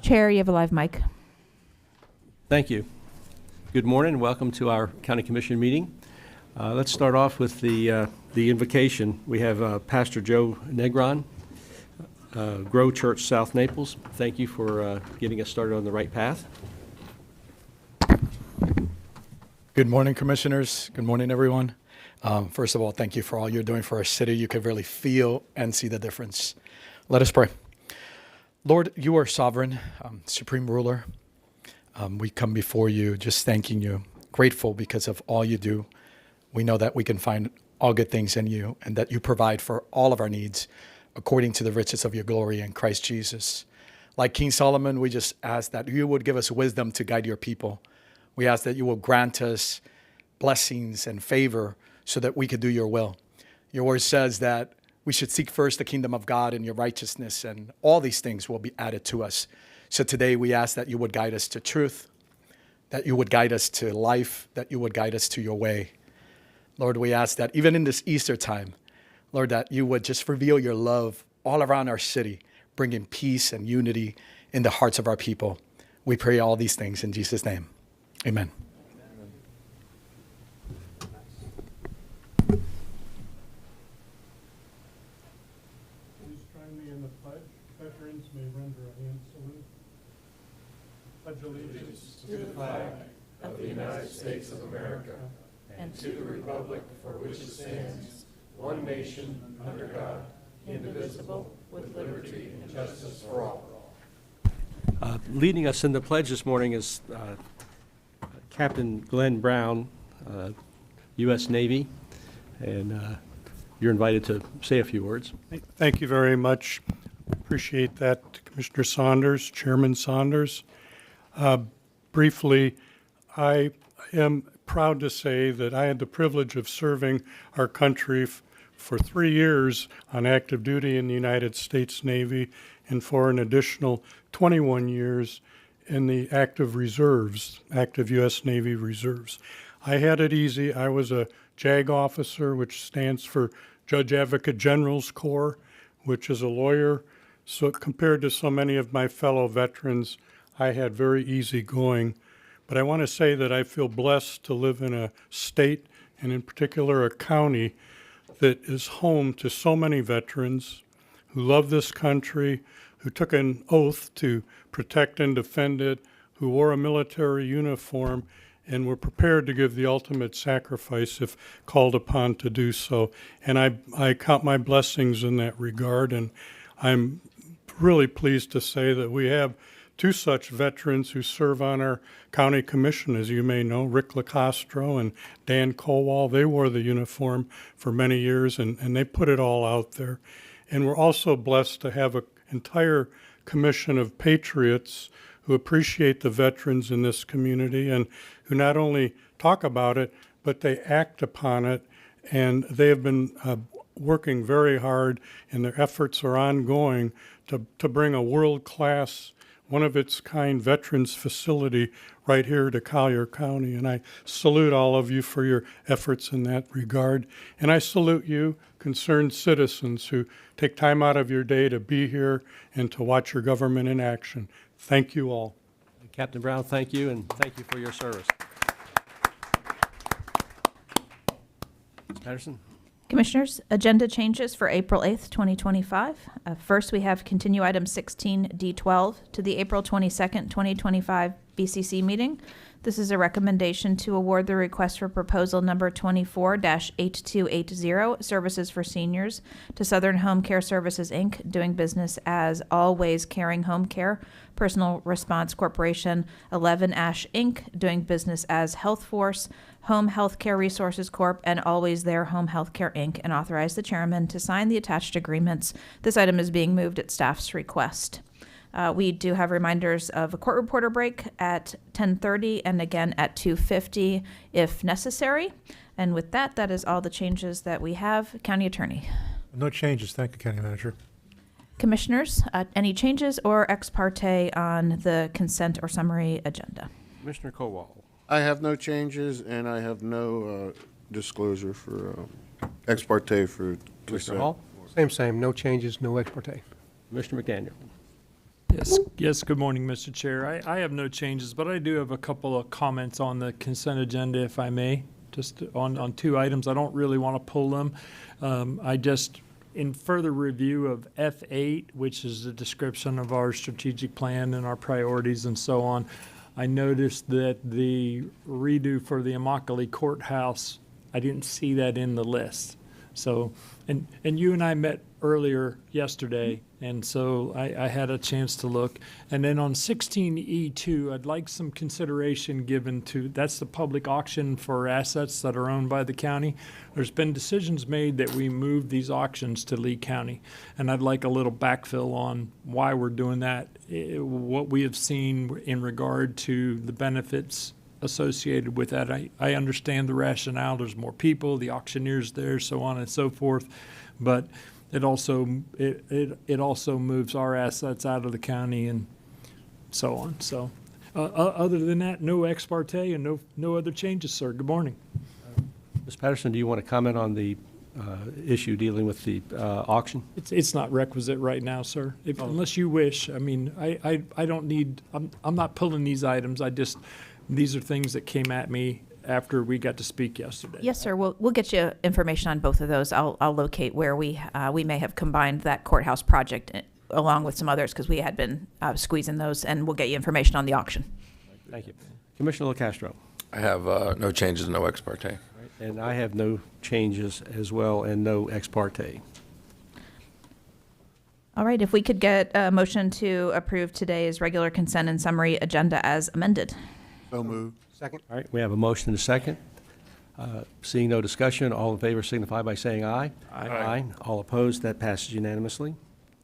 Chair, you have a live mic. Thank you. Good morning. Welcome to our County Commission meeting. Let's start off with the invocation. We have Pastor Joe Negron, Grow Church, South Naples. Thank you for getting us started on the right path. Good morning, Commissioners. Good morning, everyone. First of all, thank you for all you're doing for our city. You can really feel and see the difference. Let us pray. Lord, you are sovereign, supreme ruler. We come before you just thanking you, grateful because of all you do. We know that we can find all good things in you and that you provide for all of our needs according to the riches of your glory in Christ Jesus. Like King Solomon, we just ask that you would give us wisdom to guide your people. We ask that you will grant us blessings and favor so that we could do your will. Your word says that we should seek first the kingdom of God and your righteousness, and all these things will be added to us. So today we ask that you would guide us to truth, that you would guide us to life, that you would guide us to your way. Lord, we ask that even in this Easter time, Lord, that you would just reveal your love all around our city, bringing peace and unity in the hearts of our people. We pray all these things in Jesus' name. Amen. Please join me in the pledge. Veterans may render a hand salute. Pledge allegiance to the flag of the United States of America and to the republic for which it stands, one nation, under God, indivisible, with liberty and justice for all. Leading us in the pledge this morning is Captain Glenn Brown, U.S. Navy, and you're invited to say a few words. Thank you very much. Appreciate that, Commissioner Saunders, Chairman Saunders. Briefly, I am proud to say that I had the privilege of serving our country for 3 years on active duty in the United States Navy and for an additional 21 years in the active reserves, active U.S. Navy reserves. I had it easy. I was a JAG officer, which stands for Judge Advocate General's Corps, which is a lawyer. So compared to so many of my fellow veterans, I had very easy going. But I want to say that I feel blessed to live in a state, and in particular a county, that is home to so many veterans who love this country, who took an oath to protect and defend it, who wore a military uniform, and were prepared to give the ultimate sacrifice if called upon to do so. And I count my blessings in that regard, and I'm really pleased to say that we have two such veterans who serve on our county commission, as you may know, Rick LaCastro and Dan Kowal. They wore the uniform for many years, and they put it all out there. And we're also blessed to have an entire commission of patriots who appreciate the veterans in this community and who not only talk about it, but they act upon it. And they have been working very hard, and their efforts are ongoing to bring a world-class, one-of-its-kind veterans facility right here to Collier County. And I salute all of you for your efforts in that regard. And I salute you, concerned citizens who take time out of your day to be here and to watch your government in action. Thank you all. Captain Brown, thank you, and thank you for your service. Ms. Patterson. Commissioners, agenda changes for April 8th, 2025. First, we have continue item 16D12 to the April 22nd, 2025 BCC meeting. This is a recommendation to award the request for proposal number 24-8280, Services for Seniors, to Southern Home Care Services, Inc., doing business as Always Caring Home Care, Personal Response Corporation, 11 Ash, Inc., doing business as Health Force, Home Health Care Resources Corp., and Always There Home Health Care, Inc., and authorize the chairman to sign the attached agreements. This item is being moved at staff's request. We do have reminders of a court reporter break at 10:30 and again at 2:50 if necessary. And with that, that is all the changes that we have. County Attorney. No changes. Thank you, County Manager. Commissioners, any changes or ex parte on the consent or summary agenda? Commissioner Kowal. I have no changes, and I have no disclosure for ex parte for Commissioner Hall. Same. No changes, no ex parte. Commissioner McDaniel. Yes, good morning, Mr. Chair. I have no changes, but I do have a couple of comments on the consent agenda, if I may, just on two items. I don't really want to pull them. In further review of F8, which is the description of our strategic plan and our priorities and so on, I noticed that the redo for the Immokalee Courthouse, I didn't see that in the list. So, and you and I met earlier yesterday, and so I had a chance to look. And then on 16E2, I'd like some consideration given to, that's the public auction for assets that are owned by the county. There's been decisions made that we move these auctions to Lee County, and I'd like a little backfill on why we're doing that, what we have seen in regard to the benefits associated with that. I understand the rationale. There's more people, the auctioneers there, so on and so forth, but it also moves our assets out of the county and so on. So, other than that, no ex parte and no other changes, sir. Good morning. Ms. Patterson, do you want to comment on the issue dealing with the auction? It's not requisite right now, sir. Unless you wish. I mean, I don't need. I'm not pulling these items. These are things that came at me after we got to speak yesterday. Yes, sir. We'll get you information on both of those. I'll locate where we may have combined that courthouse project along with some others because we had been squeezing those, and we'll get you information on the auction. Thank you. Commissioner LaCastro. I have no changes, no ex parte. And I have no changes as well and no ex parte. All right. If we could get a motion to approve today's regular consent and summary agenda as amended. So moved. Second. All right, we have a motion and a second. Seeing no discussion, all in favor signify by saying aye. Aye. All opposed, that passes unanimously.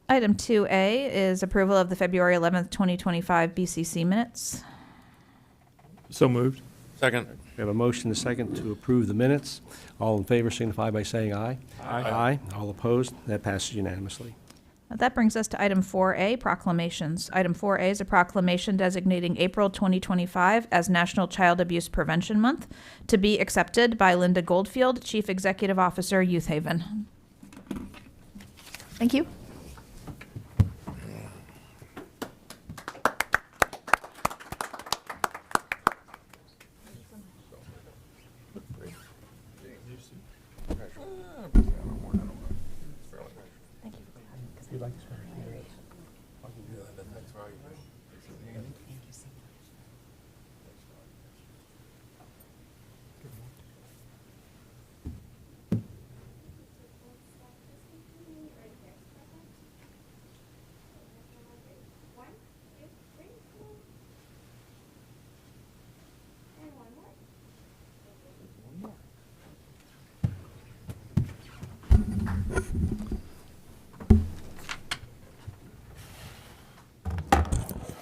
Item 2A is approval of the February 11th, 2025 BCC minutes. So moved. Second. We have a motion and a second to approve the minutes. All in favor signify by saying aye. Aye. All opposed, that passes unanimously. That brings us to item 4A, proclamations. Item 4A is a proclamation designating April 2025 as National Child Abuse Prevention Month, to be accepted by Linda Goldfield, Chief Executive Officer, Youth Haven. Thank you.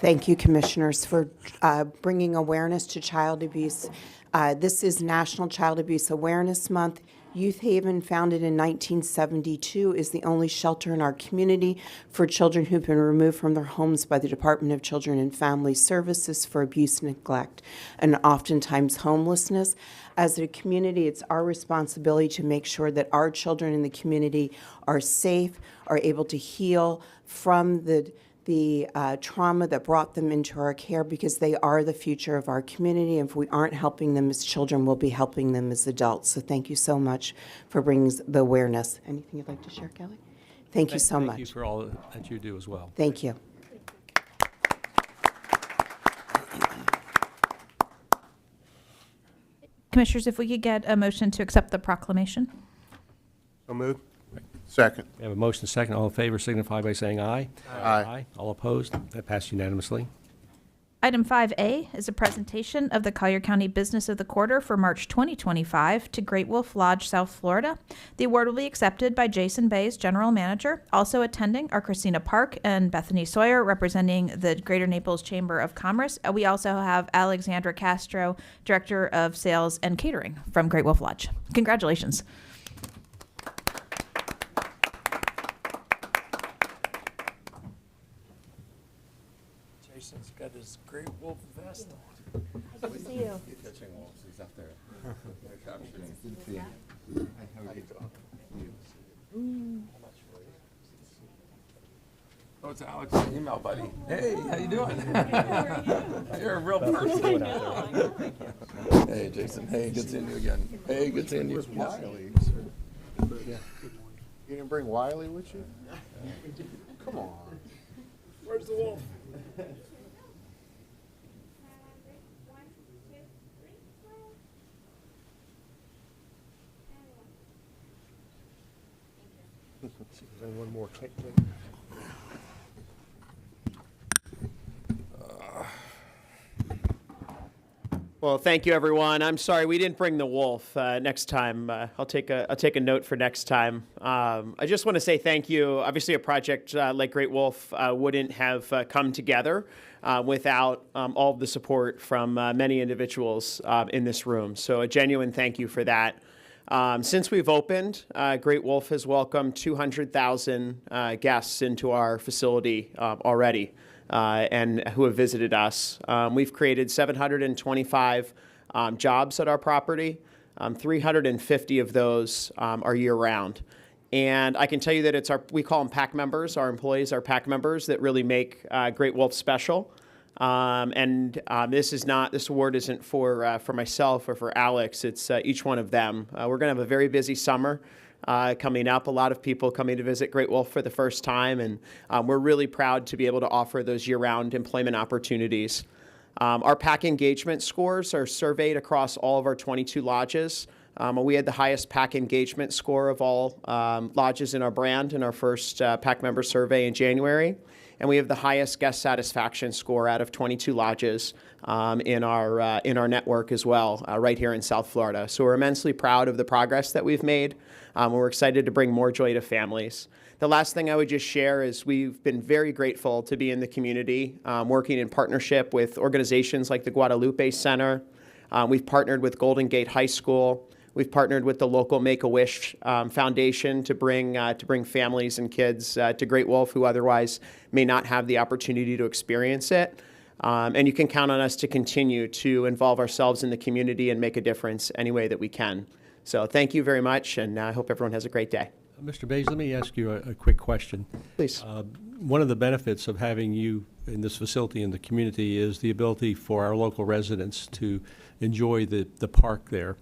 Thank you, Commissioners, for bringing awareness to child abuse. This is National Child Abuse Awareness Month. Youth Haven, founded in 1972, is the only shelter in our community for children who've been removed from their homes by the Department of Children and Family Services for abuse, neglect, and oftentimes homelessness. As a community, it's our responsibility to make sure that our children in the community are safe, are able to heal from the trauma that brought them into our care, because they are the future of our community. And if we aren't helping them as children, we'll be helping them as adults. So thank you so much for bringing the awareness. Anything you'd like to share, Kelly? Thank you so much. Thank you for all that you do as well. Thank you. Commissioners, if we could get a motion to accept the proclamation. So moved. Second. We have a motion and a second. All in favor signify by saying aye. Aye. All opposed, that passes unanimously. Item 5A is a presentation of the Collier County Business of the Quarter for March 2025 to Great Wolf Lodge, South Florida. The award will be accepted by Jason Bays, General Manager. Also attending are Christina Park and Bethany Sawyer, representing the Greater Naples Chamber of Commerce. We also have Alexandra Castro, Director of Sales and Catering from Great Wolf Lodge. Congratulations. Jason's got his Great Wolf vest on. Good to see you. Catching wolves, he's up there. Oh, it's Alex's email, buddy. Hey, how you doing? You're a real person. Hey, Jason. Hey, good seeing you again. Hey, good seeing you. Wiley. You didn't bring Wiley with you? Come on. Where's the wolf? One more. Well, thank you, everyone. I'm sorry we didn't bring the wolf next time. I'll take a note for next time. I just want to say thank you. Obviously, a project like Great Wolf wouldn't have come together without all of the support from many individuals in this room. So a genuine thank you for that. Since we've opened, Great Wolf has welcomed 200,000 guests into our facility already. And who have visited us. We've created 725 jobs at our property. 350 of those are year-round. And I can tell you that we call them PAC members. Our employees are PAC members that really make Great Wolf special. This award isn't for myself or for Alex. It's each one of them. We're going to have a very busy summer. Coming up, a lot of people coming to visit Great Wolf for the first time, and we're really proud to be able to offer those year-round employment opportunities. Our PAC engagement scores are surveyed across all of our 22 lodges. We had the highest PAC engagement score of all lodges in our brand in our first PAC member survey in January. And we have the highest guest satisfaction score out of 22 lodges in our network as well, right here in South Florida. So we're immensely proud of the progress that we've made. We're excited to bring more joy to families. The last thing I would just share is we've been very grateful to be in the community, working in partnership with organizations like the Guadalupe Center. We've partnered with Golden Gate High School. We've partnered with the local Make-A-Wish Foundation to bring families and kids to Great Wolf who otherwise may not have the opportunity to experience it. And you can count on us to continue to involve ourselves in the community and make a difference any way that we can. So thank you very much, and I hope everyone has a great day. Mr. Bays, let me ask you a quick question. Please. One of the benefits of having you in this facility in the community is the ability for our local residents to enjoy the park there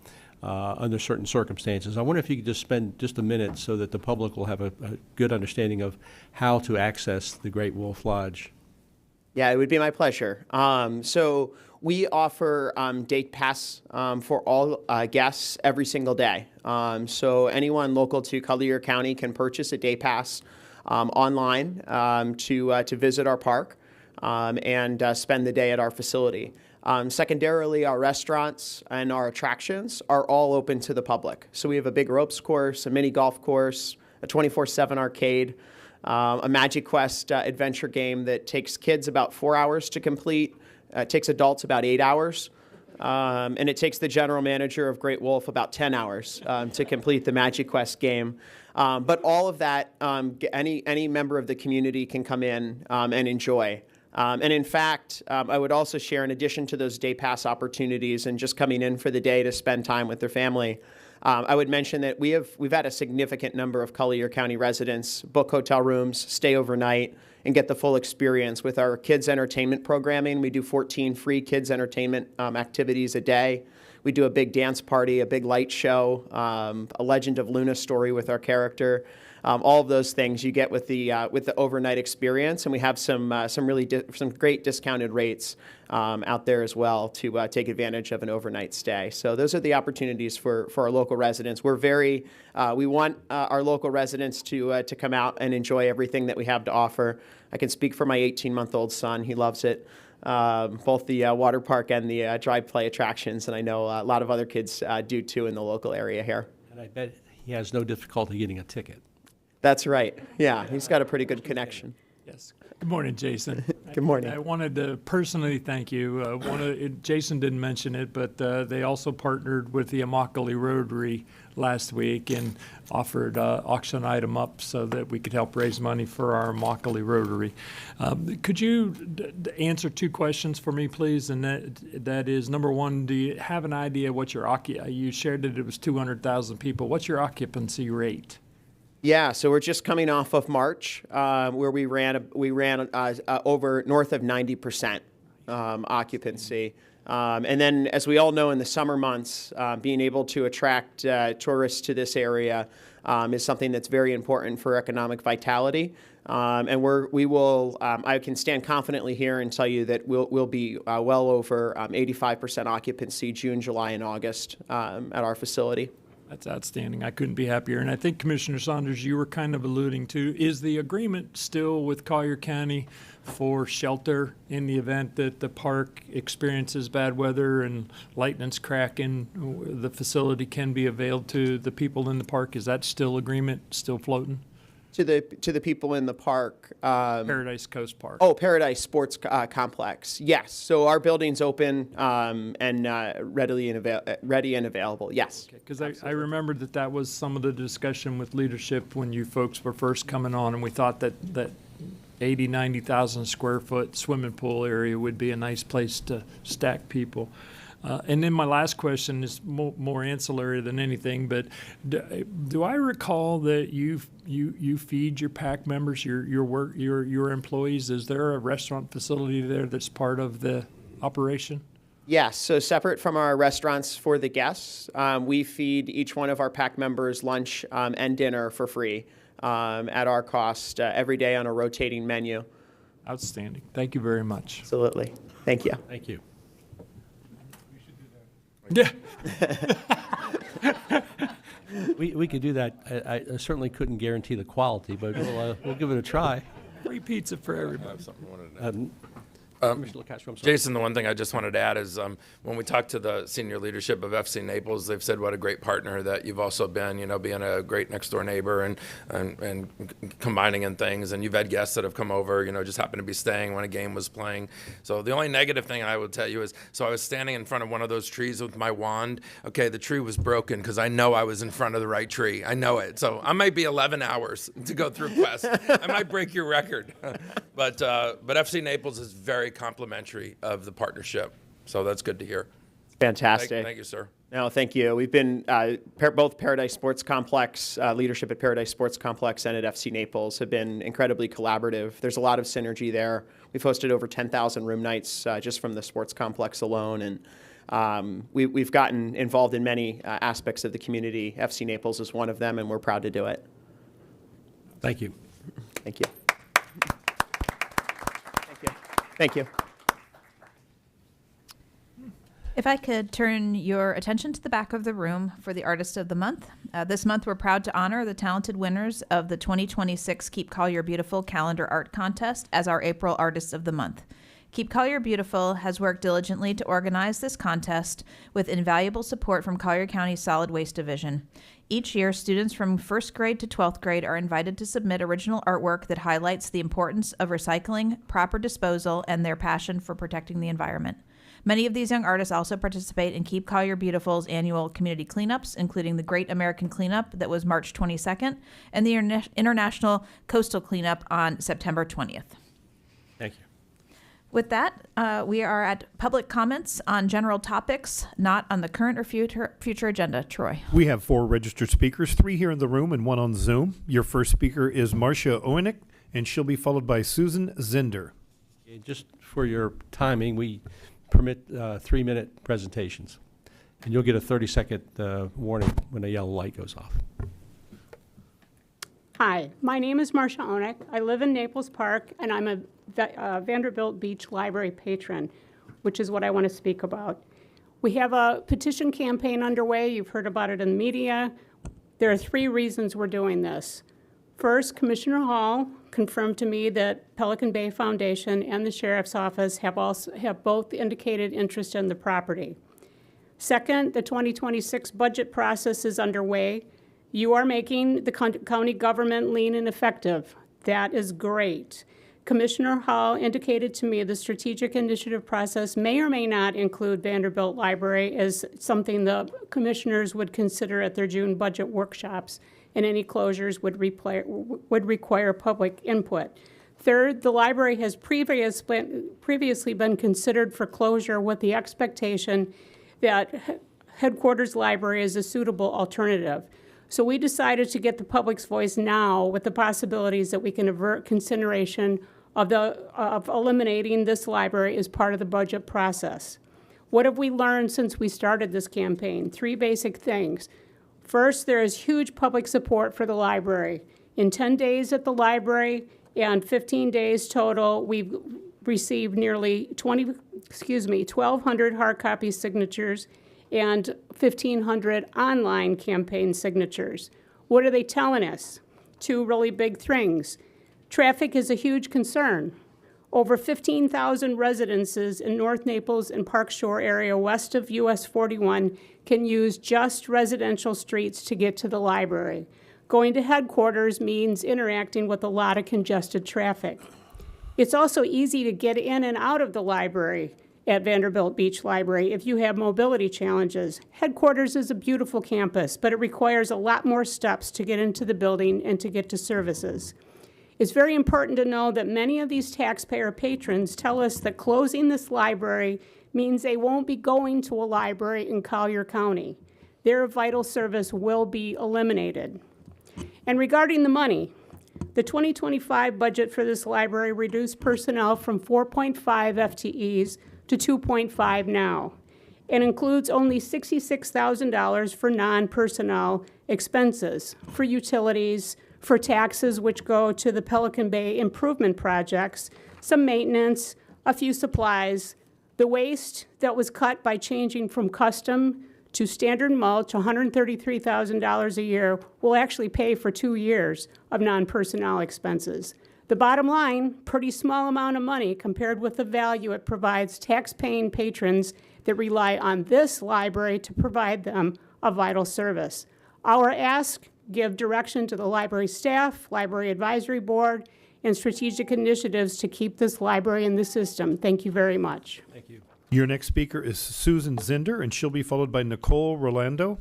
under certain circumstances. I wonder if you could just spend just a minute so that the public will have a good understanding of how to access the Great Wolf Lodge. Yeah, it would be my pleasure. So we offer day pass for all guests every single day. So anyone local to Collier County can purchase a day pass online to visit our park and spend the day at our facility. Secondarily, our restaurants and our attractions are all open to the public. So we have a big ropes course, a mini golf course, a 24/7 arcade, a Magic Quest adventure game that takes kids about 4 hours to complete. It takes adults about 8 hours. And it takes the general manager of Great Wolf about 10 hours to complete the Magic Quest game. But all of that, any member of the community can come in and enjoy. And in fact, I would also share, in addition to those day pass opportunities and just coming in for the day to spend time with their family, I would mention that we've had a significant number of Collier County residents book hotel rooms, stay overnight, and get the full experience with our kids' entertainment programming. We do 14 free kids' entertainment activities a day. We do a big dance party, a big light show, a Legend of Luna story with our character. All of those things you get with the overnight experience, and we have some great discounted rates out there as well to take advantage of an overnight stay. So those are the opportunities for our local residents. We want our local residents to come out and enjoy everything that we have to offer. I can speak for my 18-month-old son; he loves it. Both the water park and the dry play attractions, and I know a lot of other kids do too in the local area here. And I bet he has no difficulty getting a ticket. That's right. Yeah, he's got a pretty good connection. Yes. Good morning, Jason. Good morning. I wanted to personally thank you. Jason didn't mention it, but they also partnered with the Immokalee Rotary last week and offered auction item up so that we could help raise money for our Immokalee Rotary. Could you answer two questions for me, please? And that is, number one, do you have an idea what your you shared that it was 200,000 people. What's your occupancy rate? Yeah, so we're just coming off of March, where we ran over north of 90% occupancy. And then, as we all know, in the summer months, being able to attract tourists to this area is something that's very important for economic vitality. And I can stand confidently here and tell you that we'll be well over 85% occupancy June, July, and August at our facility. That's outstanding. I couldn't be happier. And I think, Commissioner Saunders, you were kind of alluding to, is the agreement still with Collier County for shelter in the event that the park experiences bad weather and lightning's cracking? The facility can be availed to the people in the park. Is that agreement still floating? To the people in the park. Paradise Coast Park. Oh, Paradise Sports Complex. Yes. So our building's open and ready and available. Yes. Because I remembered that was some of the discussion with leadership when you folks were first coming on, and we thought that 80, 90,000 square foot swimming pool area would be a nice place to stack people. And then my last question is more ancillary than anything, but do I recall that you feed your PAC members, your employees? Is there a restaurant facility there that's part of the operation? Yes. So separate from our restaurants for the guests, we feed each one of our PAC members lunch and dinner for free at our cost every day on a rotating menu. Outstanding. Thank you very much. Absolutely. Thank you. Thank you. Yeah. We could do that. I certainly couldn't guarantee the quality, but we'll give it a try. Free pizza for everybody. Commissioner LaCastro, I'm sorry. Jason, the one thing I just wanted to add is when we talked to the senior leadership of FC Naples, they've said what a great partner that you've also been, being a great next door neighbor and combining in things. And you've had guests that have come over, just happened to be staying when a game was playing. So the only negative thing I would tell you is, so I was standing in front of one of those trees with my wand. Okay, the tree was broken because I know I was in front of the right tree. I know it. So I might be 11 hours to go through Quest. I might break your record. But FC Naples is very complimentary of the partnership, so that's good to hear. Fantastic. Thank you, sir. No, thank you. We've been both Paradise Sports Complex, leadership at Paradise Sports Complex and at FC Naples have been incredibly collaborative. There's a lot of synergy there. We've hosted over 10,000 room nights just from the sports complex alone, and we've gotten involved in many aspects of the community. FC Naples is one of them, and we're proud to do it. Thank you. Thank you. Thank you. If I could turn your attention to the back of the room for the Artist of the Month. This month, we're proud to honor the talented winners of the 2026 Keep Collier Beautiful Calendar Art Contest as our April Artists of the Month. Keep Collier Beautiful has worked diligently to organize this contest with invaluable support from Collier County Solid Waste Division. Each year, students from 1st grade to 12th grade are invited to submit original artwork that highlights the importance of recycling, proper disposal, and their passion for protecting the environment. Many of these young artists also participate in Keep Collier Beautiful's annual community cleanups, including the Great American Cleanup that was March 22nd and the International Coastal Cleanup on September 20th. Thank you. With that, we are at public comments on general topics, not on the current or future agenda. Troy. We have 4 registered speakers, 3 here in the room and 1 on Zoom. Your first speaker is Marcia Oenick, and she'll be followed by Susan Zinder. Just for your timing, we permit 3-minute presentations, and you'll get a 30-second warning when a yellow light goes off. Hi, my name is Marcia Oenick. I live in Naples Park, and I'm a Vanderbilt Beach Library patron, which is what I want to speak about. We have a petition campaign underway. You've heard about it in the media. There are 3 reasons we're doing this. First, Commissioner Hall confirmed to me that Pelican Bay Foundation and the Sheriff's Office have both indicated interest in the property. Second, the 2026 budget process is underway. You are making the county government lean and effective. That is great. Commissioner Hall indicated to me the strategic initiative process may or may not include Vanderbilt Library as something the commissioners would consider at their June budget workshops, and any closures would require public input. Third, the library has previously been considered for closure with the expectation that headquarters library is a suitable alternative. So we decided to get the public's voice now with the possibilities that we can avert consideration of eliminating this library as part of the budget process. What have we learned since we started this campaign? 3 basic things. First, there is huge public support for the library. In 10 days at the library and 15 days total, we've received nearly 1,200 hard copy signatures and 1,500 online campaign signatures. What are they telling us? 2 really big things. Traffic is a huge concern. Over 15,000 residences in North Naples and Park Shore area west of US 41 can use just residential streets to get to the library. Going to headquarters means interacting with a lot of congested traffic. It's also easy to get in and out of the library at Vanderbilt Beach Library if you have mobility challenges. Headquarters is a beautiful campus, but it requires a lot more steps to get into the building and to get to services. It's very important to know that many of these taxpayer patrons tell us that closing this library means they won't be going to a library in Collier County. Their vital service will be eliminated. And regarding the money, the 2025 budget for this library reduced personnel from 4.5 FTEs to 2.5 now. It includes only $66,000 for non-personnel expenses, for utilities, for taxes which go to the Pelican Bay improvement projects, some maintenance, a few supplies. The waste that was cut by changing from custom to standard mulch, $133,000 a year, will actually pay for 2 years of non-personnel expenses. The bottom line, pretty small amount of money compared with the value it provides tax-paying patrons that rely on this library to provide them a vital service. Our ask, give direction to the library staff, library advisory board, and strategic initiatives to keep this library in the system. Thank you very much. Thank you. Your next speaker is Susan Zinder, and she'll be followed by Nicole Rolando.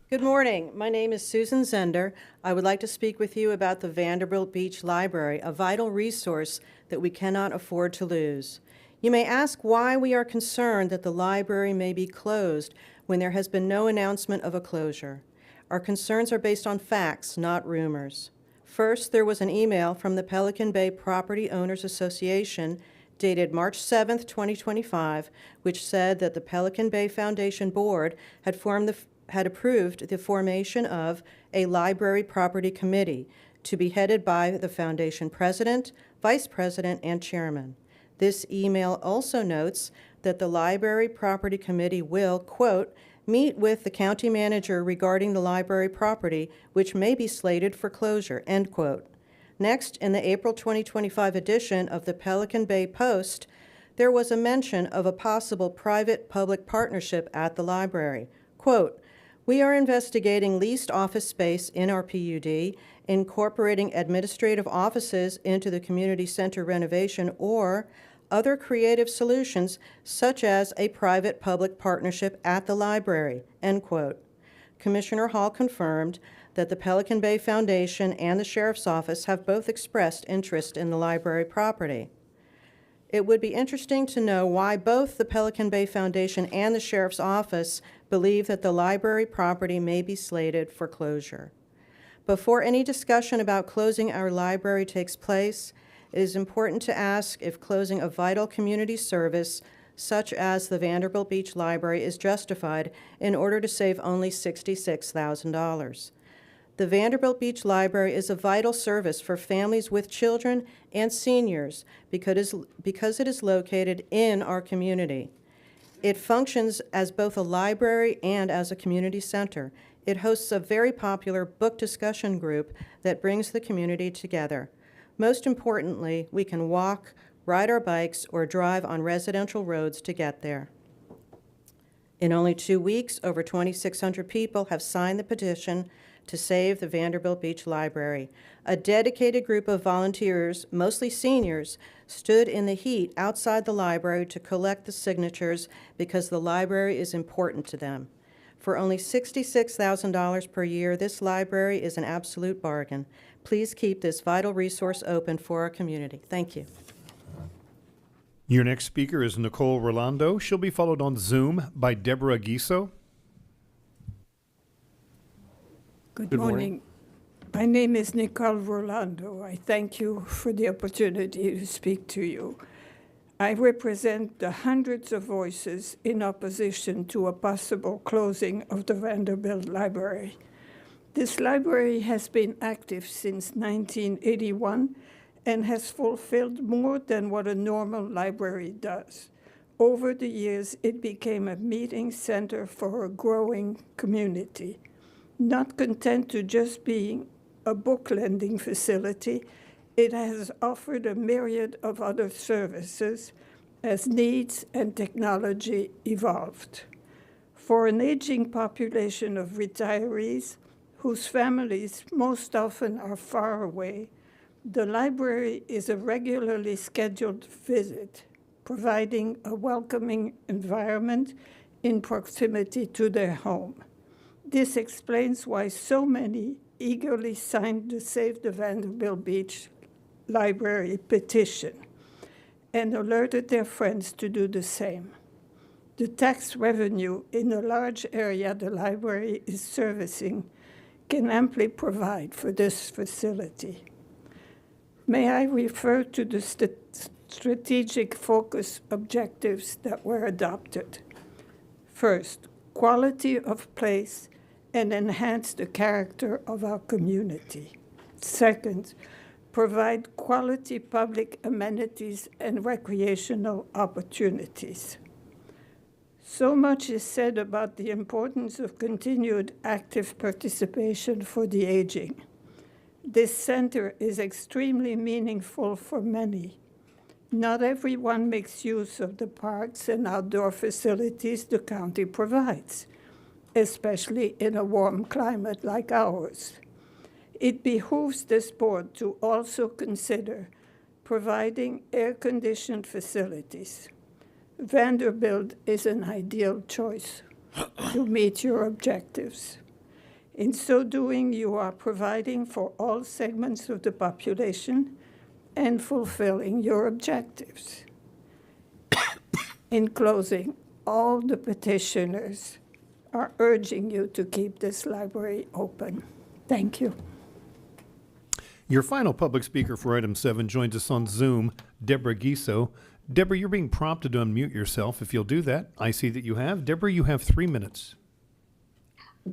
Good morning. My name is Susan Zender. I would like to speak with you about the Vanderbilt Beach Library, a vital resource that we cannot afford to lose. You may ask why we are concerned that the library may be closed when there has been no announcement of a closure. Our concerns are based on facts, not rumors. First, there was an email from the Pelican Bay Property Owners Association dated March 7th, 2025, which said that the Pelican Bay Foundation Board had approved the formation of a library property committee to be headed by the foundation president, vice president, and chairman. This email also notes that the library property committee will, quote, meet with the county manager regarding the library property, which may be slated for closure, end quote. Next, in the April 2025 edition of the Pelican Bay Post, there was a mention of a possible private-public partnership at the library. Quote, we are investigating leased office space in our PUD, incorporating administrative offices into the community center renovation, or other creative solutions such as a private-public partnership at the library, end quote. Commissioner Hall confirmed that the Pelican Bay Foundation and the Sheriff's Office have both expressed interest in the library property. It would be interesting to know why both the Pelican Bay Foundation and the Sheriff's Office believe that the library property may be slated for closure. Before any discussion about closing our library takes place, it is important to ask if closing a vital community service, such as the Vanderbilt Beach Library, is justified in order to save only $66,000. The Vanderbilt Beach Library is a vital service for families with children and seniors because it is located in our community. It functions as both a library and as a community center. It hosts a very popular book discussion group that brings the community together. Most importantly, we can walk, ride our bikes, or drive on residential roads to get there. In only 2 weeks, over 2,600 people have signed the petition to save the Vanderbilt Beach Library. A dedicated group of volunteers, mostly seniors, stood in the heat outside the library to collect the signatures because the library is important to them. For only $66,000 per year, this library is an absolute bargain. Please keep this vital resource open for our community. Thank you. Your next speaker is Nicole Rolando. She'll be followed on Zoom by Deborah Giso. Good morning. My name is Nicole Rolando. I thank you for the opportunity to speak to you. I represent the hundreds of voices in opposition to a possible closing of the Vanderbilt Library. This library has been active since 1981 and has fulfilled more than what a normal library does. Over the years, it became a meeting center for a growing community. Not content to just being a book lending facility, it has offered a myriad of other services as needs and technology evolved. For an aging population of retirees whose families most often are far away, the library is a regularly scheduled visit, providing a welcoming environment in proximity to their home. This explains why so many eagerly signed the Save the Vanderbilt Beach Library petition and alerted their friends to do the same. The tax revenue in the large area the library is servicing can amply provide for this facility. May I refer to the strategic focus objectives that were adopted? First, quality of place and enhance the character of our community. Second, provide quality public amenities and recreational opportunities. So much is said about the importance of continued active participation for the aging. This center is extremely meaningful for many. Not everyone makes use of the parks and outdoor facilities the county provides, especially in a warm climate like ours. It behooves this board to also consider providing air-conditioned facilities. Vanderbilt is an ideal choice to meet your objectives. In so doing, you are providing for all segments of the population and fulfilling your objectives. In closing, all the petitioners are urging you to keep this library open. Thank you. Your final public speaker for item 7 joins us on Zoom, Deborah Giso. Deborah, you're being prompted to unmute yourself. If you'll do that, I see that you have. Deborah, you have 3 minutes.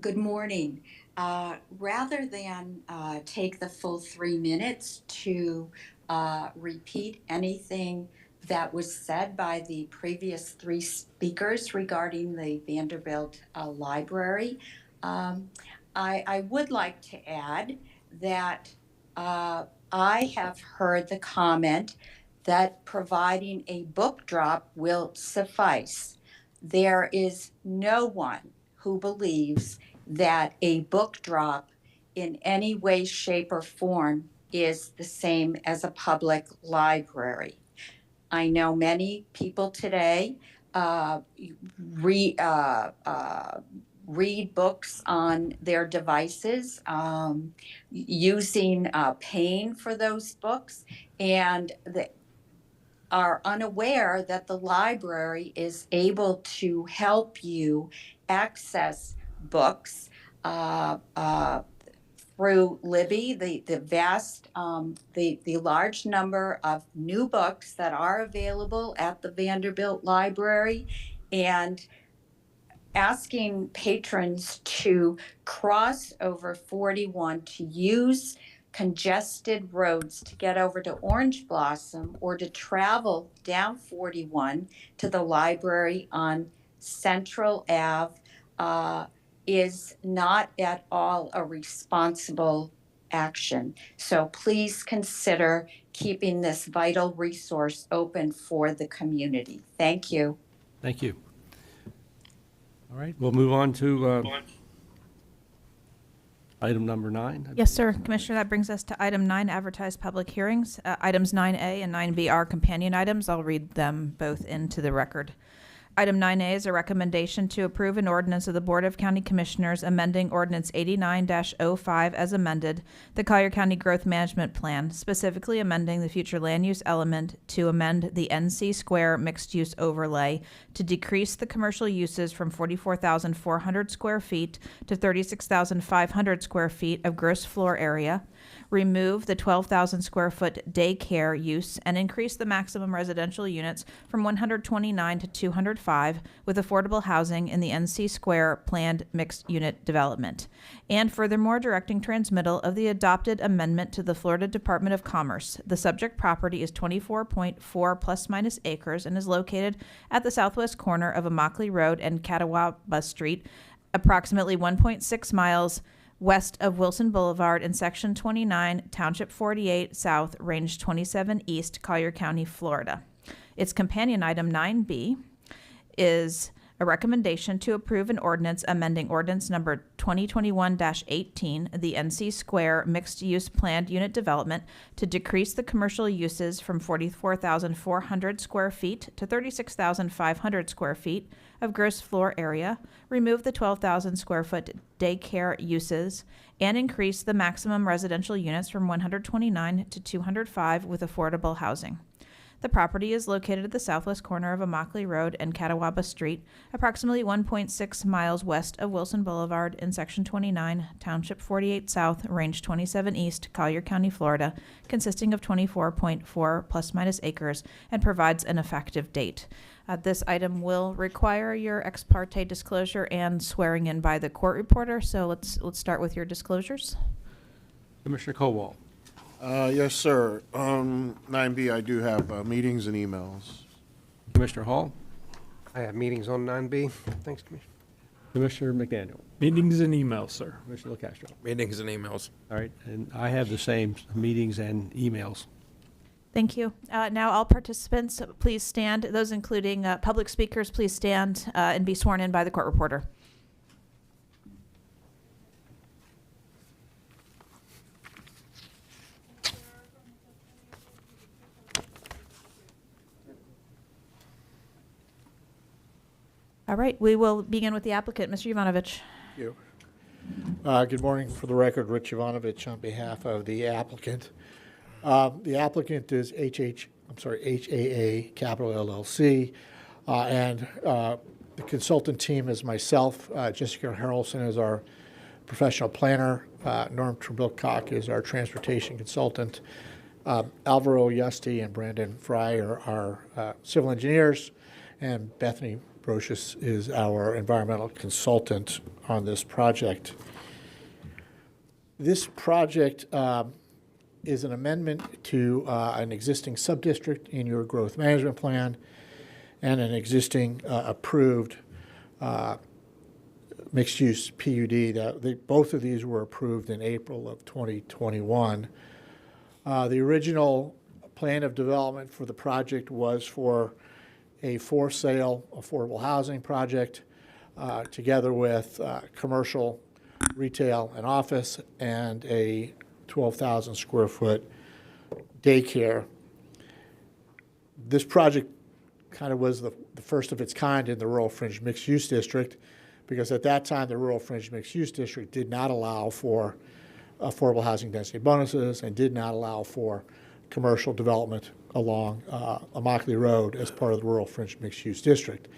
Good morning. Rather than take the full 3 minutes to repeat anything that was said by the previous 3 speakers regarding the Vanderbilt Library, I would like to add that I have heard the comment that providing a book drop will suffice. There is no one who believes that a book drop in any way, shape, or form is the same as a public library. I know many people today read books on their devices, using paying for those books, and are unaware that the library is able to help you access books through Libby, the vast, the large number of new books that are available at the Vanderbilt Library, and asking patrons to cross over 41 to use congested roads to get over to Orange Blossom or to travel down 41 to the library on Central Ave is not at all a responsible action. So please consider keeping this vital resource open for the community. Thank you. Thank you. All right, we'll move on to item number 9. Yes, sir. Commissioner, that brings us to item 9, advertised public hearings. Items 9A and 9B are companion items. I'll read them both into the record. Item 9A is a recommendation to approve an ordinance of the Board of County Commissioners amending Ordinance 89-05 as amended, the Collier County Growth Management Plan, specifically amending the future land use element to amend the NC Square mixed-use overlay to decrease the commercial uses from 44,400 square feet to 36,500 square feet of gross floor area, remove the 12,000 square foot daycare use, and increase the maximum residential units from 129 to 205 with affordable housing in the NC Square planned mixed unit development. And furthermore, directing transmittal of the adopted amendment to the Florida Department of Commerce. The subject property is 24.4 plus minus acres and is located at the southwest corner of Immokalee Road and Catawba Street, approximately 1.6 miles west of Wilson Boulevard in Section 29, Township 48 South, Range 27 East, Collier County, Florida. Its companion item 9B is a recommendation to approve an ordinance amending ordinance number 2021-18, the NC Square mixed-use planned unit development, to decrease the commercial uses from 44,400 square feet to 36,500 square feet of gross floor area, remove the 12,000 square foot daycare uses, and increase the maximum residential units from 129 to 205 with affordable housing. The property is located at the southwest corner of Immokalee Road and Catawba Street, approximately 1.6 miles west of Wilson Boulevard in Section 29, Township 48 South, Range 27 East, Collier County, Florida, consisting of 24.4 plus minus acres, and provides an effective date. This item will require your ex parte disclosure and swearing in by the court reporter, so let's start with your disclosures. Commissioner Kowal. Yes, sir. 9B, I do have meetings and emails. Commissioner Hall. I have meetings on 9B. Thanks, Commissioner. Commissioner McDaniel. Meetings and emails, sir. Commissioner LaCastro. Meetings and emails. All right, and I have the same meetings and emails. Thank you. Now, all participants, please stand. Those including public speakers, please stand and be sworn in by the court reporter. All right, we will begin with the applicant, Mr. Yovanovich. Thank you. Good morning. For the record, Rich Yovanovich on behalf of the applicant. The applicant is HAA Capital LLC, and the consultant team is myself. Jessica Harrelson is our professional planner. Norm Trebilcock is our transportation consultant. Alvaro Yusti and Brandon Fry are our civil engineers, and Bethany Brocious is our environmental consultant on this project. This project is an amendment to an existing subdistrict in your growth management plan and an existing approved mixed-use PUD. Both of these were approved in April of 2021. The original plan of development for the project was for a for-sale affordable housing project together with commercial, retail, and office, and a 12,000 square foot daycare. This project kind of was the first of its kind in the rural fringe mixed use district, because at that time the rural fringe mixed use district did not allow for affordable housing density bonuses and did not allow for commercial development along Immokalee Road as part of the rural fringe mixed use district.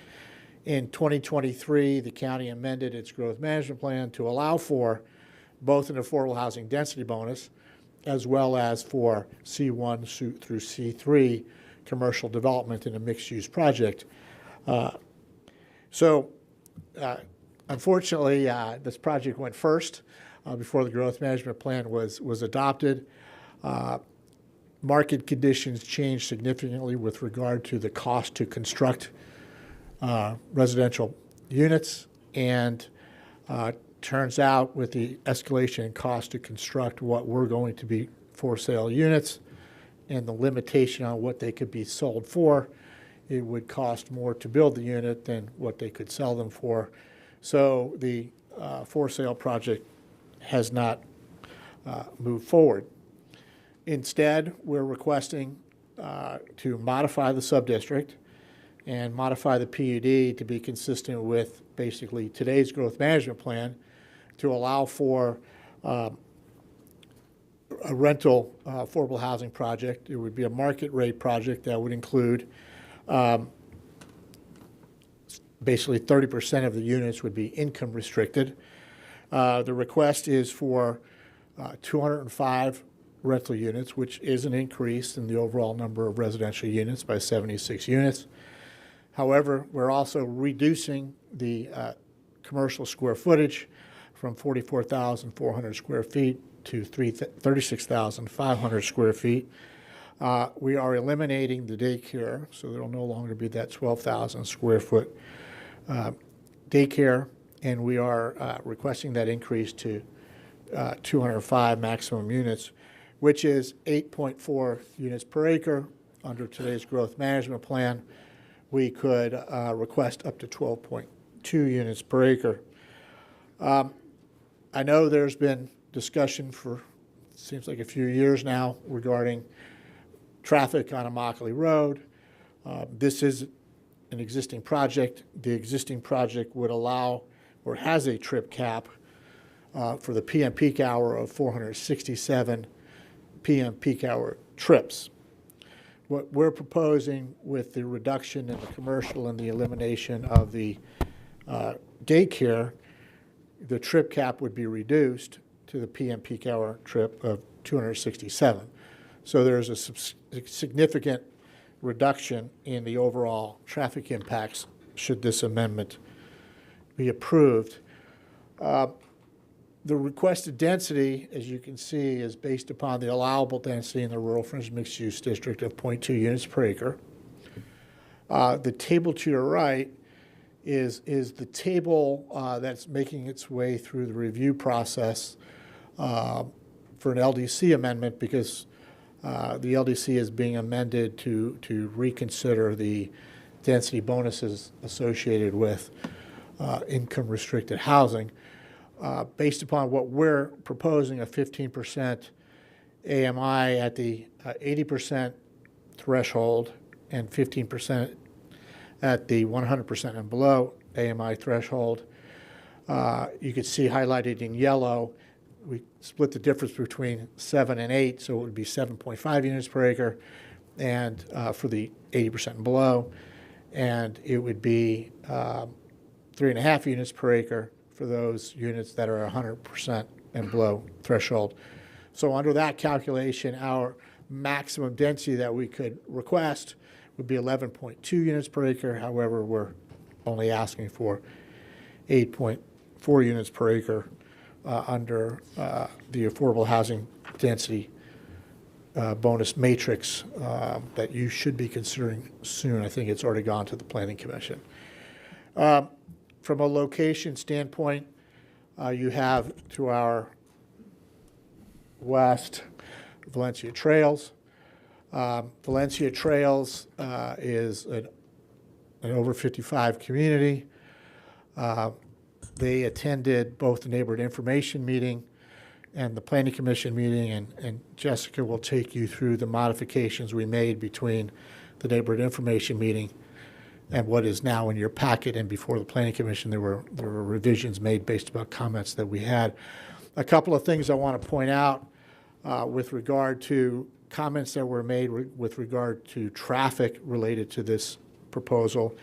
In 2023, the county amended its growth management plan to allow for both an affordable housing density bonus as well as for C1 through C3 commercial development in a mixed-use project. Unfortunately, this project went first before the growth management plan was adopted. Market conditions changed significantly with regard to the cost to construct residential units, and turns out with the escalation in cost to construct what were going to be for sale units and the limitation on what they could be sold for, it would cost more to build the unit than what they could sell them for. So the for sale project has not moved forward. Instead, we're requesting to modify the subdistrict and modify the PUD to be consistent with basically today's growth management plan to allow for a rental affordable housing project. It would be a market rate project that would include basically 30% of the units would be income restricted. The request is for 205 rental units, which is an increase in the overall number of residential units by 76 units. However, we're also reducing the commercial square footage from 44,400 square feet to 36,500 square feet. We are eliminating the daycare, so there will no longer be that 12,000 square foot daycare, and we are requesting that increase to 205 maximum units, which is 8.4 units per acre. Under today's growth management plan, we could request up to 12.2 units per acre. I know there's been discussion for, seems like a few years now, regarding traffic on Immokalee Road. This is an existing project. The existing project would allow, or has a trip cap for the PM peak hour of 467 PM peak hour trips. What we're proposing with the reduction in the commercial and the elimination of the daycare, the trip cap would be reduced to the PM peak hour trip of 267. So there's a significant reduction in the overall traffic impacts should this amendment be approved. The requested density, as you can see, is based upon the allowable density in the rural fringe mixed-use district of 0.2 units per acre. The table to your right is the table that's making its way through the review process for an LDC amendment, because the LDC is being amended to reconsider the density bonuses associated with income-restricted housing. Based upon what we're proposing, a 15% AMI at the 80% threshold and 15% at the 100% and below AMI threshold. You can see highlighted in yellow, we split the difference between 7 and 8, so it would be 7.5 units per acre, and for the 80% and below, and it would be 3.5 units per acre for those units that are 100% and below threshold. So under that calculation, our maximum density that we could request would be 11.2 units per acre. However, we're only asking for 8.4 units per acre under the affordable housing density bonus matrix that you should be considering soon. I think it's already gone to the Planning Commission. From a location standpoint, you have to our west Valencia Trails. Valencia Trails is an over 55 community. They attended both the neighborhood information meeting and the Planning Commission meeting, and Jessica will take you through the modifications we made between the neighborhood information meeting and what is now in your packet. And before the Planning Commission, there were revisions made based upon comments that we had. A couple of things I want to point out with regard to comments that were made with regard to traffic related to this proposal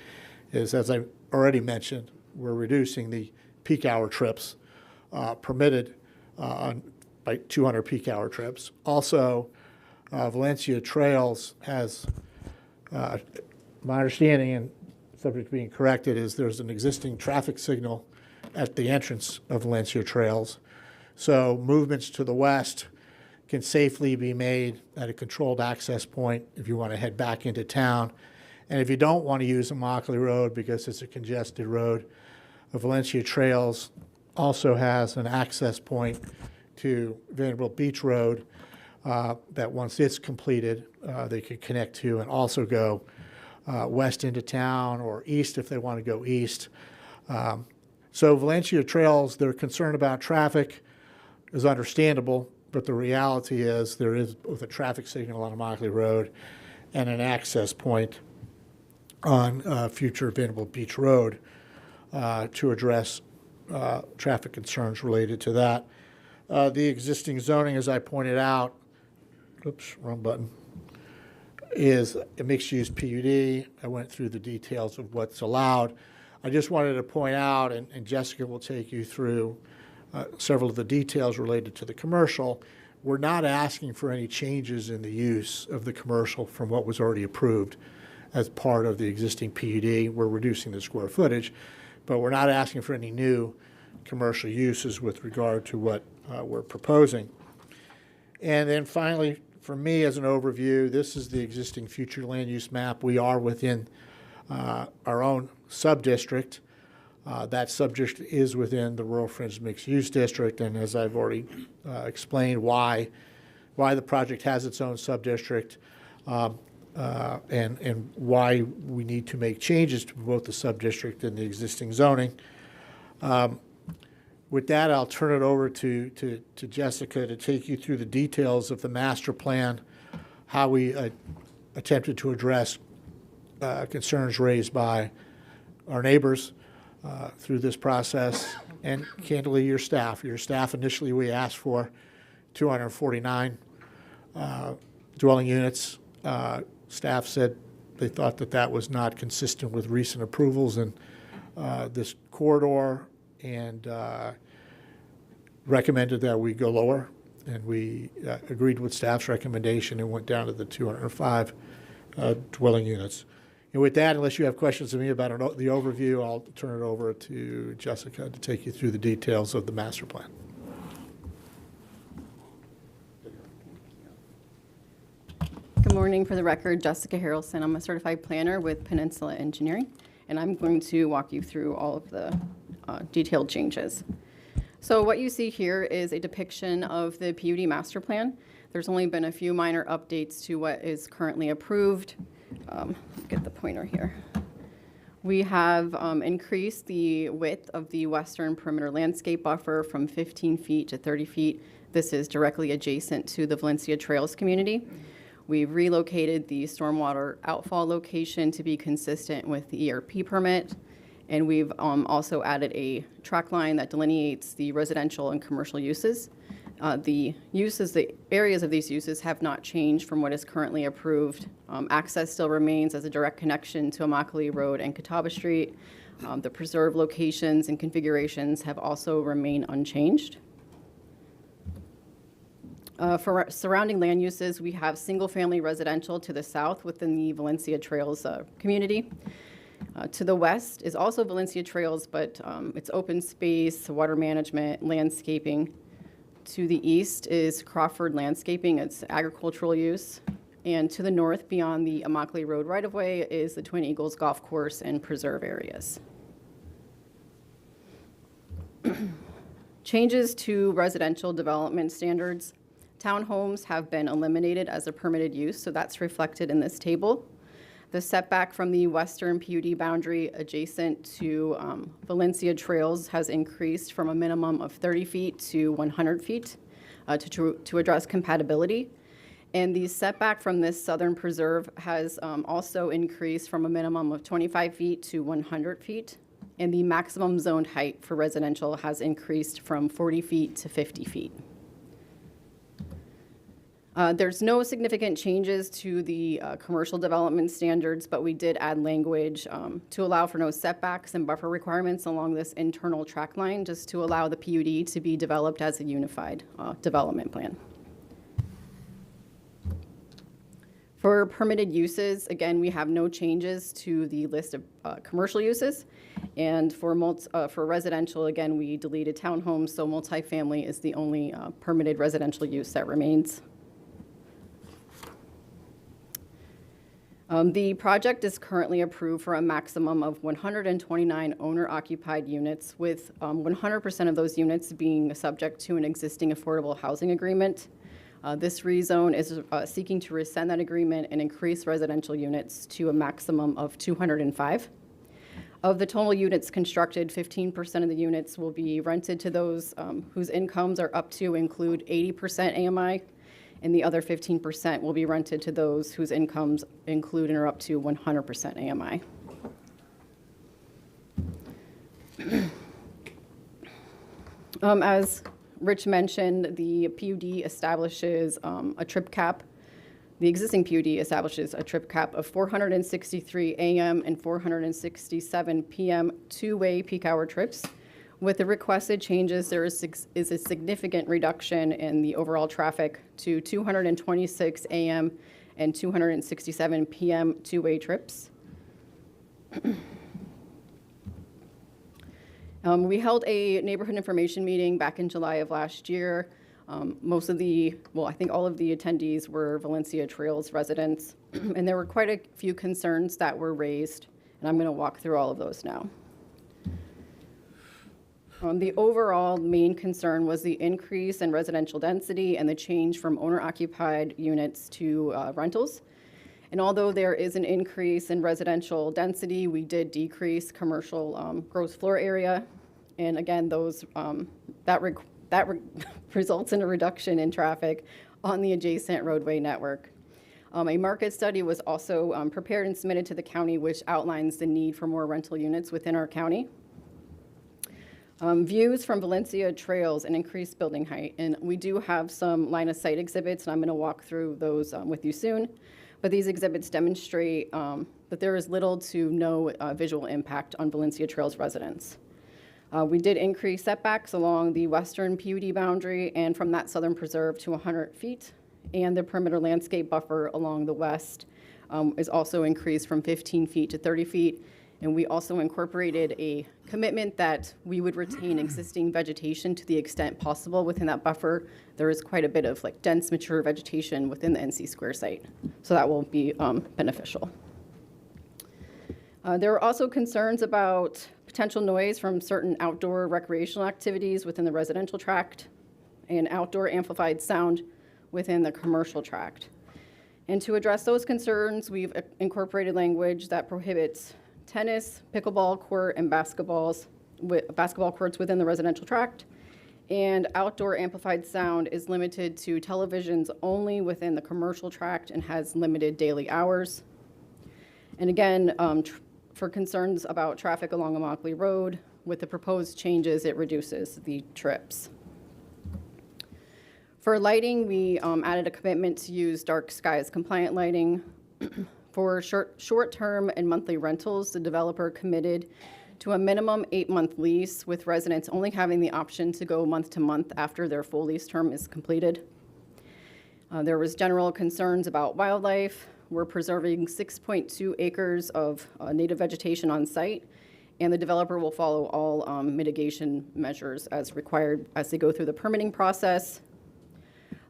is, as I already mentioned, we're reducing the peak hour trips permitted by 200 peak hour trips. Also, Valencia Trails has, my understanding, and subject to being corrected, is there's an existing traffic signal at the entrance of Valencia Trails. So movements to the west can safely be made at a controlled access point if you want to head back into town. And if you don't want to use Immokalee Road because it's a congested road, Valencia Trails also has an access point to Vanderbilt Beach Road that once it's completed, they could connect to and also go west into town or east if they want to go east. So Valencia Trails, their concern about traffic is understandable, but the reality is there is both a traffic signal on Immokalee Road and an access point on future Vanderbilt Beach Road to address traffic concerns related to that. The existing zoning, as I pointed out, oops, wrong button, is a mixed-use PUD. I went through the details of what's allowed. I just wanted to point out, and Jessica will take you through several of the details related to the commercial. We're not asking for any changes in the use of the commercial from what was already approved as part of the existing PUD. We're reducing the square footage, but we're not asking for any new commercial uses with regard to what we're proposing. And then finally, for me as an overview, this is the existing future land use map. We are within our own sub-district. That sub-district is within the Rural Fringe Mixed Use District, and as I've already explained why the project has its own sub-district, and why we need to make changes to both the sub-district and the existing zoning. With that, I'll turn it over to Jessica to take you through the details of the master plan, how we attempted to address concerns raised by our neighbors through this process, and candidly, your staff. Your staff, initially, we asked for 249 dwelling units. Staff said they thought that was not consistent with recent approvals in this corridor, and recommended that we go lower. And we agreed with staff's recommendation and went down to the 205 dwelling units. And with that, unless you have questions of me about the overview, I'll turn it over to Jessica to take you through the details of the master plan. Good morning. For the record, Jessica Harrelson. I'm a certified planner with Peninsula Engineering, and I'm going to walk you through all of the detailed changes. So what you see here is a depiction of the PUD master plan. There's only been a few minor updates to what is currently approved. Get the pointer here. We have increased the width of the western perimeter landscape buffer from 15 feet to 30 feet. This is directly adjacent to the Valencia Trails community. We've relocated the stormwater outfall location to be consistent with the ERP permit. And we've also added a track line that delineates the residential and commercial uses. The areas of these uses have not changed from what is currently approved. Access still remains as a direct connection to Immokalee Road and Catawba Street. The preserved locations and configurations have also remained unchanged. For surrounding land uses, we have single-family residential to the south within the Valencia Trails community. To the west is also Valencia Trails, but it's open space, water management, landscaping. To the east is Crawford Landscaping. It's agricultural use. And to the north, beyond the Immokalee Road right-of-way, is the Twin Eagles Golf Course and preserve areas. Changes to residential development standards. Townhomes have been eliminated as a permitted use, so that's reflected in this table. The setback from the western PUD boundary adjacent to Valencia Trails has increased from a minimum of 30 feet to 100 feet to address compatibility. And the setback from this southern preserve has also increased from a minimum of 25 feet to 100 feet. And the maximum zoned height for residential has increased from 40 feet to 50 feet. There's no significant changes to the commercial development standards, but we did add language to allow for no setbacks and buffer requirements along this internal track line, just to allow the PUD to be developed as a unified development plan. For permitted uses, again, we have no changes to the list of commercial uses. And for residential, again, we deleted townhomes, so multifamily is the only permitted residential use that remains. The project is currently approved for a maximum of 129 owner-occupied units, with 100% of those units being subject to an existing affordable housing agreement. This rezone is seeking to rescind that agreement and increase residential units to a maximum of 205. Of the total units constructed, 15% of the units will be rented to those whose incomes are up to include 80% AMI, and the other 15% will be rented to those whose incomes include and are up to 100% AMI. As Rich mentioned, the PUD establishes a trip cap. The existing PUD establishes a trip cap of 463 AM and 467 PM two-way peak hour trips. With the requested changes, there is a significant reduction in the overall traffic to 226 AM and 267 PM two-way trips. We held a neighborhood information meeting back in July of last year. I think all of the attendees were Valencia Trails residents, and there were quite a few concerns that were raised, and I'm going to walk through all of those now. The overall main concern was the increase in residential density and the change from owner-occupied units to rentals. And although there is an increase in residential density, we did decrease commercial gross floor area. And again, that results in a reduction in traffic on the adjacent roadway network. A market study was also prepared and submitted to the county, which outlines the need for more rental units within our county. Views from Valencia Trails and increased building height. And we do have some line of sight exhibits, and I'm going to walk through those with you soon. But these exhibits demonstrate that there is little to no visual impact on Valencia Trails residents. We did increase setbacks along the western PUD boundary and from that southern preserve to 100 feet. And the perimeter landscape buffer along the west is also increased from 15 feet to 30 feet. And we also incorporated a commitment that we would retain existing vegetation to the extent possible within that buffer. There is quite a bit of dense, mature vegetation within the NC Square site. So that will be beneficial. There were also concerns about potential noise from certain outdoor recreational activities within the residential tract and outdoor amplified sound within the commercial tract. And to address those concerns, we've incorporated language that prohibits tennis, pickleball court, and basketball courts within the residential tract. And outdoor amplified sound is limited to televisions only within the commercial tract and has limited daily hours. And again, for concerns about traffic along Immokalee Road, with the proposed changes, it reduces the trips. For lighting, we added a commitment to use dark skies compliant lighting. For short-term and monthly rentals, the developer committed to a minimum 8-month lease, with residents only having the option to go month to month after their full lease term is completed. There was general concerns about wildlife. We're preserving 6.2 acres of native vegetation on site, and the developer will follow all mitigation measures as required as they go through the permitting process.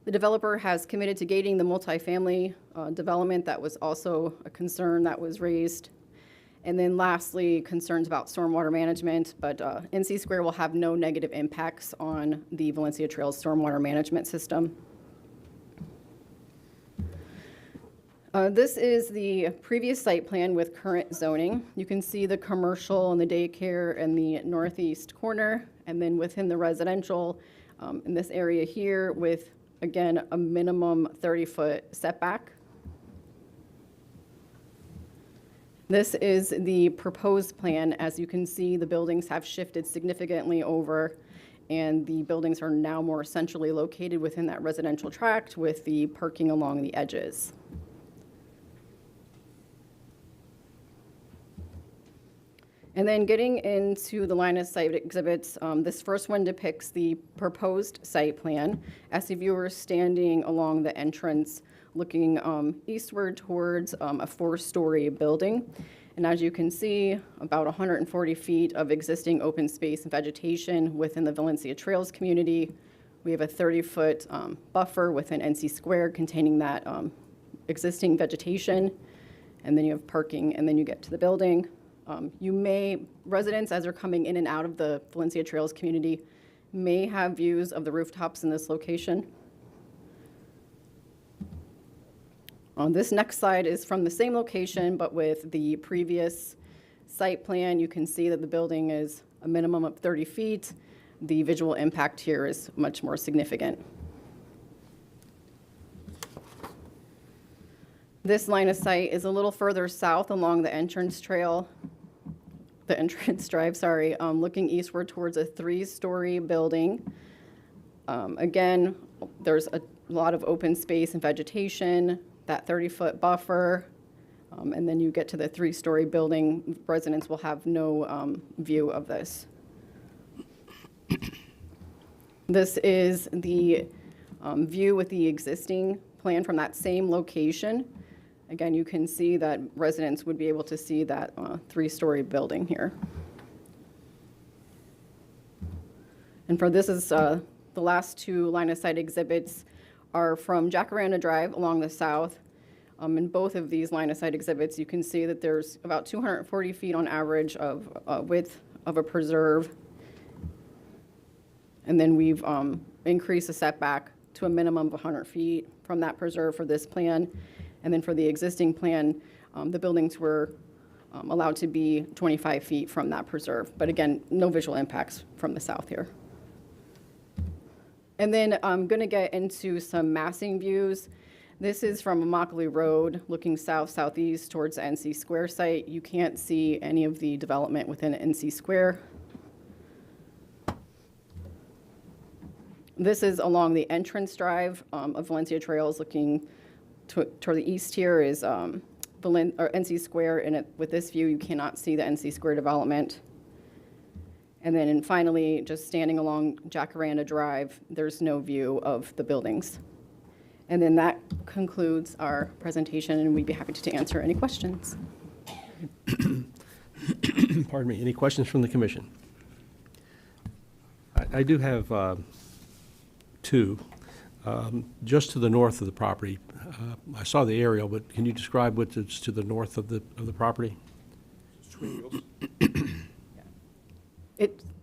The developer has committed to gating the multifamily development. That was also a concern that was raised. And then lastly, concerns about stormwater management, but NC Square will have no negative impacts on the Valencia Trails stormwater management system. This is the previous site plan with current zoning. You can see the commercial and the daycare in the northeast corner, and then within the residential in this area here with, again, a minimum 30-foot setback. This is the proposed plan. As you can see, the buildings have shifted significantly over, and the buildings are now more centrally located within that residential tract with the parking along the edges. And then getting into the line of sight exhibits, this first one depicts the proposed site plan. As if you were standing along the entrance looking eastward towards a 4-story building. And as you can see, about 140 feet of existing open space and vegetation within the Valencia Trails community. We have a 30-foot buffer within NC Square containing that existing vegetation. And then you have parking, and then you get to the building. Residents, as they're coming in and out of the Valencia Trails community, may have views of the rooftops in this location. This next slide is from the same location, but with the previous site plan. You can see that the building is a minimum of 30 feet. The visual impact here is much more significant. This line of sight is a little further south along the entrance trail, the entrance drive, sorry, looking eastward towards a 3-story building. Again, there's a lot of open space and vegetation, that 30-foot buffer, and then you get to the 3-story building. Residents will have no view of this. This is the view with the existing plan from that same location. Again, you can see that residents would be able to see that 3-story building here. And for this is the last 2 line of sight exhibits are from Jacaranda Drive along the south. In both of these line of sight exhibits, you can see that there's about 240 feet on average of width of a preserve. And then we've increased the setback to a minimum of 100 feet from that preserve for this plan. And then for the existing plan, the buildings were allowed to be 25 feet from that preserve. But again, no visual impacts from the south here. And then I'm going to get into some massing views. This is from Immokalee Road, looking south-southeast towards the NC Square site. You can't see any of the development within NC Square. This is along the entrance drive of Valencia Trails, looking toward the east here is NC Square, and with this view, you cannot see the NC Square development. And then finally, just standing along Jacaranda Drive, there's no view of the buildings. And then that concludes our presentation, and we'd be happy to answer any questions. Pardon me. Any questions from the commission? I do have 2. Just to the north of the property. I saw the aerial, but can you describe what is to the north of the property?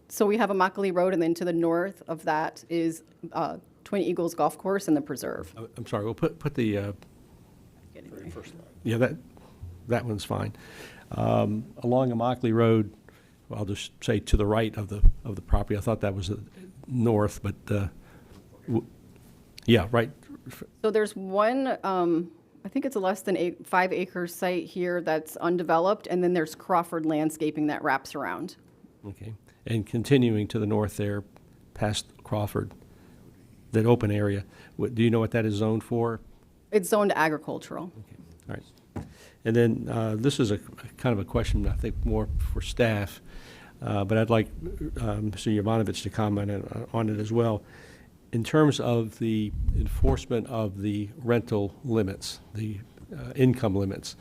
So we have Immokalee Road, and then to the north of that is Twin Eagles Golf Course and the preserve. I'm sorry. We'll put the First slide. yeah, that one's fine. Along Immokalee Road, well, I'll just say to the right of the property. I thought that was north, but yeah, right. So there's one, I think it's a less than 5-acre site here that's undeveloped, and then there's Crawford landscaping that wraps around. Okay. And continuing to the north there, past Crawford, that open area, do you know what that is zoned for? It's zoned agricultural. Okay. All right. And then this is a kind of a question, I think, more for staff, but I'd like Mr. Jovanovich to comment on it as well. In terms of the enforcement of the rental limits, the income limits,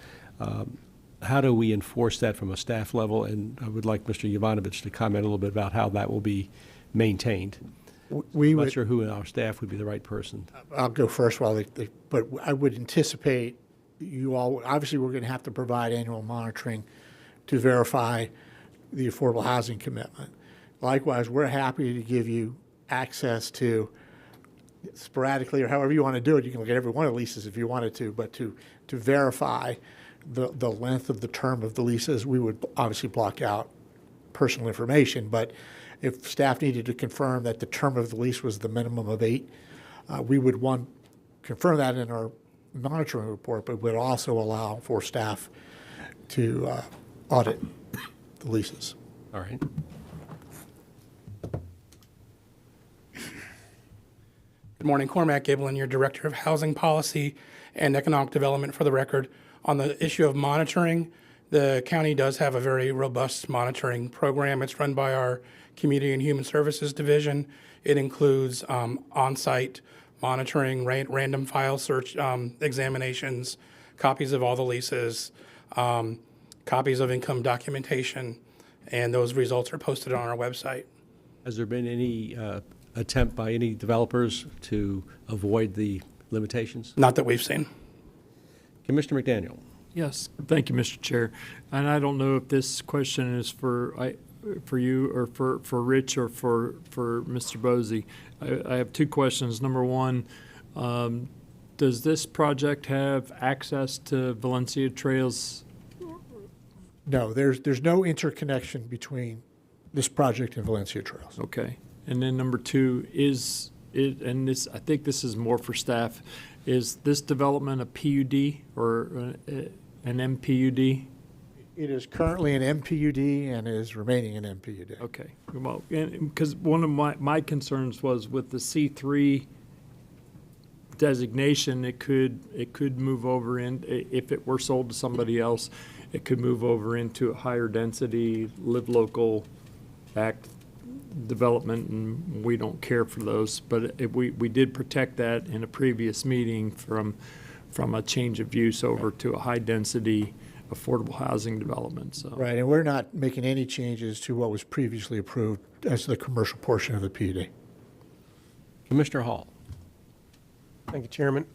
how do we enforce that from a staff level? And I would like Mr. Jovanovich to comment a little bit about how that will be maintained. I'm not sure who in our staff would be the right person. I'll go first but I would anticipate you all, obviously we're going to have to provide annual monitoring to verify the affordable housing commitment. Likewise, we're happy to give you access to sporadically or however you want to do it. You can look at every one of the leases if you wanted to, but to verify the length of the term of the leases, we would obviously block out personal information. But if staff needed to confirm that the term of the lease was the minimum of 8, we would confirm that in our monitoring report, but would also allow for staff to audit the leases. All right. Good morning, Cormac Giblin, your Director of Housing Policy and Economic Development. For the record, on the issue of monitoring, the county does have a very robust monitoring program. It's run by our Community and Human Services Division. It includes on-site monitoring, random file search examinations, copies of all the leases, copies of income documentation, and those results are posted on our website. Has there been any attempt by any developers to avoid the limitations? Not that we've seen. Commissioner McDaniel. Yes, thank you, Mr. Chair. And I don't know if this question is for you or for Rich or for Mr. Bosey. I have 2 questions. Number one, does this project have access to Valencia Trails? No, there's no interconnection between this project and Valencia Trails. Okay. And then number 2, is and this, I think this is more for staff, is this development a PUD or an MPUD? It is currently an MPUD and is remaining an MPUD. Okay, well, because one of my concerns was with the C3 designation, it could move over in, if it were sold to somebody else, it could move over into a higher density, live local act development, and we don't care for those. But we did protect that in a previous meeting from a change of use over to a high density affordable housing development, so. Right, and we're not making any changes to what was previously approved as the commercial portion of the PUD. Commissioner Hall. Thank you, Chairman.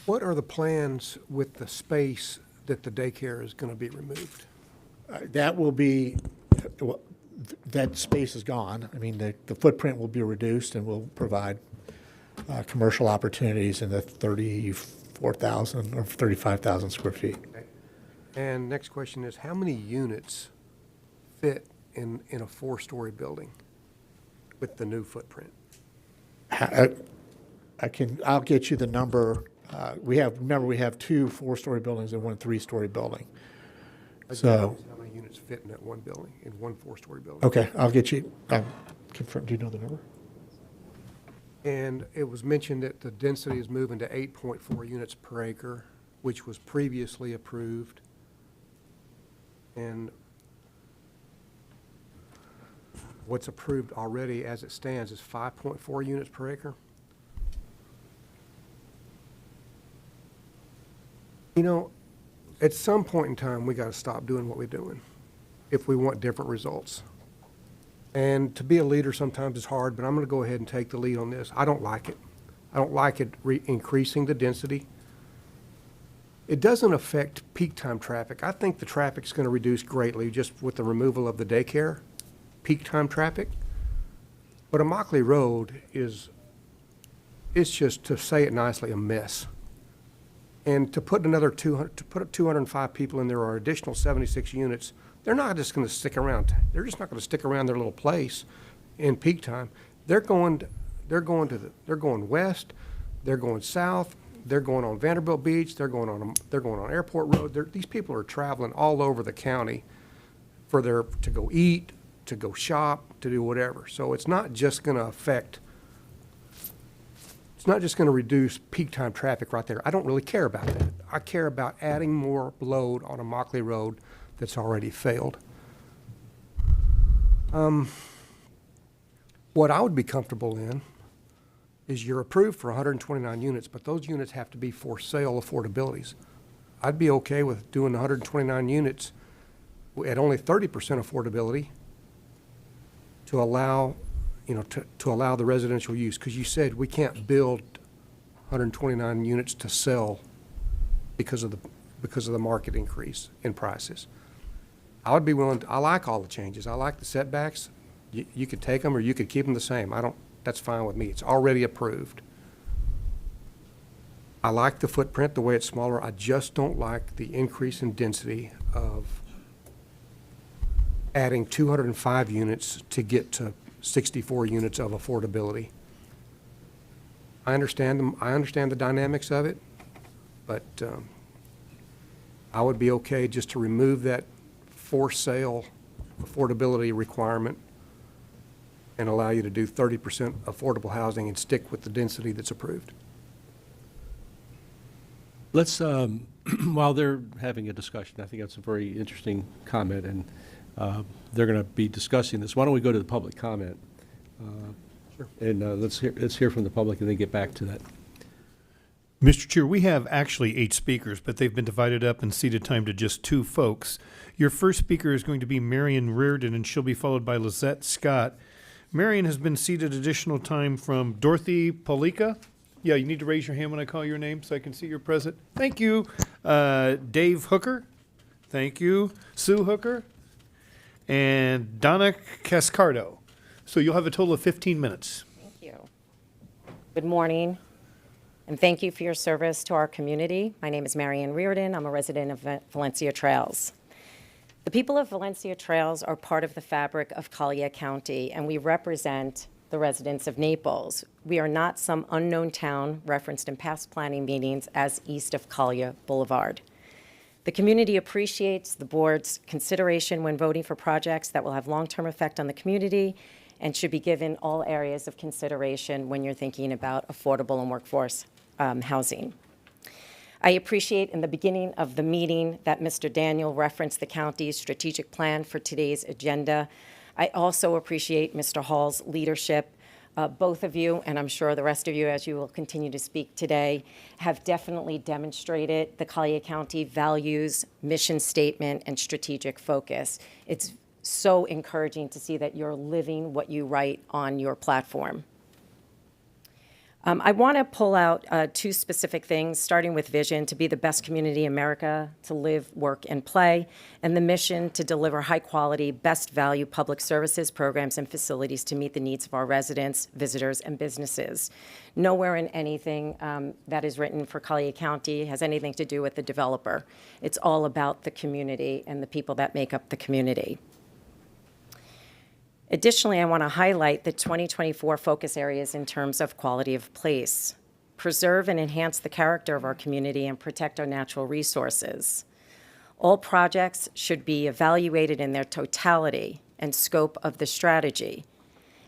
What are the plans with the space that the daycare is going to be removed? That will be, well, that space is gone. I mean, the footprint will be reduced and will provide commercial opportunities in the 34,000 or 35,000 square feet. Okay. And next question is, how many units fit in a four-story building with the new footprint? I'll get you the number. Remember, we have 2 4-story buildings and 1 3-story building. So, How many units fit in that one building, in one 4-story building? okay, I'll get you, confirm, do you know the number? And it was mentioned that the density is moving to 8.4 units per acre, which was previously approved. And what's approved already as it stands is 5.4 units per acre. You know, at some point in time, we got to stop doing what we're doing if we want different results. And to be a leader sometimes is hard, but I'm going to go ahead and take the lead on this. I don't like it. I don't like it increasing the density. It doesn't affect peak time traffic. I think the traffic's going to reduce greatly just with the removal of the daycare, peak time traffic. But Immokalee Road it's just, to say it nicely, a mess. And to put another 205 people in there or additional 76 units, they're not just going to stick around. They're just not going to stick around their little place in peak time. They're going west. They're going south. They're going on Vanderbilt Beach. They're going on Airport Road. These people are traveling all over the county to go eat, to go shop, to do whatever. So it's not just going to affect. It's not just going to reduce peak time traffic right there. I don't really care about that. I care about adding more load on Immokalee Road that's already failed. What I would be comfortable in is you're approved for 129 units, but those units have to be for sale affordabilities. I'd be okay with doing 129 units at only 30% affordability to allow, to allow the residential use, because you said we can't build 129 units to sell because of the market increase in prices. I would be willing I like all the changes. I like the setbacks. You could take them or you could keep them the same. That's fine with me. It's already approved. I like the footprint, the way it's smaller. I just don't like the increase in density of adding 205 units to get to 64 units of affordability. I understand the dynamics of it, but I would be okay just to remove that for sale affordability requirement and allow you to do 30% affordable housing and stick with the density that's approved. Let's, while they're having a discussion, I think that's a very interesting comment, and they're going to be discussing this. Why don't we go to the public comment? Sure. And let's hear from the public and then get back to that. Mr. Chair, we have actually 8 speakers, but they've been divided up and ceded time to just 2 folks. Your first speaker is going to be Marion Reardon, and she'll be followed by Lizette Scott. Marion has been ceded additional time from Dorothy Polika. Yeah, you need to raise your hand when I call your name so I can see you're present. Thank you. Dave Hooker. Thank you. Sue Hooker. And Donna Cascardo. So you'll have a total of 15 minutes. Thank you. Good morning, and thank you for your service to our community. My name is Marion Reardon. I'm a resident of Valencia Trails. The people of Valencia Trails are part of the fabric of Collier County, and we represent the residents of Naples. We are not some unknown town referenced in past planning meetings as east of Collier Boulevard. The community appreciates the board's consideration when voting for projects that will have long-term effect on the community and should be given all areas of consideration when you're thinking about affordable and workforce housing. I appreciate in the beginning of the meeting that Mr. Daniel referenced the county's strategic plan for today's agenda. I also appreciate Mr. Hall's leadership. Both of you, and I'm sure the rest of you, as you will continue to speak today, have definitely demonstrated the Collier County values, mission statement, and strategic focus. It's so encouraging to see that you're living what you write on your platform. I want to pull out two specific things, starting with vision, to be the best community in America, to live, work, and play, and the mission to deliver high-quality, best-value public services, programs, and facilities to meet the needs of our residents, visitors, and businesses. Nowhere in anything that is written for Collier County has anything to do with the developer. It's all about the community and the people that make up the community. Additionally, I want to highlight the 2024 focus areas in terms of quality of place, preserve and enhance the character of our community, and protect our natural resources. All projects should be evaluated in their totality and scope of the strategy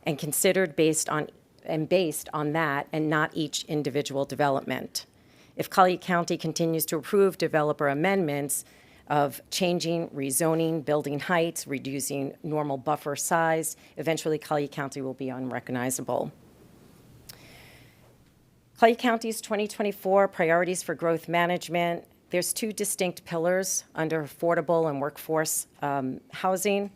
and considered based on that and not each individual development. If Collier County continues to approve developer amendments of changing, rezoning, building heights, reducing normal buffer size, eventually Collier County will be unrecognizable. Collier County's 2024 priorities for growth management, there's two distinct pillars under affordable and workforce housing.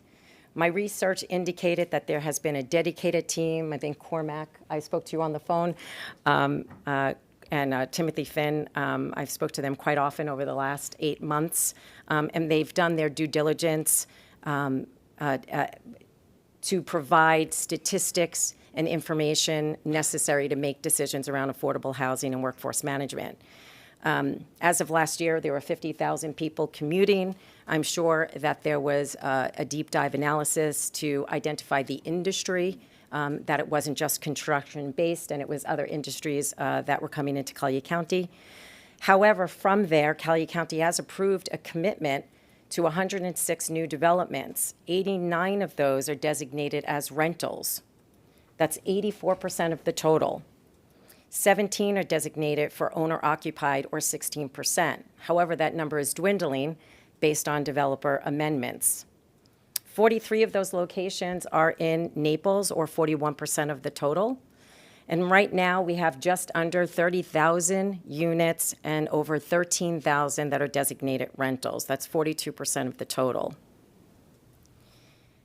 My research indicated that there has been a dedicated team. I think Cormac, I spoke to you on the phone, and Timothy Finn, I've spoke to them quite often over the last 8 months, and they've done their due diligence to provide statistics and information necessary to make decisions around affordable housing and workforce management. As of last year, there were 50,000 people commuting. I'm sure that there was a deep dive analysis to identify the industry, that it wasn't just construction-based, and it was other industries that were coming into Collier County. However, from there, Collier County has approved a commitment to 106 new developments. 89 of those are designated as rentals. That's 84% of the total. 17 are designated for owner-occupied, or 16%. However, that number is dwindling based on developer amendments. 43 of those locations are in Naples, or 41% of the total. And right now, we have just under 30,000 units and over 13,000 that are designated rentals. That's 42% of the total.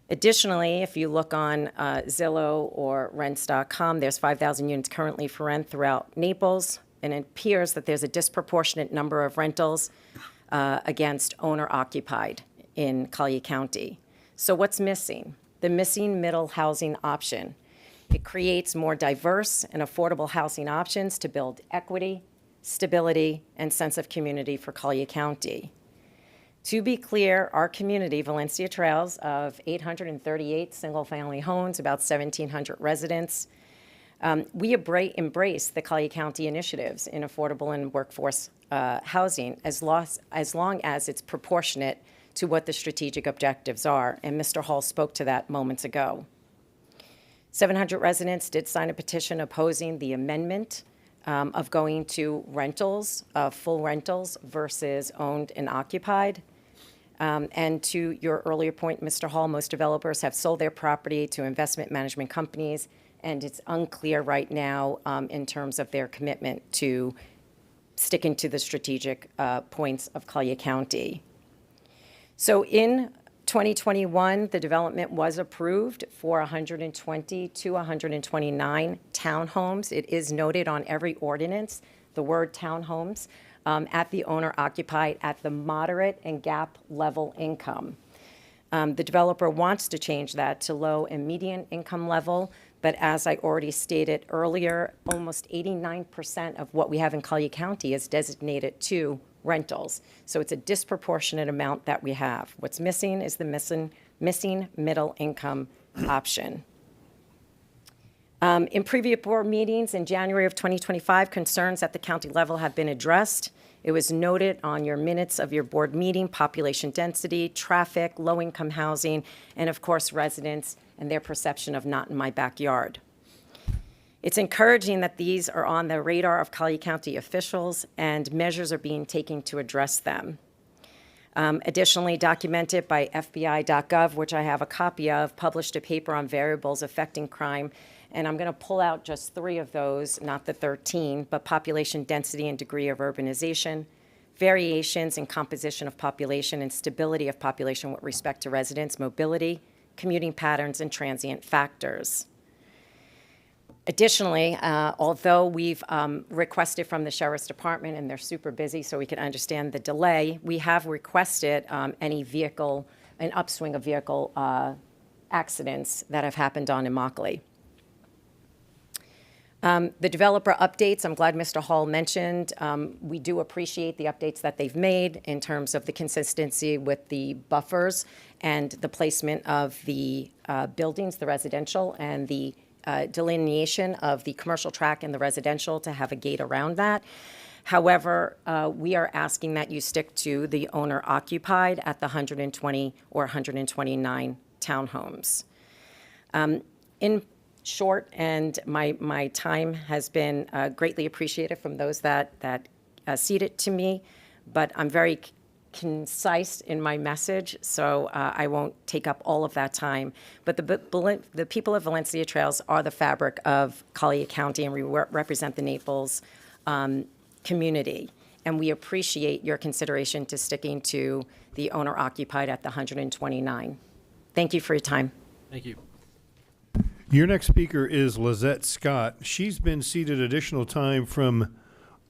Additionally, if you look on Zillow or rents.com, there's 5,000 units currently for rent throughout Naples, and it appears that there's a disproportionate number of rentals against owner-occupied in Collier County. So what's missing? The missing middle housing option. It creates more diverse and affordable housing options to build equity, stability, and sense of community for Collier County. To be clear, our community, Valencia Trails, of 838 single-family homes, about 1,700 residents, we embrace the Collier County initiatives in affordable and workforce housing as long as it's proportionate to what the strategic objectives are, and Mr. Hall spoke to that moments ago. 700 residents did sign a petition opposing the amendment of going to rentals, full rentals versus owned and occupied. And to your earlier point, Mr. Hall, most developers have sold their property to investment management companies, and it's unclear right now in terms of their commitment to sticking to the strategic points of Collier County. So in 2021, the development was approved for 120 to 129 townhomes. It is noted on every ordinance, the word townhomes, at the owner-occupied at the moderate and gap level income. The developer wants to change that to low and median income level, but as I already stated earlier, almost 89% of what we have in Collier County is designated to rentals. So it's a disproportionate amount that we have. What's missing is the missing middle income option. In previous board meetings in January of 2025, concerns at the county level have been addressed. It was noted on your minutes of your board meeting: population density, traffic, low-income housing, and of course, residents and their perception of not in my backyard. It's encouraging that these are on the radar of Collier County officials and measures are being taken to address them. Additionally, documented by FBI.gov, which I have a copy of, published a paper on variables affecting crime. And I'm going to pull out just 3 of those, not the 13, but population density and degree of urbanization, variations in composition of population and stability of population with respect to residents, mobility, commuting patterns, and transient factors. Additionally, although we've requested from the Sheriff's Department, and they're super busy, so we can understand the delay, we have requested an upswing of vehicle accidents that have happened on Immokalee. The developer updates, I'm glad Mr. Hall mentioned. We do appreciate the updates that they've made in terms of the consistency with the buffers and the placement of the buildings, the residential, and the delineation of the commercial track and the residential to have a gate around that. However, we are asking that you stick to the owner occupied at the 120 or 129 townhomes. In short, and my time has been greatly appreciated from those that cede it to me, but I'm very concise in my message, so I won't take up all of that time. But the people of Valencia Trails are the fabric of Collier County, and we represent the Naples community. And we appreciate your consideration to sticking to the owner-occupied at the 129. Thank you for your time. Thank you. Your next speaker is Lizette Scott. She's been seated additional time from,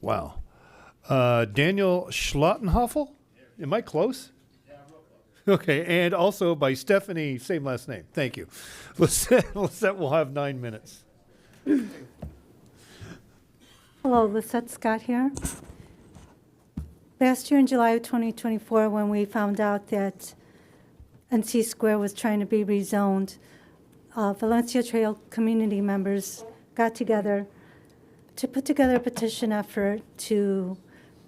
Daniel Schlottenhoffel? Am I close? Yeah, real close. Okay, and also by Stephanie, same last name. Thank you. Lisette will have 9 minutes. Hello, Lisette Scott here. Last year in July of 2024, when we found out that NC Square was trying to be rezoned, Valencia Trail community members got together to put together a petition effort to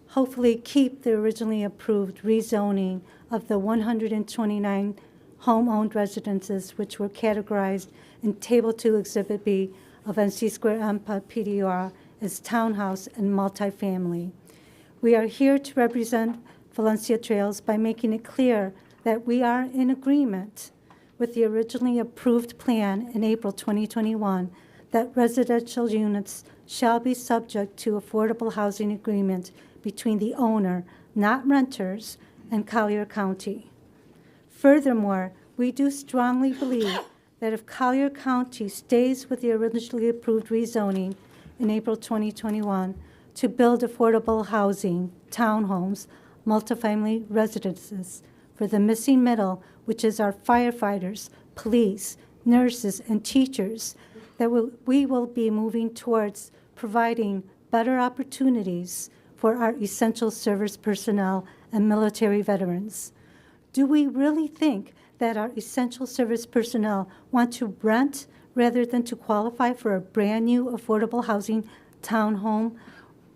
hopefully keep the originally approved rezoning of the 129 home-owned residences, which were categorized in Table 2, Exhibit B of NC Square MPA PDR as townhouse and multifamily. We are here to represent Valencia Trails by making it clear that we are in agreement with the originally approved plan in April 2021 that residential units shall be subject to affordable housing agreement between the owner, not renters, and Collier County. Furthermore, we do strongly believe that if Collier County stays with the originally approved rezoning in April 2021 to build affordable housing, townhomes, multifamily residences for the missing middle, which is our firefighters, police, nurses, and teachers, that we will be moving towards providing better opportunities for our essential service personnel and military veterans. Do we really think that our essential service personnel want to rent rather than to qualify for a brand new affordable housing townhome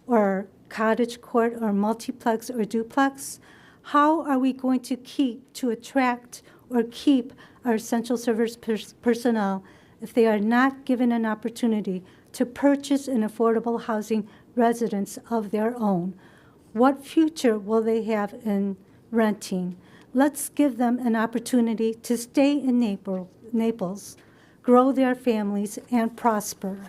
or cottage court or multiplex or duplex? How are we going to attract or keep our essential service personnel if they are not given an opportunity to purchase an affordable housing residence of their own? What future will they have in renting? Let's give them an opportunity to stay in Naples, grow their families, and prosper.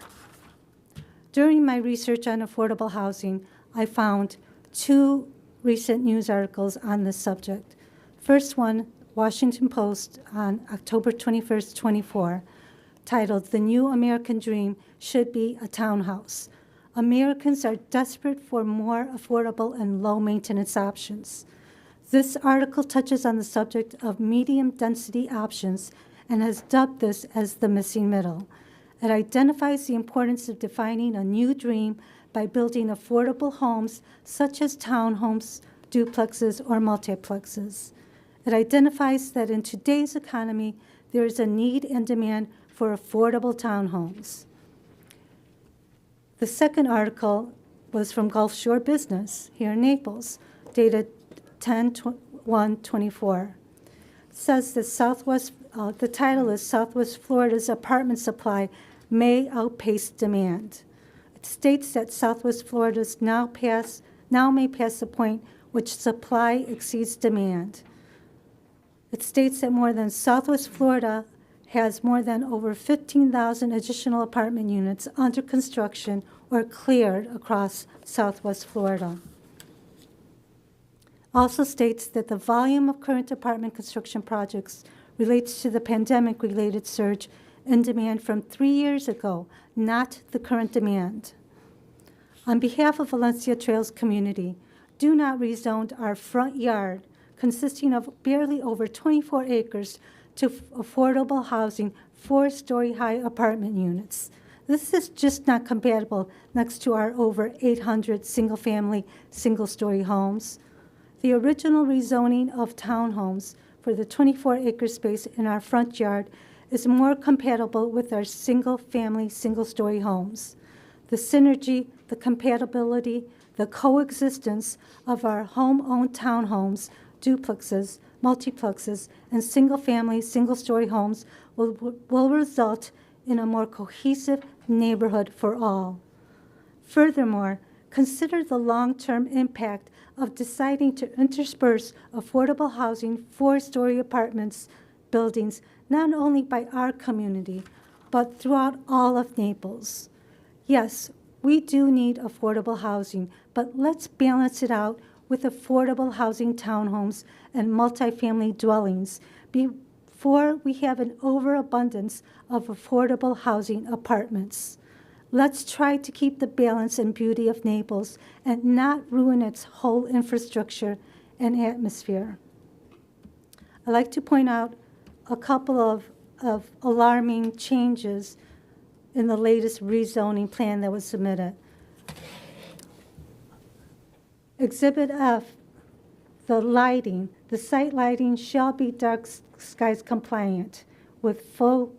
During my research on affordable housing, I found 2 recent news articles on this subject. First one, Washington Post on October 21st, 24, titled, "The New American Dream Should Be a Townhouse. Americans are desperate for more affordable and low-maintenance options." This article touches on the subject of medium-density options and has dubbed this as the missing middle. It identifies the importance of defining a new dream by building affordable homes such as townhomes, duplexes, or multiplexes. It identifies that in today's economy, there is a need and demand for affordable townhomes. The second article was from Gulf Shore Business here in Naples, dated 10/1/24. Says that the title is Southwest Florida's apartment supply may outpace demand. It states that Southwest Florida's now may pass the point which supply exceeds demand. It states that Southwest Florida has more than over 15,000 additional apartment units under construction or cleared across Southwest Florida. Also states that the volume of current apartment construction projects relates to the pandemic-related surge in demand from 3 years ago, not the current demand. On behalf of Valencia Trails community, do not rezone our front yard, consisting of barely over 24 acres, to affordable housing, 4-story high apartment units. This is just not compatible next to our over 800 single-family, single-story homes. The original rezoning of townhomes for the 24-acre space in our front yard is more compatible with our single-family, single-story homes. The synergy, the compatibility, the coexistence of our home-owned townhomes, duplexes, multiplexes, and single-family, single-story homes will result in a more cohesive neighborhood for all. Furthermore, consider the long-term impact of deciding to intersperse affordable housing, 4-story apartments, buildings, not only by our community, but throughout all of Naples. Yes, we do need affordable housing, but let's balance it out with affordable housing townhomes and multifamily dwellings before we have an overabundance of affordable housing apartments. Let's try to keep the balance and beauty of Naples and not ruin its whole infrastructure and atmosphere. I'd like to point out a couple of alarming changes in the latest rezoning plan that was submitted. Exhibit F, the site lighting shall be dark skies compliant with full,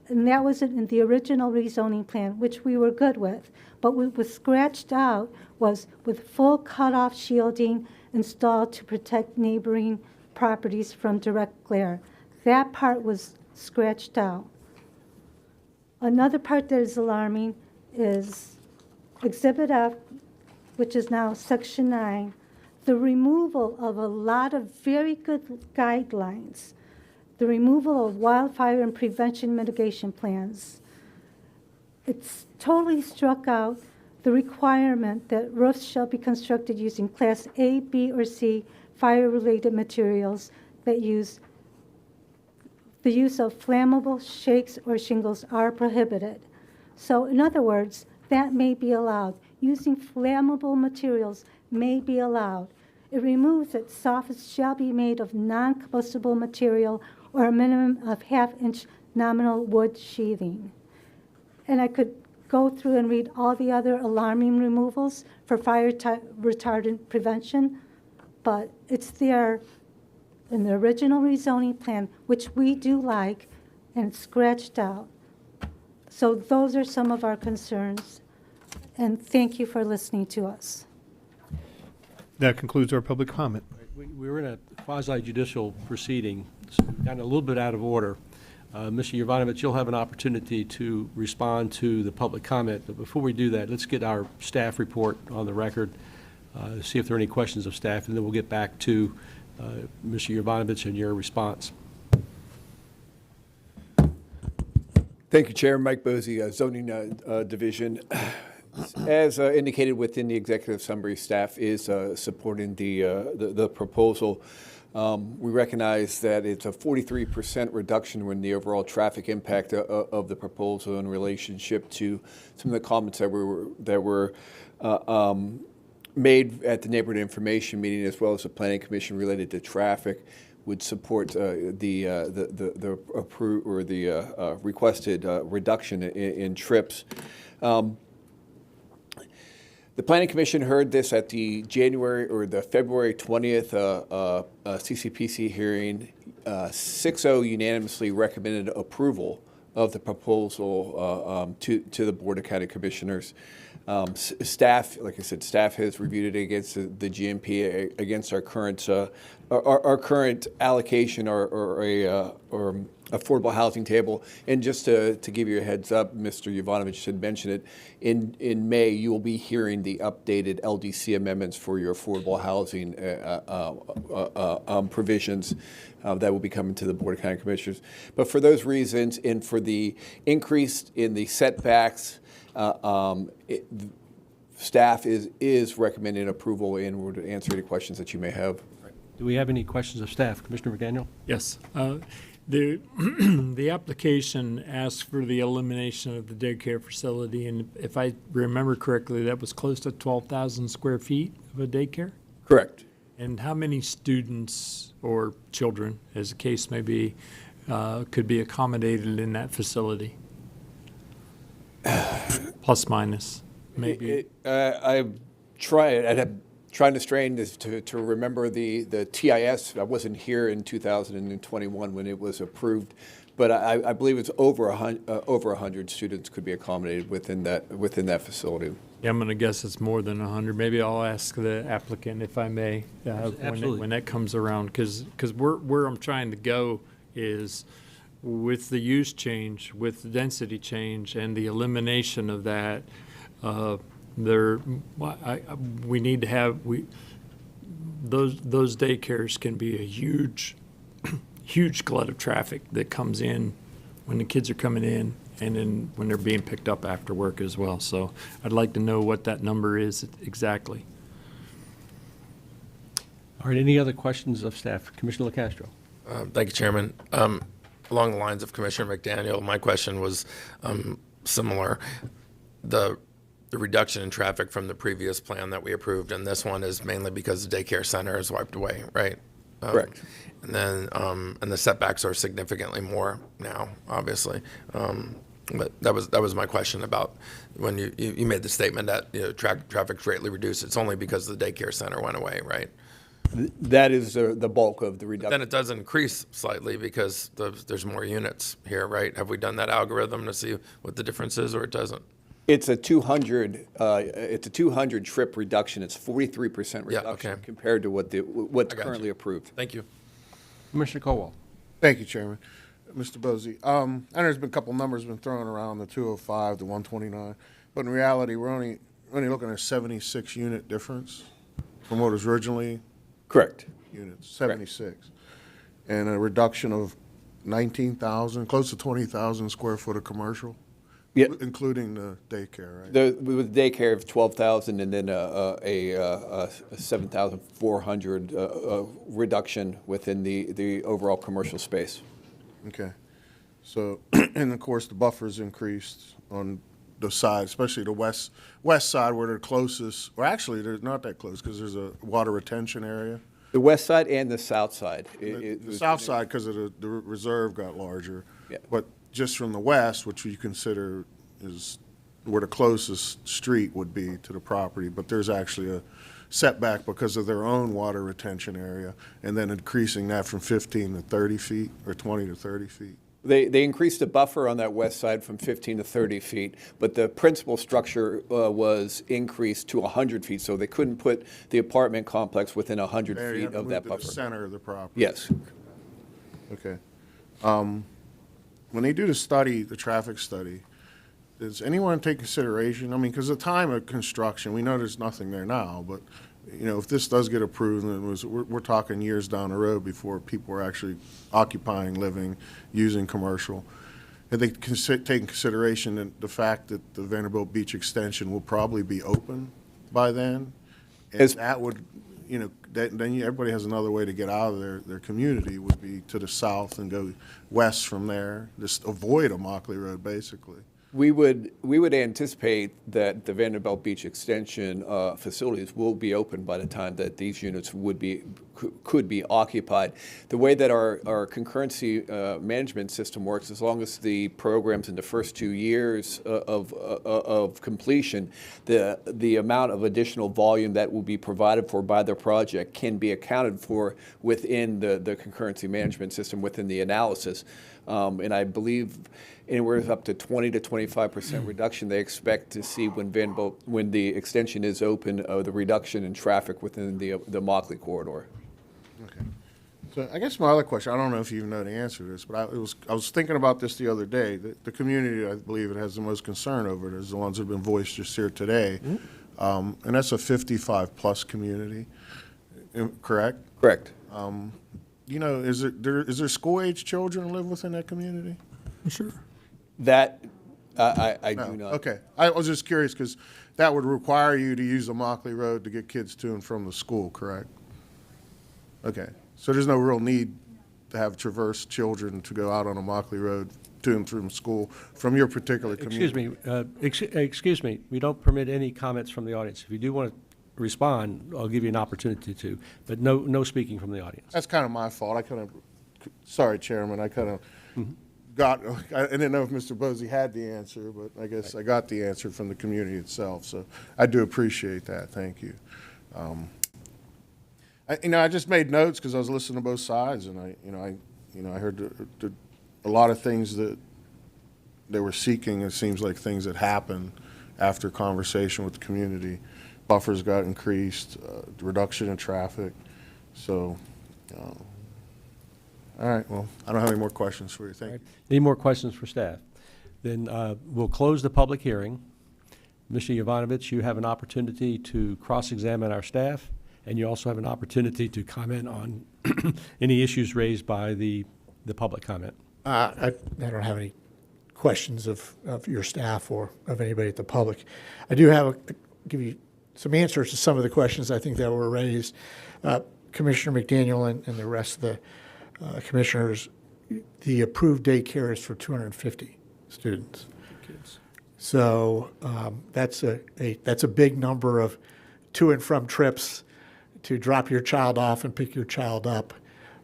and that was in the original rezoning plan, which we were good with. But what was scratched out was with full cutoff shielding installed to protect neighboring properties from direct glare. That part was scratched out. Another part that is alarming is Exhibit F, which is now Section 9, the removal of a lot of very good guidelines, the removal of wildfire and prevention mitigation plans. It's totally struck out the requirement that roofs shall be constructed using Class A, B, or C fire-related materials that the use of flammable shakes or shingles are prohibited. So in other words, that may be allowed. Using flammable materials may be allowed. It removes that soffits shall be made of non-combustible material or a minimum of half-inch nominal wood sheathing. And I could go through and read all the other alarming removals for fire retardant prevention, but it's there in the original rezoning plan, which we do like, and it's scratched out. So those are some of our concerns, and thank you for listening to us. That concludes our public comment. We were in a quasi-judicial proceeding, so we've gotten a little bit out of order. Mr. Yovanovitch, you'll have an opportunity to respond to the public comment, but before we do that, let's get our staff report on the record, see if there are any questions of staff, and then we'll get back to Mr. Yovanovitch and your response. Thank you, Chair. Mike Bosey, Zoning Division. As indicated within the executive summary, staff is supporting the proposal. We recognize that it's a 43% reduction in the overall traffic impact of the proposal in relationship to some of the comments that were made at the neighborhood information meeting, as well as the planning commission related to traffic. would support requested reduction in trips. The Planning Commission heard this at the January or the February 20th CCPC hearing. 6-0 unanimously recommended approval of the proposal to the Board of County Commissioners. Staff, like I said, staff has reviewed it against the GMP, against our current allocation or affordable housing table. And just to give you a heads up, Mr. Yovanovich had mentioned it, in May you will be hearing the updated LDC amendments for your affordable housing provisions that will be coming to the Board of County Commissioners. But for those reasons and for the increase in the setbacks, staff is recommending approval and would answer any questions that you may have. Do we have any questions of staff? Commissioner McDaniel? Yes. The application asked for the elimination of the daycare facility, and if I remember correctly, that was close to 12,000 square feet of a daycare? Correct. And how many students or children, as the case may be, could be accommodated in that facility? Plus minus, maybe. I'm trying to strain this to remember the TIS. I wasn't here in 2021 when it was approved, but I believe it's over 100 students could be accommodated within that facility. Yeah, I'm going to guess it's more than 100. Maybe I'll ask the applicant if I may when that comes around, because where I'm trying to go is with the use change, with the density change, and the elimination of that. We need to have those daycares can be a huge glut of traffic that comes in when the kids are coming in and then when they're being picked up after work as well. So I'd like to know what that number is exactly. All right, any other questions of staff? Commissioner LaCastro. Thank you, Chairman. Along the lines of Commissioner McDaniel, my question was similar. The reduction in traffic from the previous plan that we approved, and this one is mainly because the daycare center is wiped away, right? Correct. And then, and the setbacks are significantly more now, obviously. But that was my question about when you made the statement that traffic greatly reduced. It's only because the daycare center went away, right? That is the bulk of the reduction. Then it does increase slightly because there's more units here, right? Have we done that algorithm to see what the difference is, or it doesn't? It's a 200 trip reduction. It's 43% reduction compared to what's currently approved. Thank you. Commissioner Colwell. Thank you, Chairman. Mr. Bosey, I know there's been a couple numbers been thrown around, the 205, the 129, but in reality, we're only looking at a 76 unit difference from what was originally correct. Units, 76, correct. And a reduction of 19,000, close to 20,000 square foot of commercial. Yeah, including the daycare, right? With daycare of 12,000 and then a 7,400 reduction within the overall commercial space. Okay. So, and of course, the buffers increased on the side, especially the west side where they're closest. Or actually, they're not that close because there's a water retention area. The west side and the south side. The south side, because of the reserve got larger. Yeah. But just from the west, which you consider is where the closest street would be to the property, but there's actually a setback because of their own water retention area, and then increasing that from 15 to 30 feet or 20 to 30 feet. They increased the buffer on that west side from 15 to 30 feet, but the principal structure was increased to 100 feet, so they couldn't put the apartment complex within 100 feet of that buffer. The center of the property. Yes. Okay. When they do the traffic study, does anyone take consideration? I mean, because the time of construction, we know there's nothing there now, but if this does get approved, then we're talking years down the road before people are actually occupying, living, using commercial. And they take in consideration that the fact that the Vanderbilt Beach extension will probably be open by then, and that would, then everybody has another way to get out of their community would be to the south and go west from there, just avoid Immokalee Road, basically. We would anticipate that the Vanderbilt Beach Extension facilities will be open by the time that these units could be occupied. The way that our concurrency management system works, as long as the program's in the first 2 years of completion, the amount of additional volume that will be provided for by the project can be accounted for within the concurrency management system within the analysis. And I believe anywhere up to 20 to 25% reduction they expect to see when the extension is open, the reduction in traffic within the Mockley corridor. Okay. So I guess my other question, I don't know if you even know the answer to this, but I was thinking about this the other day. The community, I believe, it has the most concern over it is the ones that have been voiced just here today. And that's a 55-plus community, correct? Correct. You know, is there school-age children who live within that community? Sure. That, I No. do not. Okay. I was just curious because that would require you to use the Mockley Road to get kids to and from the school, correct? Okay. So there's no real need to have traverse children to go out on a Mockley Road to and from school from your particular community. Excuse me, we don't permit any comments from the audience. If you do want to respond, I'll give you an opportunity to, but no speaking from the audience. That's kind of my fault. Sorry, Chairman, I kind of I didn't know if Mr. Bosey had the answer, but I guess I got the answer from the community itself. So I do appreciate that. Thank you. I just made notes because I was listening to both sides, and I heard a lot of things that they were seeking. It seems like things that happened after conversation with the community. Buffers got increased, reduction in traffic. So, all right, well, I don't have any more questions for you. Thank you. Any more questions for staff? Then we'll close the public hearing. Mr. Yovanovitch, you have an opportunity to cross-examine our staff, and you also have an opportunity to comment on any issues raised by the public comment. I don't have any questions of your staff or of anybody at the public. I do give you some answers to some of the questions I think that were raised. Commissioner McDaniel and the rest of the commissioners, the approved daycare is for 250 students. Kids. So that's a big number of to and from trips to drop your child off and pick your child up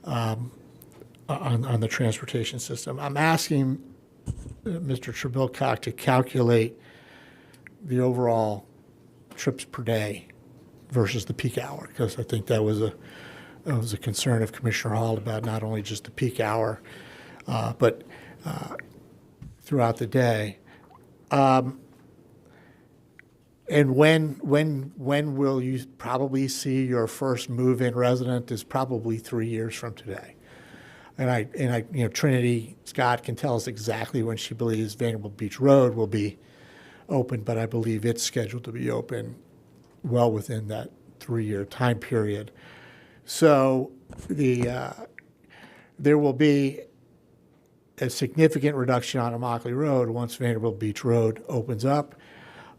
on the transportation system. I'm asking Mr. Trebilcock to calculate the overall trips per day versus the peak hour, because I think that was a concern of Commissioner Hall about not only just the peak hour, but throughout the day. And when will you probably see your first move-in resident is probably 3 years from today. And Trinity Scott can tell us exactly when she believes Vanderbilt Beach Road will be open, but I believe it's scheduled to be open well within that 3-year time period. So there will be a significant reduction on Immokalee Road once Vanderbilt Beach Road opens up.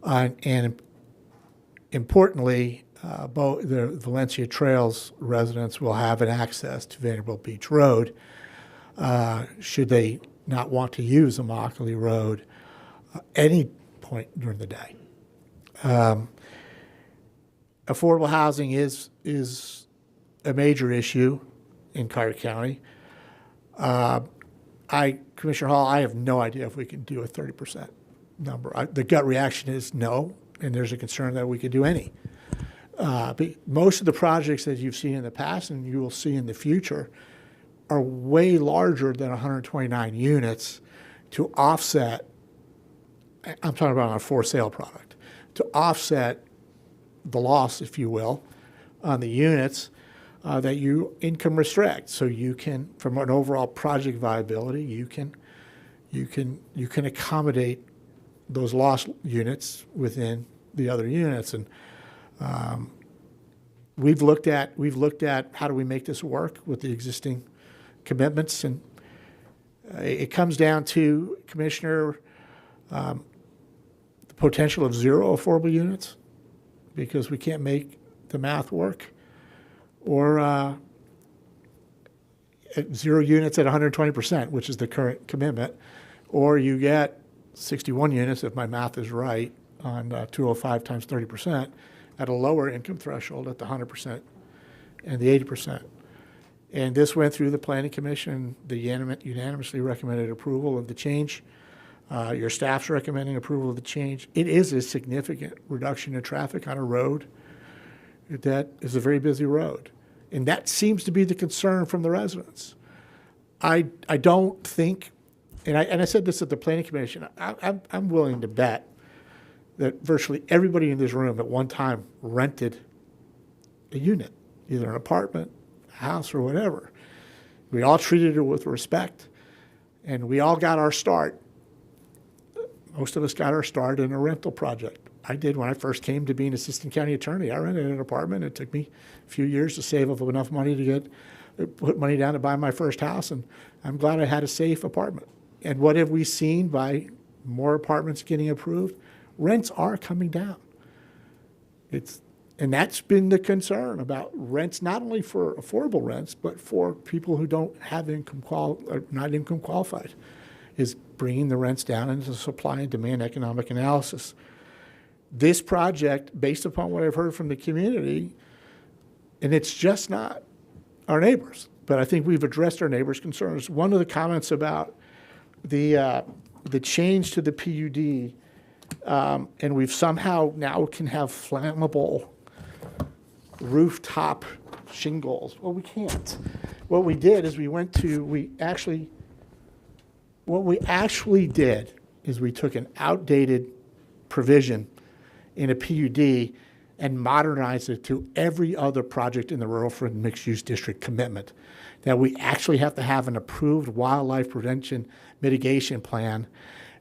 And importantly, both the Valencia Trails residents will have an access to Vanderbilt Beach Road should they not want to use Immokalee Road any point during the day. Affordable housing is a major issue in Collier County. Commissioner Hall, I have no idea if we can do a 30% number. The gut reaction is no, and there's a concern that we could do any. But most of the projects that you've seen in the past and you will see in the future are way larger than 129 units to offset, I'm talking about on a for sale product, to offset the loss, if you will, on the units that you income restrict. So you can, from an overall project viability, you can accommodate those lost units within the other units. And we've looked at how do we make this work with the existing commitments, and it comes down to, Commissioner, the potential of 0 affordable units, because we can't make the math work, or 0 units at 120%, which is the current commitment, or you get 61 units, if my math is right, on 205 times 30% at a lower income threshold at the 100% and the 80%. And this went through the Planning Commission. They unanimously recommended approval of the change. Your staff's recommending approval of the change. It is a significant reduction in traffic on a road that is a very busy road. And that seems to be the concern from the residents. I don't think, and I said this at the Planning Commission, I'm willing to bet that virtually everybody in this room at one time rented a unit, either an apartment, a house, or whatever. We all treated it with respect, and we all got our start. Most of us got our start in a rental project. I did when I first came to being assistant county attorney. I rented an apartment. It took me a few years to save up enough money to put money down to buy my first house, and I'm glad I had a safe apartment. And what have we seen by more apartments getting approved? Rents are coming down. And that's been the concern about rents, not only for affordable rents, but for people who don't have not income qualified, is bringing the rents down into supply and demand economic analysis. This project, based upon what I've heard from the community, and it's just not our neighbors, but I think we've addressed our neighbors' concerns. One of the comments about the change to the PUD, and we've somehow now can have flammable rooftop shingles. Well, we can't. What we did is what we actually did is we took an outdated provision in a PUD and modernized it to every other project in the Rural Fringe Mixed-Use District commitment, that we actually have to have an approved wildlife prevention mitigation plan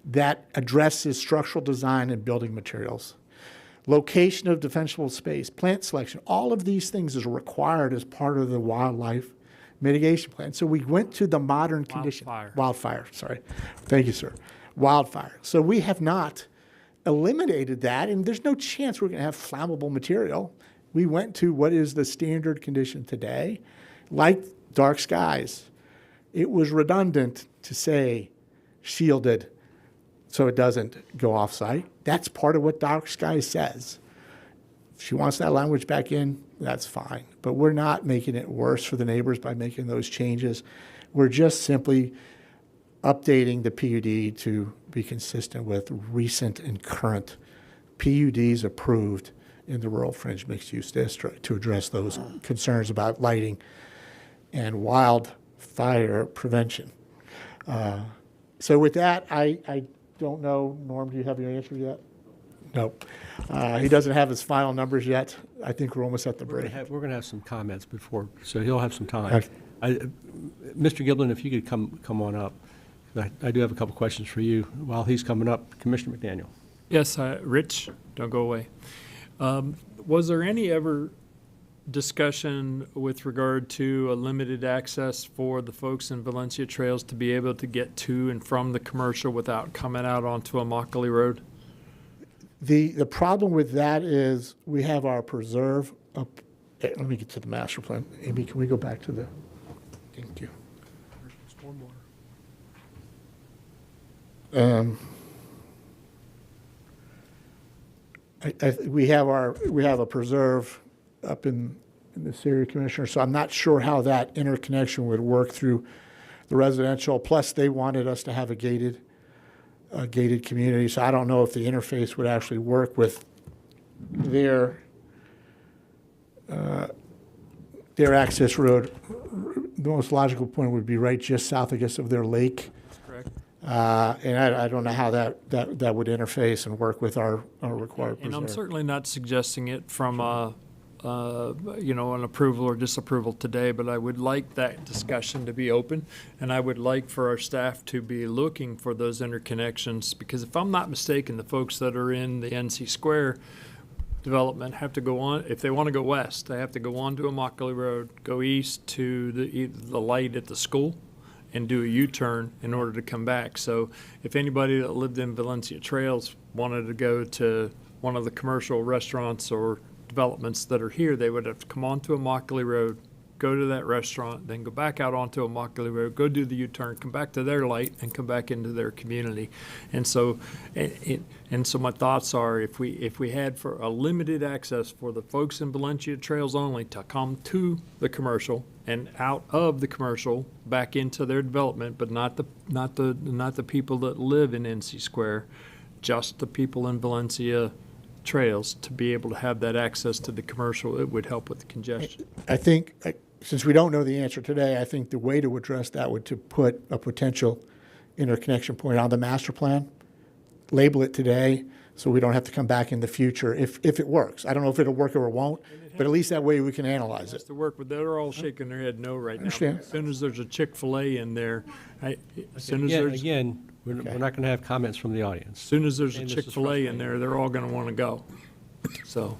that addresses structural design and building materials. Location of defensible space, plant selection, all of these things is required as part of the wildlife mitigation plan. So we went to the modern condition. Wildfire, sorry. Thank you, sir. Wildfire. So we have not eliminated that, and there's no chance we're going to have flammable material. We went to what is the standard condition today. Like dark skies, it was redundant to say shielded so it doesn't go off-site. That's part of what dark skies says. If she wants that language back in, that's fine. But we're not making it worse for the neighbors by making those changes. We're just simply updating the PUD to be consistent with recent and current PUDs approved in the Rural Fringe Mixed Use District to address those concerns about lighting and wildfire prevention. So with that, I don't know, Norm, do you have your answer yet? Nope. He doesn't have his final numbers yet. I think we're almost at the break. We're going to have some comments before, so he'll have some time. Mr. Giblin, if you could come on up. I do have a couple questions for you. While he's coming up, Commissioner McDaniel. Yes, Rich, don't go away. Was there any ever discussion with regard to a limited access for the folks in Valencia Trails to be able to get to and from the commercial without coming out onto Immokalee Road? The problem with that is we have our preserve up. Let me get to the master plan. Amy, can we go back to the? Thank you. We have a preserve up in this area, Commissioner. So I'm not sure how that interconnection would work through the residential. Plus, they wanted us to have a gated community. So I don't know if the interface would actually work with their access road. The most logical point would be right just south, I guess, of their lake. Correct. And I don't know how that would interface and work with our required preserve. And I'm certainly not suggesting it from an approval or disapproval today, but I would like that discussion to be open, and I would like for our staff to be looking for those interconnections, because if I'm not mistaken, the folks that are in the NC Square development have to go on, if they want to go west, they have to go on to Immokalee Road, go east to the light at the school, and do a U-turn in order to come back. So if anybody that lived in Valencia Trails wanted to go to one of the commercial restaurants or developments that are here, they would have to come onto Immokalee Road, go to that restaurant, then go back out onto Immokalee Road, go do the U-turn, come back to their light, and come back into their community. And so, so my thoughts are, if we had for a limited access for the folks in Valencia Trails only to come to the commercial and out of the commercial back into their development, but not the people that live in NC Square, just the people in Valencia Trails, to be able to have that access to the commercial, it would help with the congestion. I think, since we don't know the answer today, I think the way to address that would to put a potential interconnection point on the master plan, label it today, so we don't have to come back in the future if it works. I don't know if it'll work or it won't, but at least that way we can analyze Has it. to work, but they're all shaking their head no right now. Understand. As soon as there's a Chick-fil-A in there, as soon as Again, there's, we're not going to have comments from the audience. as soon as there's a And this is Chick-fil-A in there, they're all gonna wanna go. So,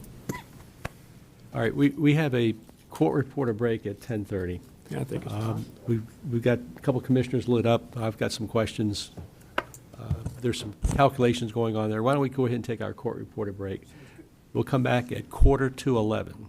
All right, we have a court reporter break at 10:30. yeah, I think it's time. We've got a couple commissioners lit up. I've got some questions. There's some calculations going on there. Why don't we go ahead and take our court reporter break? We'll come back at 10:45.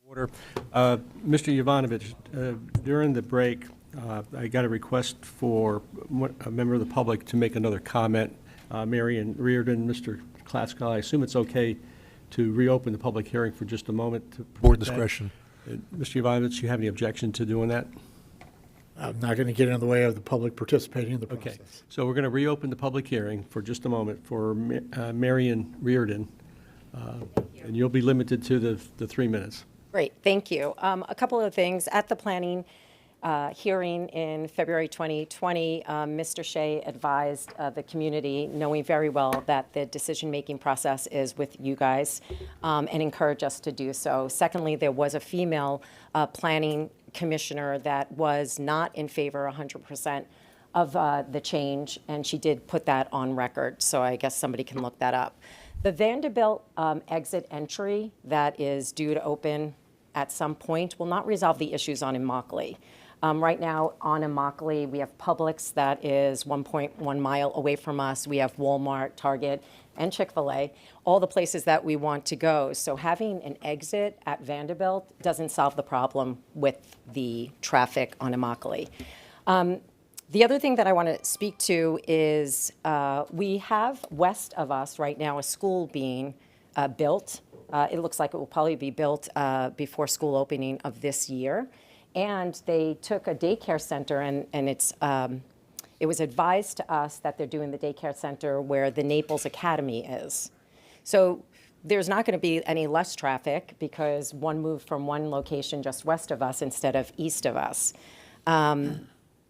Order. Mr. Jovanovic, during the break, I got a request for a member of the public to make another comment. Marion Reardon, Mr. Klasko, I assume it's okay to reopen the public hearing for just a moment? To Board that? discretion. Mr. Jovanovic, do you have any objection to doing that? I'm not going to get in the way of the public participating in the process. Okay, so we're going to reopen the public hearing for just a moment for Marion Reardon, and you'll be limited to the 3 minutes. Great, thank you. A couple of things. At the planning hearing in February 2020, Mr. Shea advised the community, knowing very well that the decision-making process is with you guys, and encouraged us to do so. Secondly, there was a female planning commissioner that was not in favor 100% of the change, and she did put that on record, so I guess somebody can look that up. The Vanderbilt exit entry that is due to open at some point will not resolve the issues on Immokalee. Right now on Immokalee, we have Publix that is 1.1 mile away from us. We have Walmart, Target, and Chick-fil-A, all the places that we want to go. So having an exit at Vanderbilt doesn't solve the problem with the traffic on Immokalee. The other thing that I want to speak to is we have west of us right now a school being built. It looks like it will probably be built before school opening of this year. And they took a daycare center, and it was advised to us that they're doing the daycare center where the Naples Academy is. So there's not going to be any less traffic because one moved from one location just west of us instead of east of us.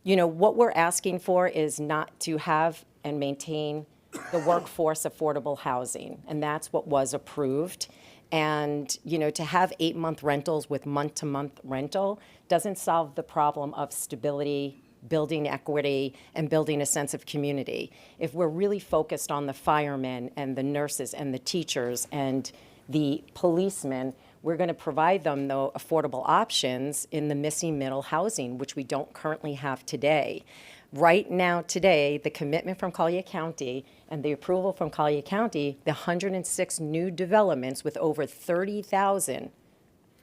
You know, what we're asking for is not to have and maintain the workforce affordable housing, and that's what was approved. And, you know, to have 8-month rentals with month-to-month rental doesn't solve the problem of stability, building equity, and building a sense of community. If we're really focused on the firemen and the nurses and the teachers and the policemen, we're going to provide them, though, affordable options in the missing middle housing, which we don't currently have today. Right now, today, the commitment from Collier County and the approval from Collier County, the 106 new developments with over 30,000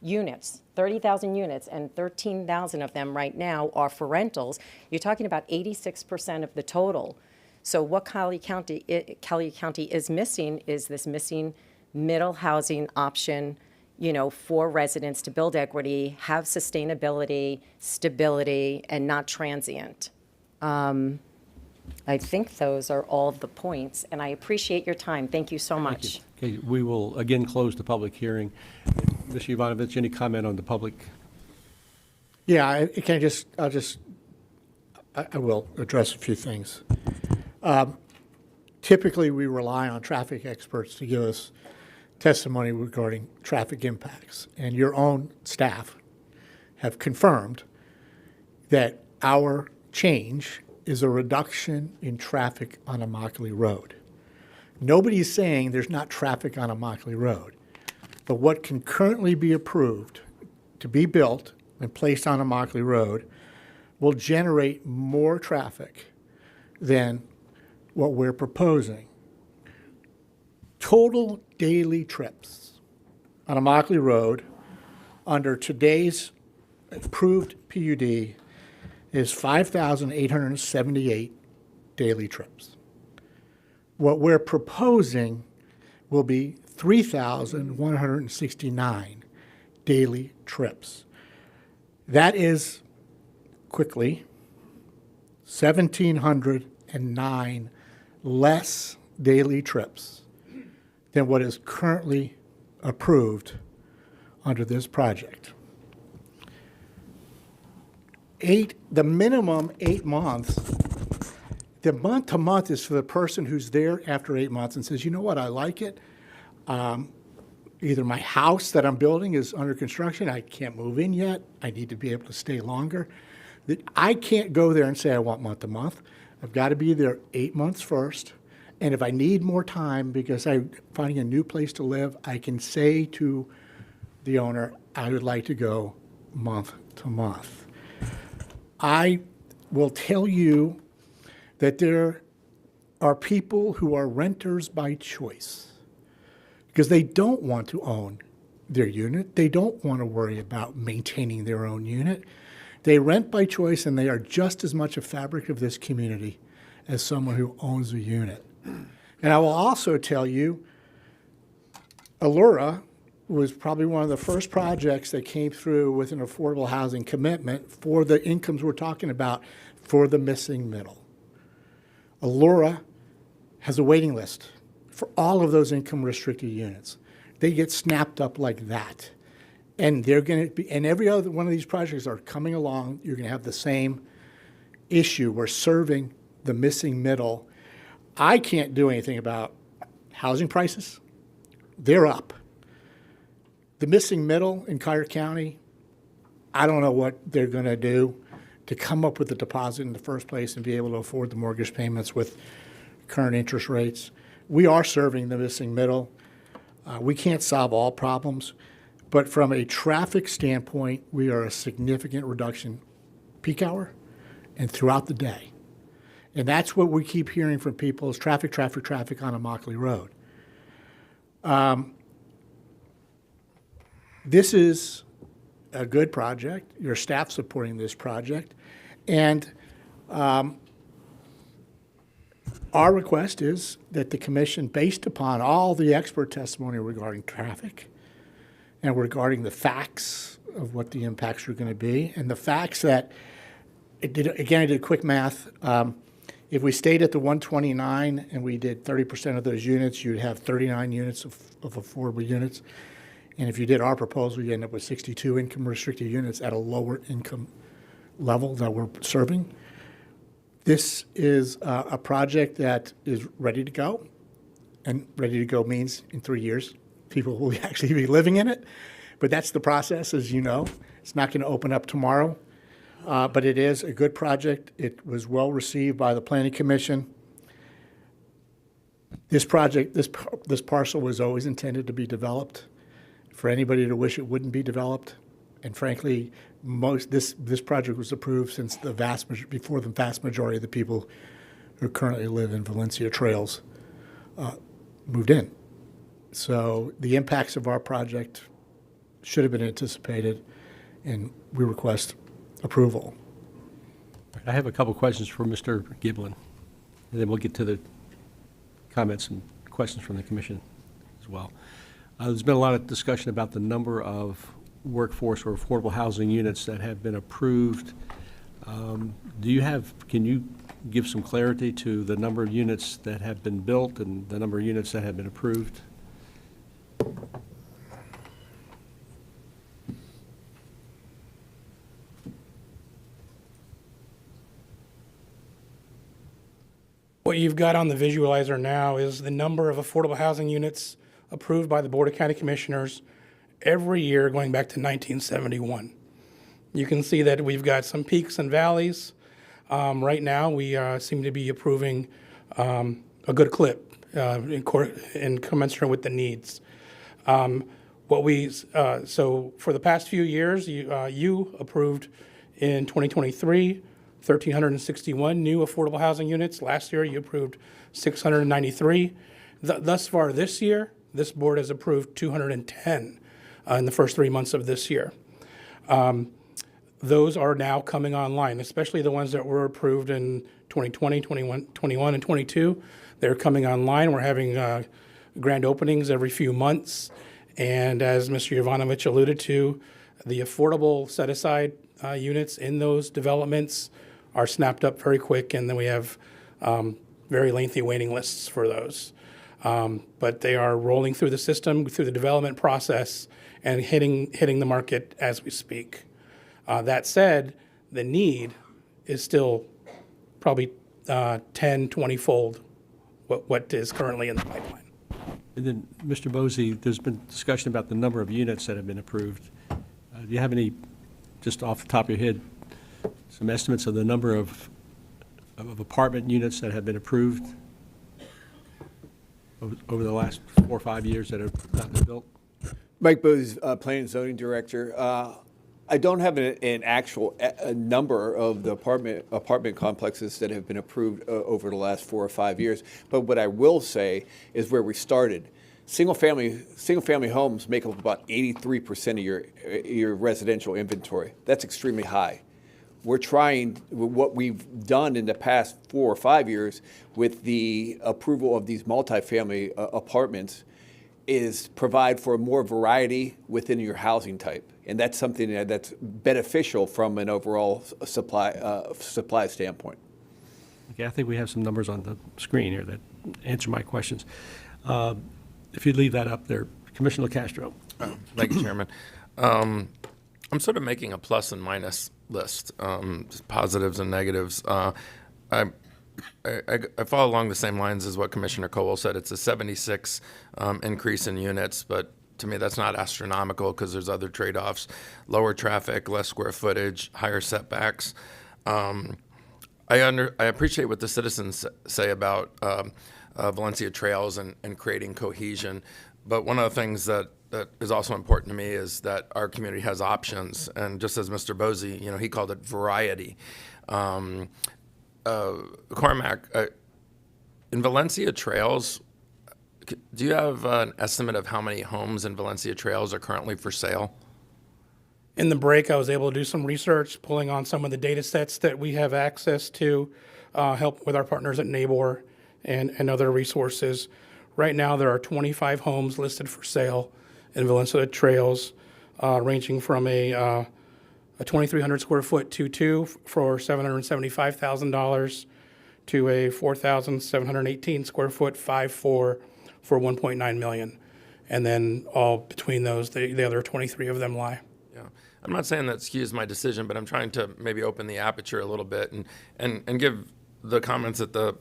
units, and 13,000 of them right now are for rentals. You're talking about 86% of the total. So what Collier County is missing is this missing middle housing option, you know, for residents to build equity, have sustainability, stability, and not transient. I think those are all the points, and I appreciate your time. Thank you so much. Okay, we will again close the public hearing. Mr. Jovanovic, any comment on the public? Yeah, I will address a few things. Typically, we rely on traffic experts to give us testimony regarding traffic impacts, and your own staff have confirmed that our change is a reduction in traffic on Immokalee Road. Nobody's saying there's not traffic on Immokalee Road, but what can currently be approved to be built and placed on Immokalee Road will generate more traffic than what we're proposing. Total daily trips on Immokalee Road under today's approved PUD is 5,878 daily trips. What we're proposing will be 3,169 daily trips. That is quickly 1,709 less daily trips than what is currently approved under this project. The minimum 8 months, the month to month is for the person who's there after 8 months and says, you know what, I like it. Either my house that I'm building is under construction, I can't move in yet, I need to be able to stay longer. I can't go there and say I want month to month. I've got to be there 8 months first. And if I need more time because I'm finding a new place to live, I can say to the owner, I would like to go month to month. I will tell you that there are people who are renters by choice because they don't want to own their unit. They don't want to worry about maintaining their own unit. They rent by choice, and they are just as much a fabric of this community as someone who owns a unit. And I will also tell you, Allura was probably one of the first projects that came through with an affordable housing commitment for the incomes we're talking about for the missing middle. Allura has a waiting list for all of those income restricted units. They get snapped up like that. And they're going to be, and every other one of these projects are coming along, you're going to have the same issue. We're serving the missing middle. I can't do anything about housing prices. They're up. The missing middle in Collier County, I don't know what they're going to do to come up with the deposit in the first place and be able to afford the mortgage payments with current interest rates. We are serving the missing middle. We can't solve all problems, but from a traffic standpoint, we are a significant reduction peak hour and throughout the day. And that's what we keep hearing from people is traffic, traffic, traffic on Immokalee Road. This is a good project. Your staff supporting this project. And our request is that the commission, based upon all the expert testimony regarding traffic and regarding the facts of what the impacts are going to be, and the facts that, I did quick math. If we stayed at the 129 and we did 30% of those units, you'd have 39 units of affordable units. And if you did our proposal, you end up with 62 income restricted units at a lower income level that we're serving. This is a project that is ready to go. And ready to go means in 3 years, people will actually be living in it. But that's the process, as you know. It's not going to open up tomorrow. But it is a good project. It was well received by the Planning Commission. This project, this parcel was always intended to be developed for anybody to wish it wouldn't be developed. And frankly, this project was approved since before the vast majority of the people who currently live in Valencia Trails moved in. So the impacts of our project should have been anticipated, and we request approval. I have a couple questions for Mr. Giblin, and then we'll get to the comments and questions from the commission as well. There's been a lot of discussion about the number of workforce or affordable housing units that have been approved. Can you give some clarity to the number of units that have been built and the number of units that have been approved? What you've got on the visualizer now is the number of affordable housing units approved by the Board of County Commissioners every year going back to 1971. You can see that we've got some peaks and valleys. Right now, we seem to be approving a good clip in commensurate with the needs. So for the past few years, you approved in 2023 1,361 new affordable housing units. Last year, you approved 693. Thus far this year, this board has approved 210 in the first 3 months of this year. Those are now coming online, especially the ones that were approved in 2020, 21, and 22. They're coming online. We're having grand openings every few months. And as Mr. Jovanovich alluded to, the affordable set-aside units in those developments are snapped up very quick, and then we have very lengthy waiting lists for those. But they are rolling through the system, through the development process, and hitting the market as we speak. That said, the need is still probably 10, 20-fold what is currently in the pipeline. And then, Mr. Bosey, there's been discussion about the number of units that have been approved. Do you have any, just off the top of your head, some estimates of the number of apartment units that have been approved over the last 4 or 5 years that have not been built? Mike Bose, Planning and Zoning Director. I don't have an actual number of the apartment complexes that have been approved over the last 4 or 5 years, but what I will say is where we started. Single-family homes make up about 83% of your residential inventory. That's extremely high. We're trying, what we've done in the past 4 or 5 years with the approval of these multifamily apartments is provide for more variety within your housing type. And that's something that's beneficial from an overall supply standpoint. Okay, I think we have some numbers on the screen here that answer my questions. If you'd leave that up there, Commissioner Castro. Thank you, Chairman. I'm sort of making a plus and minus list, just positives and negatives. I follow along the same lines as what Commissioner Cole said. It's a 76 increase in units, but to me that's not astronomical because there's other trade-offs: lower traffic, less square footage, higher setbacks. I appreciate what the citizens say about Valencia Trails and creating cohesion, but one of the things that is also important to me is that our community has options, and just as Mr. Bosey, he called it variety. Cormac, in Valencia Trails, do you have an estimate of how many homes in Valencia Trails are currently for sale? In the break, I was able to do some research, pulling on some of the data sets that we have access to, help with our partners at NABOR and other resources. Right now, there are 25 homes listed for sale in Valencia Trails, ranging from a 2,300 square foot 2-2 for $775,000 to a 4,718 square foot 5-4 for $1.9 million. And then all between those, the other 23 of them lie. Yeah, I'm not saying that skews my decision, but I'm trying to maybe open the aperture a little bit and give the comments that the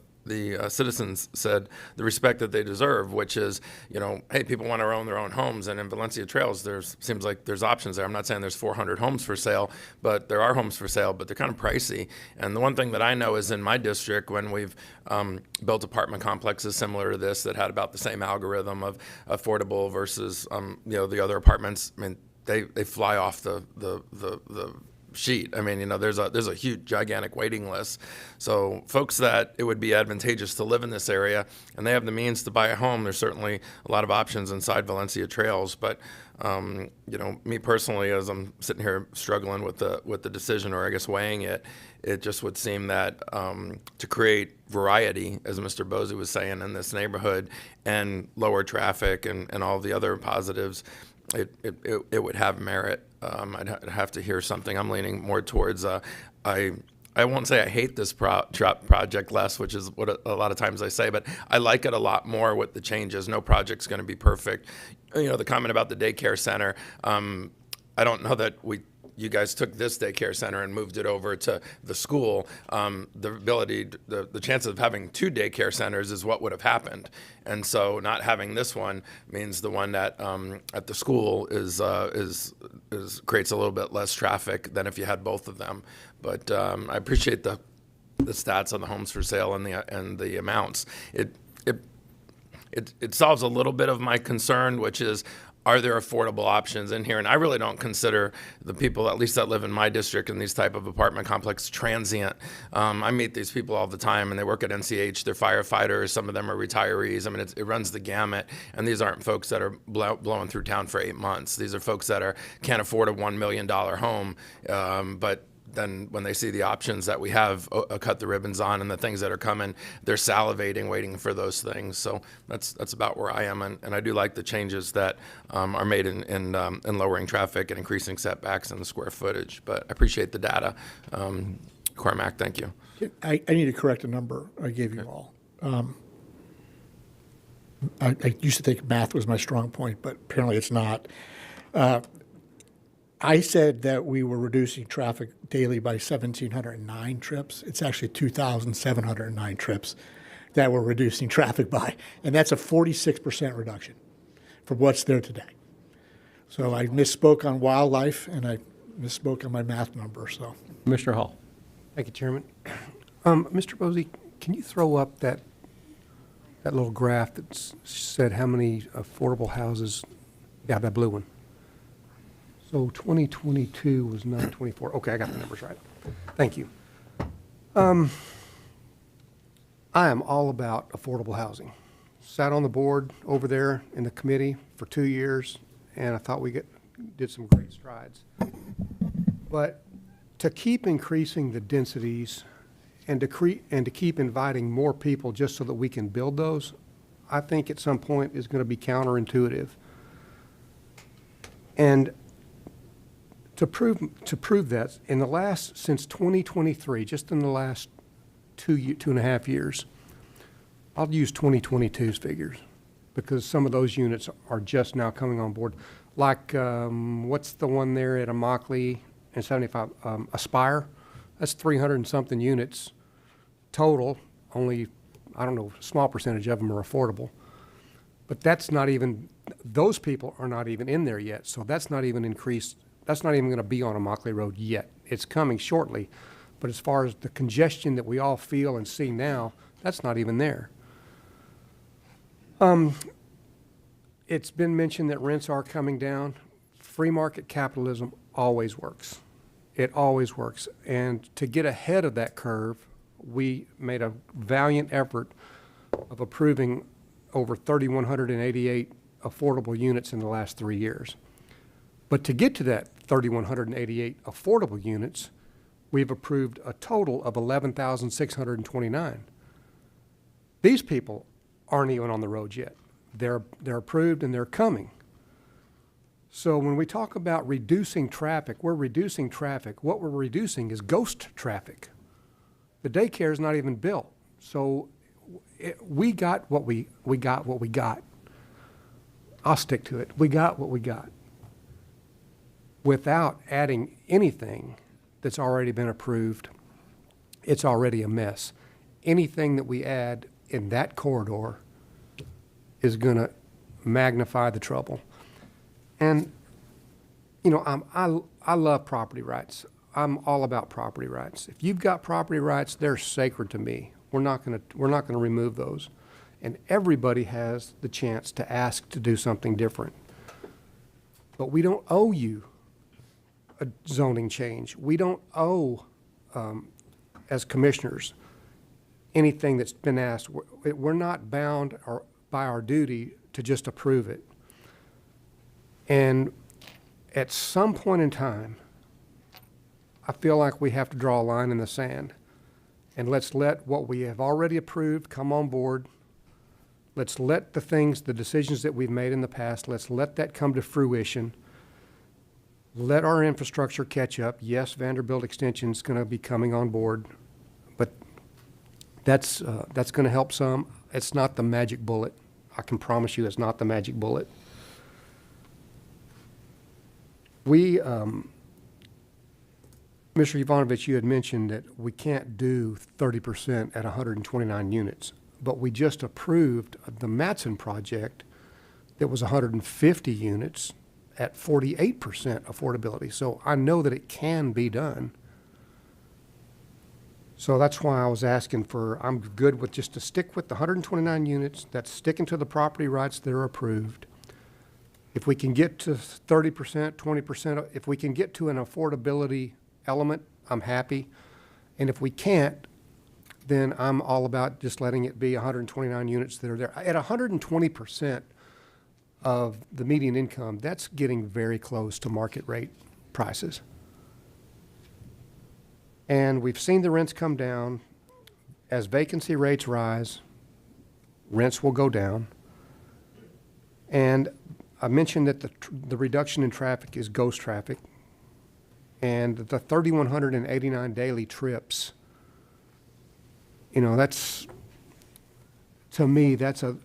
citizens said the respect that they deserve, which is, hey, people want to own their own homes, and in Valencia Trails, seems like there's options there. I'm not saying there's 400 homes for sale, but there are homes for sale, but they're kind of pricey. And the one thing that I know is in my district, when we've built apartment complexes similar to this that had about the same algorithm of affordable versus the other apartments, I mean, they fly off the sheet. I mean, there's a huge, gigantic waiting list. So folks that it would be advantageous to live in this area and they have the means to buy a home, there's certainly a lot of options inside Valencia Trails. But, me personally, as I'm sitting here struggling with the decision, or I guess weighing it, it just would seem that to create variety, as Mr. Bosey was saying, in this neighborhood and lower traffic and all the other positives, it would have merit. I'd have to hear something. I'm leaning more towards, I won't say I hate this project less, which is what a lot of times I say, but I like it a lot more with the changes. No project's going to be perfect. The comment about the daycare center, I don't know that you guys took this daycare center and moved it over to the school. The chance of having 2 daycare centers is what would have happened. And so not having this one means the one that at the school is creates a little bit less traffic than if you had both of them. But I appreciate the stats on the homes for sale and the amounts. It solves a little bit of my concern, which is, are there affordable options in here? And I really don't consider the people, at least that live in my district in these type of apartment complexes, transient. I meet these people all the time, and they work at NCH. They're firefighters. Some of them are retirees. I mean, it runs the gamut. And these aren't folks that are blowing through town for 8 months. These are folks that can't afford a $1 million home, but then when they see the options that we have cut the ribbons on and the things that are coming, they're salivating, waiting for those things. So that's about where I am. And I do like the changes that are made in lowering traffic and increasing setbacks and the square footage. But I appreciate the data. Cormac, thank you. I need to correct a number I gave you all. I used to think math was my strong point, but apparently it's not. I said that we were reducing traffic daily by 1,709 trips. It's actually 2,709 trips that we're reducing traffic by, and that's a 46% reduction from what's there today. So I misspoke on wildlife, and I misspoke on my math number. So, Commissioner Hall. Thank you, Chairman. Mr. Bosey, can you throw up that little graph that said how many affordable houses? Yeah, that blue one. So 2022 was 924. Okay, I got the numbers right. Thank you. I am all about affordable housing. sat on the board over there in the committee for 2 years, and I thought we did some great strides. But to keep increasing the densities and to keep inviting more people just so that we can build those, I think at some point is going to be counterintuitive. And to prove that, since 2023, just in the last 2.5 years, I'll use 2022's figures because some of those units are just now coming on board. Like, what's the one there at Immokalee and 75, Aspire? That's 300 and something units total. Only, I don't know, a small percentage of them are affordable. But that's not even, those people are not even in there yet. So that's not even increased. That's not even going to be on Immokalee Road yet. It's coming shortly. But as far as the congestion that we all feel and see now, that's not even there. It's been mentioned that rents are coming down. Free market capitalism always works. It always works. And to get ahead of that curve, we made a valiant effort of approving over 3,188 affordable units in the last 3 years. But to get to that 3,188 affordable units, we've approved a total of 11,629. These people aren't even on the roads yet. They're approved and they're coming. So when we talk about reducing traffic, we're reducing traffic. What we're reducing is ghost traffic. The daycare is not even built. So we got what we got. I'll stick to it. We got what we got without adding anything that's already been approved. It's already a mess. Anything that we add in that corridor is going to magnify the trouble. And, you know, I love property rights. I'm all about property rights. If you've got property rights, they're sacred to me. We're not going to remove those. And everybody has the chance to ask to do something different. But we don't owe you a zoning change. We don't owe, as commissioners, anything that's been asked. We're not bound by our duty to just approve it. And at some point in time, I feel like we have to draw a line in the sand. And let's let what we have already approved come on board. Let's let the decisions that we've made in the past, let's let that come to fruition. Let our infrastructure catch up. Yes, Vanderbilt Extension is going to be coming on board, but that's going to help some. It's not the magic bullet. I can promise you it's not the magic bullet. Mr. Yovanovich, you had mentioned that we can't do 30% at 129 units, but we just approved the project that was 150 units at 48% affordability. So I know that it can be done. So that's why I was asking I'm good with just to stick with the 129 units, that's sticking to the property rights that are approved. If we can get to 30%, 20%, if we can get to an affordability element, I'm happy. And if we can't, then I'm all about just letting it be 129 units that are there. At 120% of the median income, that's getting very close to market rate prices. And we've seen the rents come down. As vacancy rates rise, rents will go down. And I mentioned that the reduction in traffic is ghost traffic. And the 3,189 daily trips, you know, that's, to me, that's a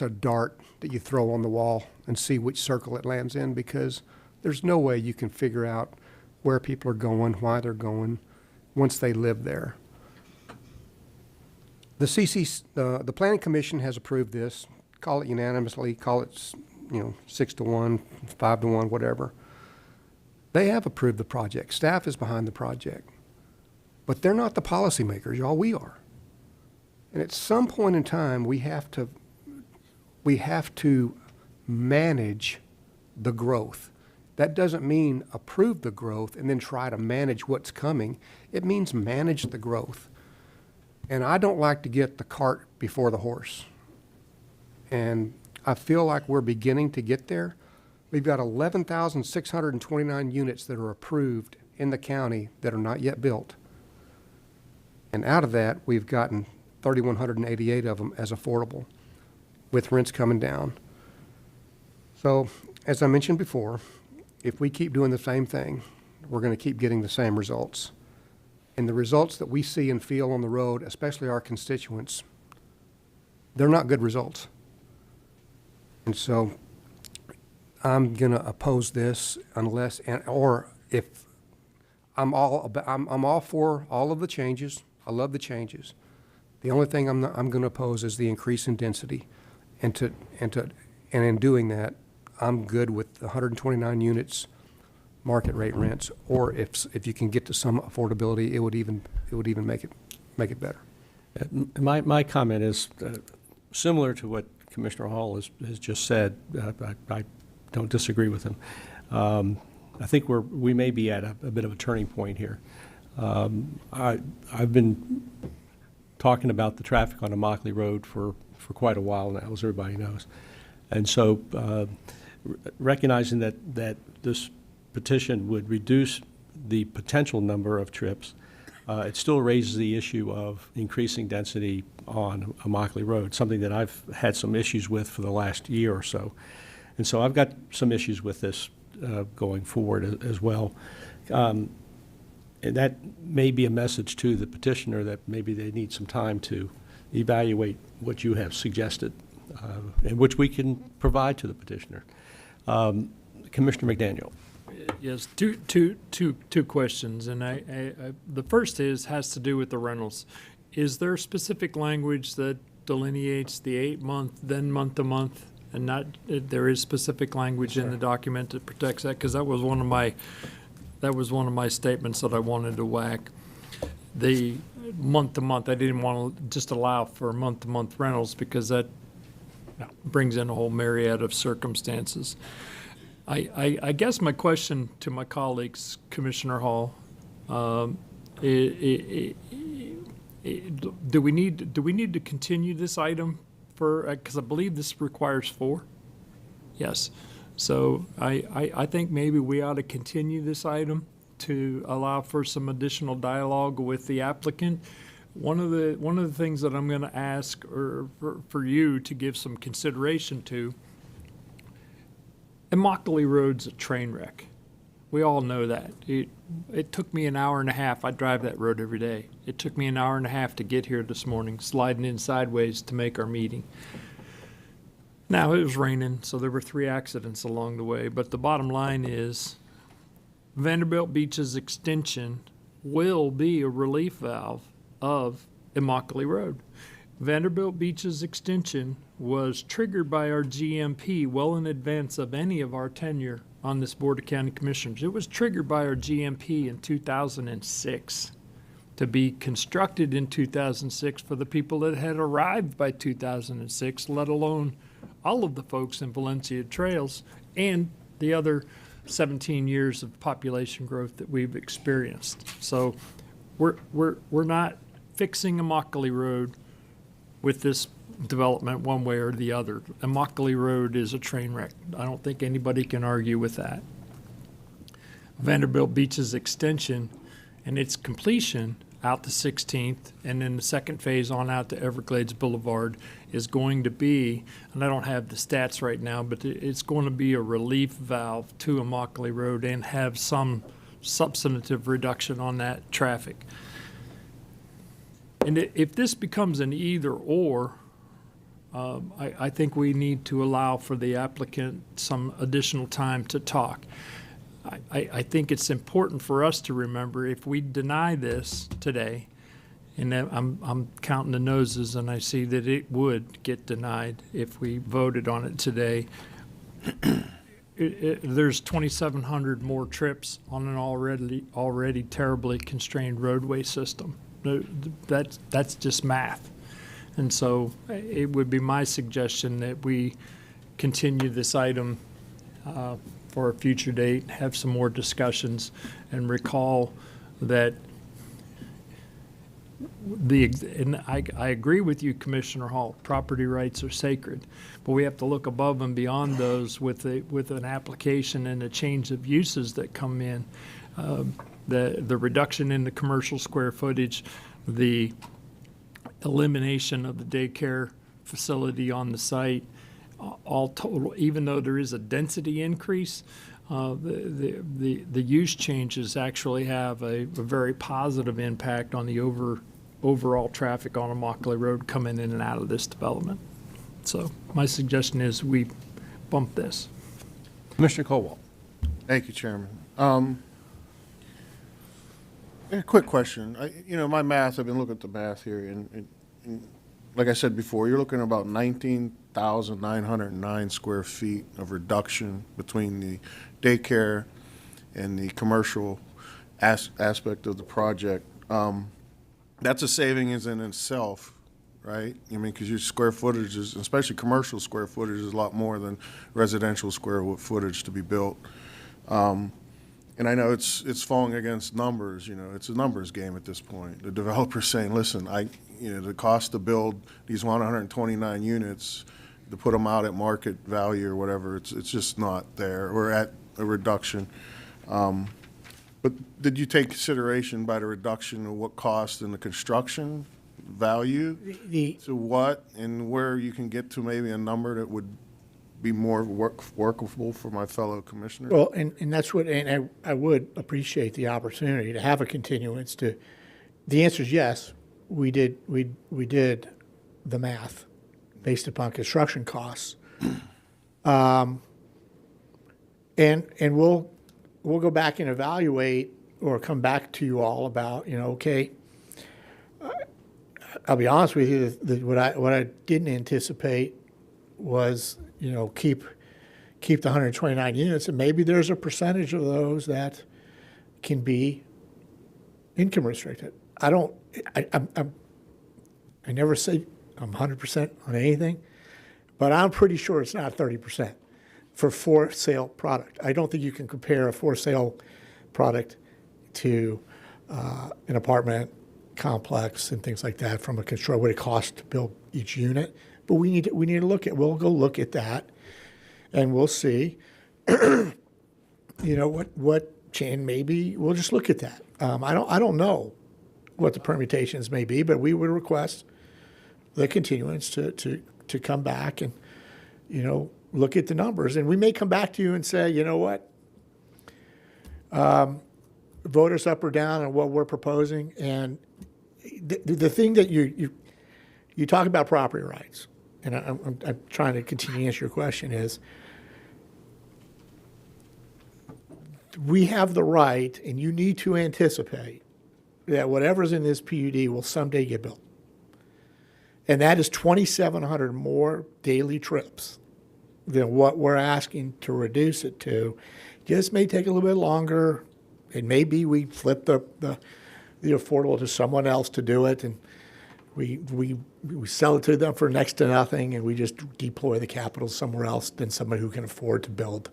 dart that you throw on the wall and see which circle it lands in, because there's no way you can figure out where people are going, why they're going, once they live there. The Planning Commission has approved this. Call it unanimously, call it, 6-1, 5-1, whatever. They have approved the project. Staff is behind the project. But they're not the policymakers, y'all, we are. And at some point in time, we have to manage the growth. That doesn't mean approve the growth and then try to manage what's coming. It means manage the growth. And I don't like to get the cart before the horse. and I feel like we're beginning to get there. We've got 11,629 units that are approved in the county that are not yet built. And out of that, we've gotten 3,188 of them as affordable, with rents coming down. So, as I mentioned before, if we keep doing the same thing, we're going to keep getting the same results. And the results that we see and feel on the road, especially our constituents, they're not good results. And so I'm going to oppose this unless, or if I'm all for all of the changes. I love the changes. The only thing I'm going to oppose is the increase in density. And in doing that, I'm good with the 129 units market rate rents, or if you can get to some affordability, it would even make it better. My comment is similar to what Commissioner Hall has just said. I don't disagree with him. I think we may be at a bit of a turning point here. I've been talking about the traffic on Immokalee Road for quite a while now, as everybody knows. And so recognizing that this petition would reduce the potential number of trips, it still raises the issue of increasing density on Immokalee Road, something that I've had some issues with for the last year or so. And so I've got some issues with this going forward as well. And that may be a message to the petitioner that maybe they need some time to evaluate what you have suggested, and which we can provide to the petitioner. Commissioner McDaniel. Yes, two questions, and the first has to do with the rentals. Is there specific language that delineates the 8-month, then month-to-month, and not there is specific language in the document that protects that? Because that was one of my statements that I wanted to whack. The month-to-month, I didn't want to just allow for month-to-month rentals because that brings in a whole myriad of circumstances. I guess my question to my colleagues, Commissioner Hall, do we need to continue this item for, because I believe this requires 4? Yes. So I think maybe we ought to continue this item to allow for some additional dialogue with the applicant. One of the things that I'm going to ask for you to give some consideration to, Immokalee Road's a train wreck. We all know that. It took me an hour and a half. I drive that road every day. It took me an hour and a half to get here this morning, sliding in sideways to make our meeting. Now, it was raining, so there were 3 accidents along the way. But the bottom line is Vanderbilt Beach's extension will be a relief valve of Immokalee Road. Vanderbilt Beach's extension was triggered by our GMP well in advance of any of our tenure on this Board of County Commissioners. It was triggered by our GMP in 2006 to be constructed in 2006 for the people that had arrived by 2006, let alone all of the folks in Valencia Trails and the other 17 years of population growth that we've experienced. So we're not fixing Immokalee Road with this development one way or the other. Immokalee Road is a train wreck. I don't think anybody can argue with that. Vanderbilt Beach's extension and its completion out to 16th and then the second phase on out to Everglades Boulevard is going to be, and I don't have the stats right now, but it's going to be a relief valve to Immokalee Road and have some substantive reduction on that traffic. And if this becomes an either or, I think we need to allow for the applicant some additional time to talk. I think it's important for us to remember if we deny this today, and I'm counting the noses and I see that it would get denied if we voted on it today. There's 2,700 more trips on an already terribly constrained roadway system. That's just math. And so it would be my suggestion that we continue this item for a future date, have some more discussions, and recall that and I agree with you, Commissioner Hall, property rights are sacred, but we have to look above and beyond those with an application and a change of uses that come in. The reduction in the commercial square footage, the elimination of the daycare facility on the site, all total, even though there is a density increase, the use changes actually have a very positive impact on the overall traffic on Immokalee Road coming in and out of this development. So my suggestion is we bump this. Commissioner Colwell. Thank you, Chairman. A quick question. My math, I've been looking at the math here, and like I said before, you're looking at about 19,909 square feet of reduction between the daycare and the commercial aspect of the project. That's a savings in itself, right? I mean, because your square footage is, especially commercial square footage, is a lot more than residential square footage to be built. And I know it's falling against numbers. It's a numbers game at this point. The developer's saying, listen, the cost to build these 129 units, to put them out at market value or whatever, it's just not there. We're at a reduction. But did you take consideration by the reduction of what cost in the construction value to what and where you can get to maybe a number that would be more workable for my fellow commissioners? Well, and that's what, and I would appreciate the opportunity to have a continuance to, the answer is yes, we did the math based upon construction costs. And we'll go back and evaluate or come back to you all about, okay, I'll be honest with you, what I didn't anticipate was, keep the 129 units, and maybe there's a percentage of those that can be income restricted. I never say I'm 100% on anything, but I'm pretty sure it's not 30% for for sale product. I don't think you can compare a for sale product to an apartment complex and things like that from a what it costs to build each unit. But we need to look at. We'll go look at that, and we'll see. What chain? Maybe we'll just look at that. I don't know what the permutations may be, but we would request the continuance to come back and look at the numbers, and we may come back to you and say, what, vote us up or down on what we're proposing. And the thing that you talk about property rights. And I'm trying to continue to answer your question, is we have the right, and you need to anticipate that whatever's in this PUD will someday get built. And that is 2,700 more daily trips than what we're asking to reduce it to. Just may take a little bit longer. It may be we flip the affordable to someone else to do it, and we sell it to them for next to nothing, and we just deploy the capital somewhere else than somebody who can afford to build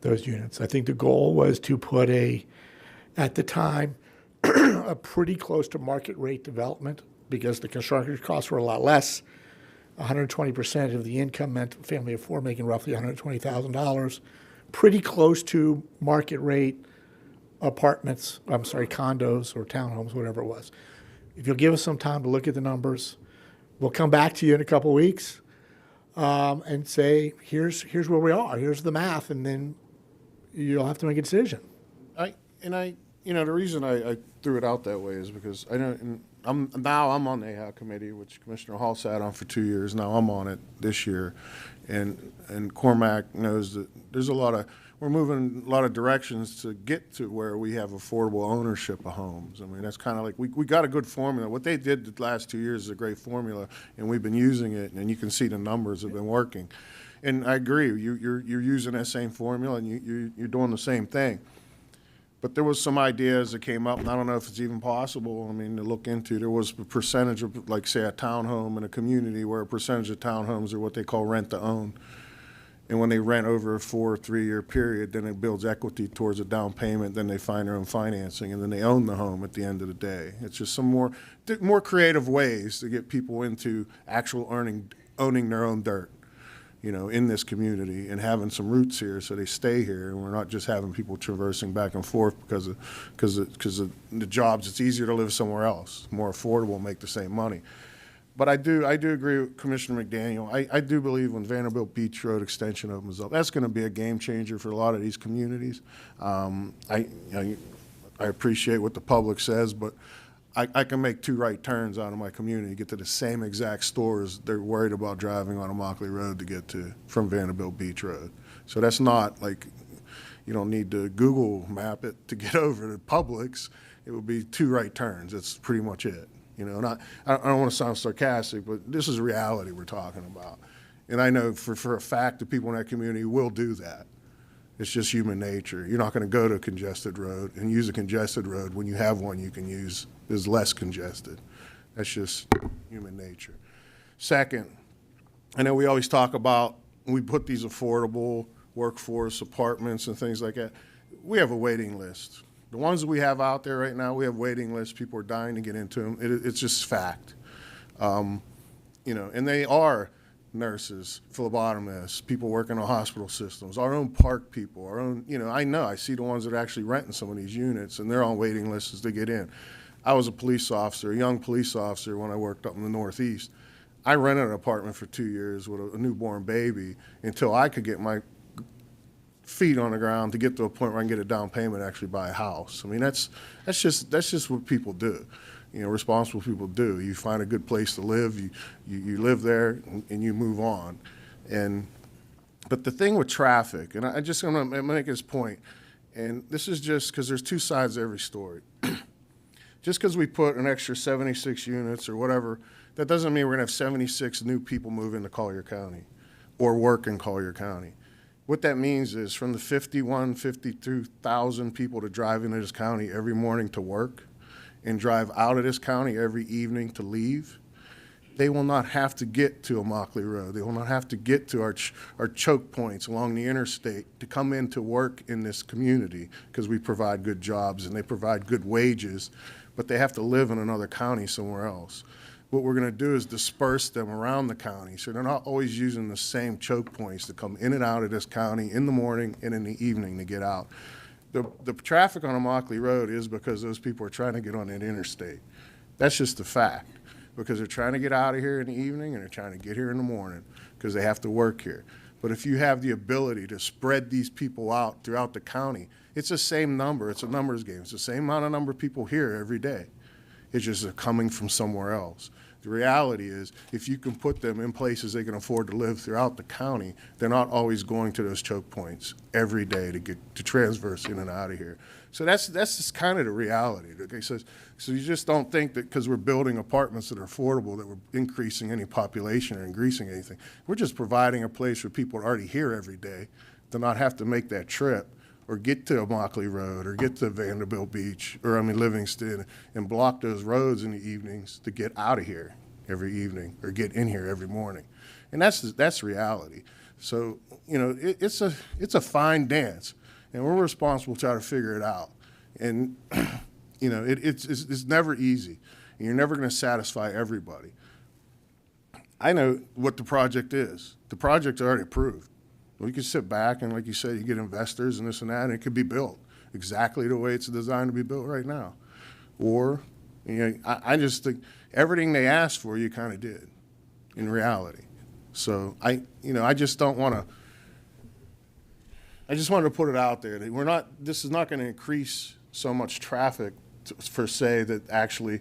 those units. I think the goal was to put at the time, a pretty close to market rate development, because the construction costs were a lot less. 120% of the income meant a family of four making roughly $120,000. Pretty close to market rate condos or townhomes, whatever it was. If you'll give us some time to look at the numbers, we'll come back to you in a couple of weeks and say, here's where we are, here's the math, and then you'll have to make a decision. The reason I threw it out that way is because I'm on the AHA committee, which Commissioner Hall sat on for 2 years. Now I'm on it this year, and Cormac knows that we're moving a lot of directions to get to where we have affordable ownership of homes. I mean, that's kind of like, we got a good formula. What they did the last 2 years is a great formula, and we've been using it, and you can see the numbers have been working. And I agree, you're using that same formula, and you're doing the same thing. But there was some ideas that came up, and I don't know if it's even possible, to look into. There was a percentage of, like, say, a townhome in a community where a percentage of townhomes are what they call rent-to-own. And when they rent over a 4 or 3 year period, then it builds equity towards a down payment, then they find their own financing, and then they own the home at the end of the day. It's just some more creative ways to get people into actual owning their own dirt, in this community and having some roots here so they stay here, and we're not just having people traversing back and forth because of the jobs. It's easier to live somewhere else, more affordable, make the same money. But I do agree with Commissioner McDaniel. I do believe when Vanderbilt Beach Road extension opens up, that's going to be a game changer for a lot of these communities. I appreciate what the public says, but I can make 2 right turns out of my community, get to the same exact stores they're worried about driving on Immokalee Road to get to from Vanderbilt Beach Road. So that's not like you don't need to Google map it to get over to Publix. It would be 2 right turns. That's pretty much it. And I don't want to sound sarcastic, but this is reality we're talking about. And I know for a fact that people in that community will do that. It's just human nature. You're not going to go to a congested road and use a congested road when you have one you can use is less congested. That's just human nature. Second, I know we always talk about, we put these affordable workforce apartments and things like that. We have a waiting list. The ones that we have out there right now, we have waiting lists. People are dying to get into them. It's just fact. And they are nurses, phlebotomists, people working on hospital systems, our own park people, our own, I see the ones that are actually renting some of these units, and they're on waiting lists to get in. I was a police officer, a young police officer when I worked up in the Northeast. I rented an apartment for 2 years with a newborn baby until I could get my feet on the ground to get to a point where I can get a down payment and actually buy a house. I mean, that's just what people do. Responsible people do. You find a good place to live, you live there, and you move on. But the thing with traffic, and I'm going to make this point, and this is just because there's 2 sides to every story. Just because we put an extra 76 units or whatever, that doesn't mean we're going to have 76 new people move into Collier County or work in Collier County. What that means is from the 52,000 people that drive into this county every morning to work and drive out of this county every evening to leave, they will not have to get to Immokalee Road. They will not have to get to our choke points along the interstate to come in to work in this community because we provide good jobs and they provide good wages, but they have to live in another county somewhere else. What we're going to do is disperse them around the county so they're not always using the same choke points to come in and out of this county in the morning and in the evening to get out. The traffic on Immokalee Road is because those people are trying to get on that interstate. That's just a fact, because they're trying to get out of here in the evening and they're trying to get here in the morning because they have to work here. But if you have the ability to spread these people out throughout the county, it's the same number. It's a numbers game. It's the same amount of number of people here every day. It's just they're coming from somewhere else. The reality is, if you can put them in places they can afford to live throughout the county, they're not always going to those choke points every day to transverse in and out of here. So that's just kind of the reality. Okay, so you just don't think that because we're building apartments that are affordable that we're increasing any population or increasing anything. We're just providing a place for people that are already here every day to not have to make that trip or get to Immokalee Road or get to Vanderbilt Beach Livingston and block those roads in the evenings to get out of here every evening or get in here every morning. And that's reality. So, it's a fine dance, and we're responsible to try to figure it out. And, it's never easy, and you're never going to satisfy everybody. I know what the project is. The project's already approved. We can sit back and, like you said, you get investors and this and that, and it could be built exactly the way it's designed to be built right now. Or, I just think everything they asked for, you kind of did in reality. So I just don't want to. I just wanted to put it out there that this is not going to increase so much traffic per se that actually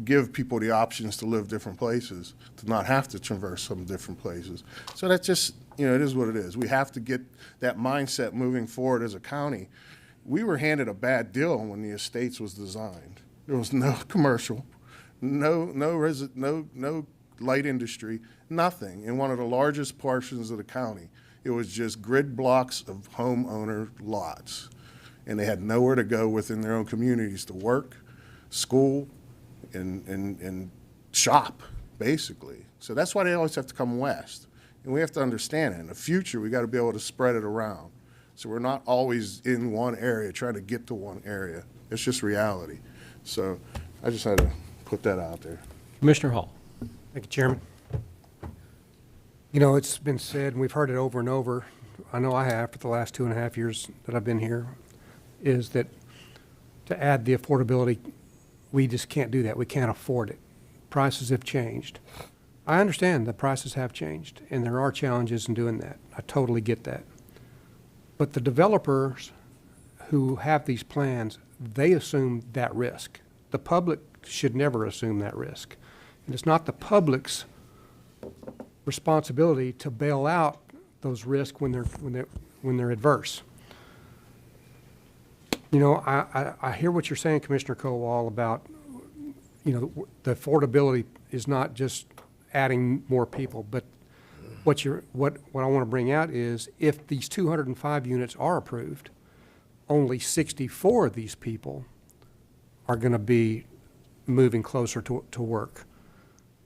give people the options to live different places, to not have to traverse some different places. So that's just, it is what it is. We have to get that mindset moving forward as a county. We were handed a bad deal when the Estates was designed. There was no commercial, no light industry, nothing in one of the largest portions of the county. It was just grid blocks of homeowner lots. And they had nowhere to go within their own communities to work, school, and shop, basically. So that's why they always have to come west. And we have to understand it. In the future, we got to be able to spread it around. So we're not always in one area trying to get to one area. It's just reality. So I just had to put that out there. Commissioner Hall. Thank you, Chairman. You know, it's been said, and we've heard it over and over, I know I have for the last 2.5 years that I've been here, is that to add the affordability, we just can't do that. We can't afford it. Prices have changed. I understand the prices have changed, and there are challenges in doing that. I totally get that. But the developers who have these plans, they assume that risk. The public should never assume that risk. And it's not the public's responsibility to bail out those risks when they're adverse. You know, I hear what you're saying, Commissioner Kowal, about, you know, the affordability is not just adding more people, but what I want to bring out is if these 205 units are approved, only 64 of these people are going to be moving closer to work.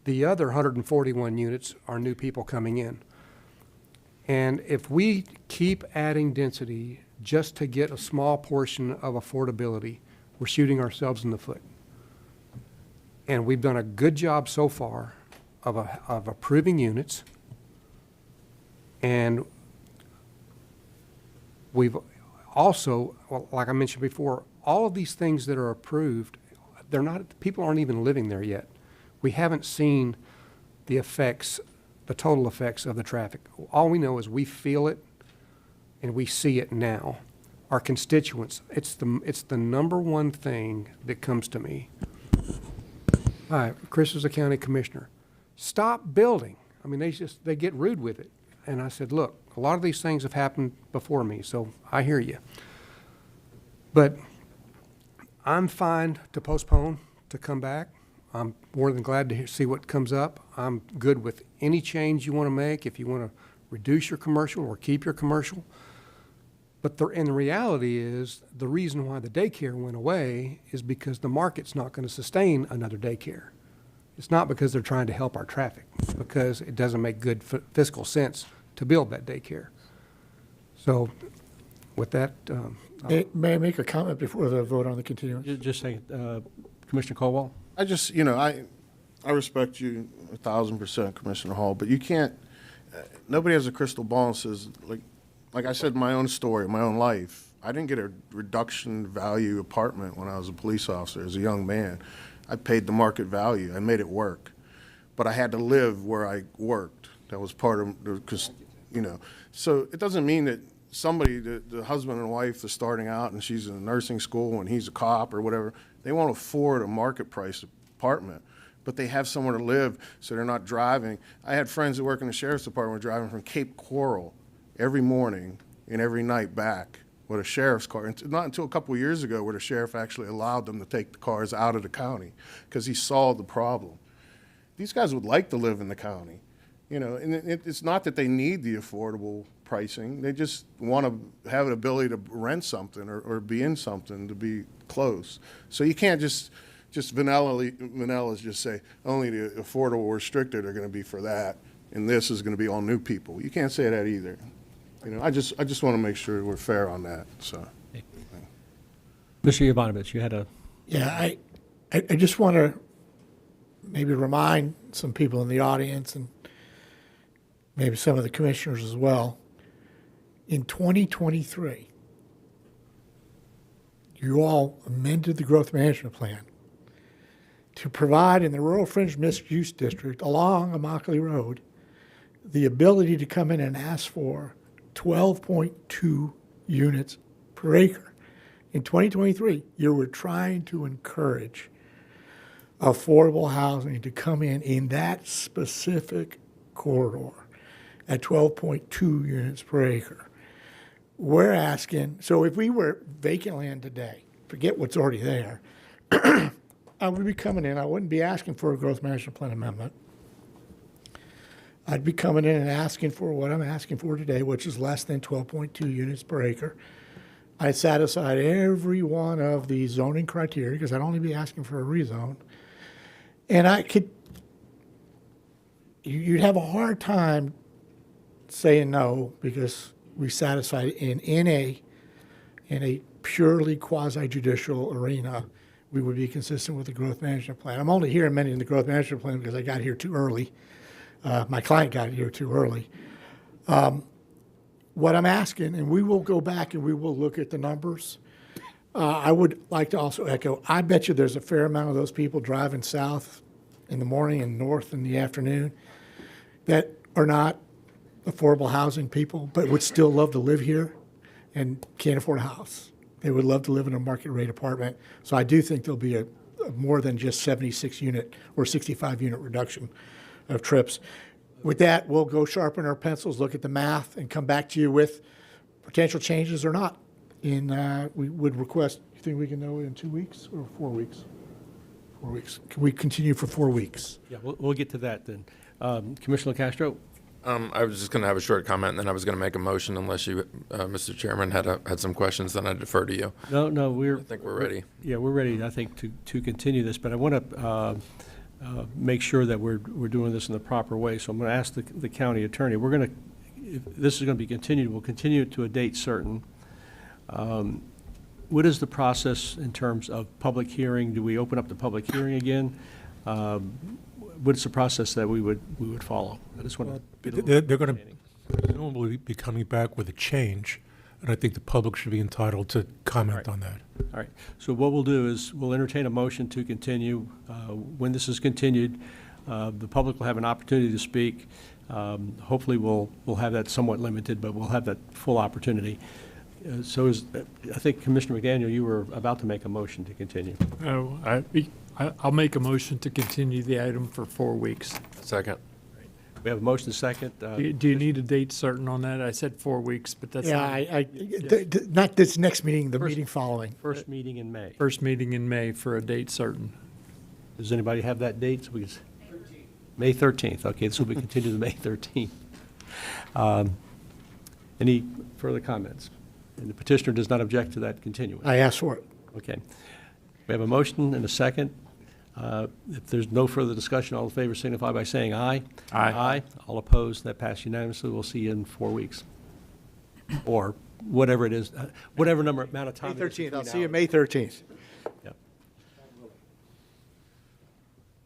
The other 141 units are new people coming in. And if we keep adding density just to get a small portion of affordability, we're shooting ourselves in the foot. And we've done a good job so far of approving units. And we've also, well, like I mentioned before, all of these things that are approved, people aren't even living there yet. We haven't seen the effects, the total effects of the traffic. All we know is we feel it and we see it now. Our constituents, it's the number one thing that comes to me. Hi, Chris is a county commissioner. Stop building. I mean, they get rude with it. And I said, look, a lot of these things have happened before me, so I hear you. But I'm fine to postpone, to come back. I'm more than glad to see what comes up. I'm good with any change you want to make, if you want to reduce your commercial or keep your commercial. But the reality is the reason why the daycare went away is because the market's not going to sustain another daycare. It's not because they're trying to help our traffic. It's because it doesn't make good fiscal sense to build that daycare. So with that... May I make a comment before the vote on the continuance? Just say, Commissioner Colwell? I just, you know, I respect you 1,000%, Commissioner Hall, but you can't, nobody has a crystal ball and says, like I said in my own story, my own life, I didn't get a reduction value apartment when I was a police officer as a young man. I paid the market value. I made it work. But I had to live where I worked. That was part of, because, you know, so it doesn't mean that somebody, the husband and wife are starting out and she's in a nursing school and he's a cop or whatever, they won't afford a market price apartment, but they have somewhere to live so they're not driving. I had friends that work in the sheriff's department driving from Cape Coral every morning and every night back with a sheriff's car. And not until a couple of years ago where the sheriff actually allowed them to take the cars out of the county because he saw the problem. These guys would like to live in the county, you know, and it's not that they need the affordable pricing. They just want to have an ability to rent something or be in something to be close. So you can't just vanilla just say only the affordable or restricted are going to be for that and this is going to be all new people. You can't say that either. You know, I just want to make sure we're fair on that. So, Mr. Yovanovich, you had a... Yeah, I just want to maybe remind some people in the audience and maybe some of the commissioners as well. In 2023, you all amended the growth management plan to provide in the rural fringe mixed-use district along Immokalee Road the ability to come in and ask for 12.2 units per acre. In 2023, you were trying to encourage affordable housing to come in that specific corridor at 12.2 units per acre. We're asking, so if we were vacant land today, forget what's already there, I would be coming in, I wouldn't be asking for a growth management plan amendment. I'd be coming in and asking for what I'm asking for today, which is less than 12.2 units per acre. I set aside every one of the zoning criteria because I'd only be asking for a rezone. And you'd have a hard time saying no because we satisfied in a purely quasi-judicial arena, we would be consistent with the growth management plan. I'm only here amending the growth management plan because I got here too early. My client got here too early. What I'm asking, and we will go back and we will look at the numbers. I would like to also echo, I bet you there's a fair amount of those people driving south in the morning and north in the afternoon that are not affordable housing people, but would still love to live here and can't afford a house. They would love to live in a market rate apartment. So I do think there'll be a more than just 76 unit or 65 unit reduction of trips. With that, we'll go sharpen our pencils, look at the math, and come back to you with potential changes or not. We would request, you think we can know in 2 weeks or 4 weeks? 4 weeks. Can we continue for 4 weeks? Yeah, we'll get to that then. Commissioner Castro? I was just going to have a short comment, and then I was going to make a motion unless you, Mr. Chairman, had some questions. Then I'd defer to you. No, I think we're ready. Yeah, we're ready, I think, to continue this, but I want to make sure that we're doing this in the proper way. So I'm going to ask the county attorney. If this is going to be continued, we'll continue it to a date certain. What is the process in terms of public hearing? Do we open up the public hearing again? What's the process that we would follow? I just want to they're going to presumably be coming back with a change, and I think the public should be entitled to comment on that. All right. So what we'll do is we'll entertain a motion to continue. When this is continued, the public will have an opportunity to speak. Hopefully, we'll have that somewhat limited, but we'll have that full opportunity. I think Commissioner McDaniel, you were about to make a motion to continue. Oh, I'll make a motion to continue the item for 4 weeks. Second. We have a motion second. Do you need a date certain on that? I said 4 weeks, but that's Not this next meeting, the meeting following. First meeting in May. First meeting in May for a date certain. Does anybody have that date? So May 13th. Okay, this will be continued to May 13th. Any further comments? And the petitioner does not object to that continuance. I asked for it. Okay. We have a motion and a second. If there's no further discussion, all in favor signify by saying aye. Aye. Aye. All opposed, that passed unanimously. We'll see you in 4 weeks. Or whatever it is, whatever amount of time. May 13th. I'll see you May 13th. Yep.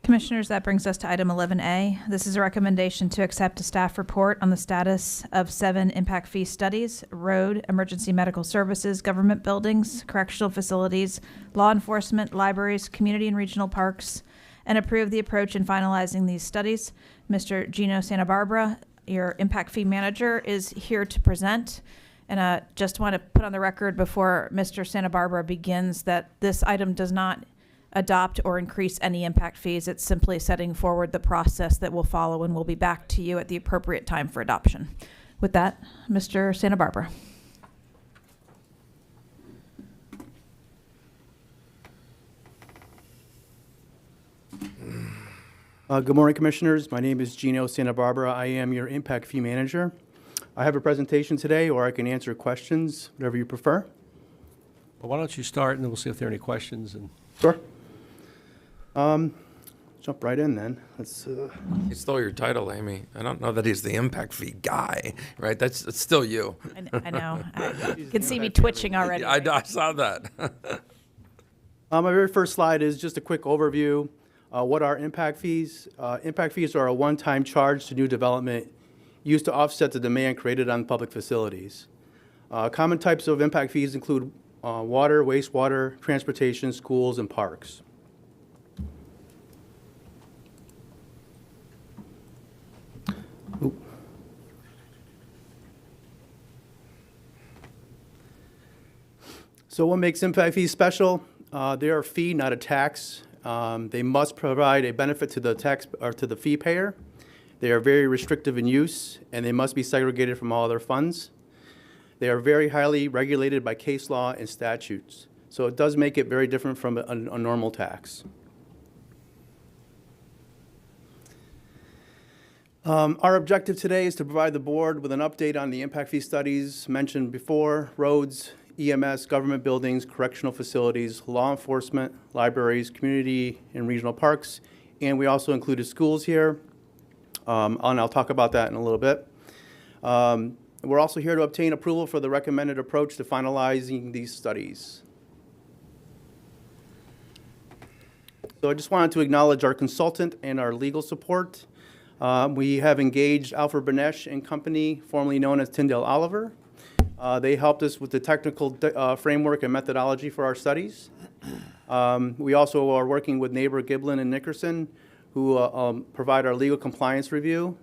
Commissioners, that brings us to item 11A. This is a recommendation to accept a staff report on the status of 7 impact fee studies: road, emergency medical services, government buildings, correctional facilities, law enforcement, libraries, community and regional parks, and approve the approach in finalizing these studies. Mr. Gino Santa Barbara, your impact fee manager, is here to present. And I just want to put on the record before Mr. Santa Barbara begins that this item does not adopt or increase any impact fees. It's simply setting forward the process that will follow, and we'll be back to you at the appropriate time for adoption. With that, Mr. Santa Barbara. Good morning, Commissioners. My name is Gino Santa Barbara. I am your impact fee manager. I have a presentation today, or I can answer questions, whatever you prefer. Well, why don't you start, and then we'll see if there are any questions. Sure. Jump right in then. Let's. He stole your title, Amy. I don't know that he's the impact fee guy, right? That's still you. I know. You can see me twitching already. I saw that. My very first slide is just a quick overview. What are impact fees? Impact fees are a one-time charge to new development used to offset the demand created on public facilities. Common types of impact fees include water, wastewater, transportation, schools, and parks. So what makes impact fees special? They are a fee, not a tax. They must provide a benefit to the tax or to the fee payer. They are very restrictive in use, and they must be segregated from all other funds. They are very highly regulated by case law and statutes. So it does make it very different from a normal tax. Our objective today is to provide the board with an update on the impact fee studies mentioned before: roads, EMS, government buildings, correctional facilities, law enforcement, libraries, community and regional parks, and we also included schools here, and I'll talk about that in a little bit. We're also here to obtain approval for the recommended approach to finalizing these studies. So I just wanted to acknowledge our consultant and our legal support. We have engaged Alfred Benesh and Company, formerly known as Tyndale Oliver. They helped us with the technical framework and methodology for our studies. We also are working with neighbor Giblin and Nickerson, who provide our legal compliance review.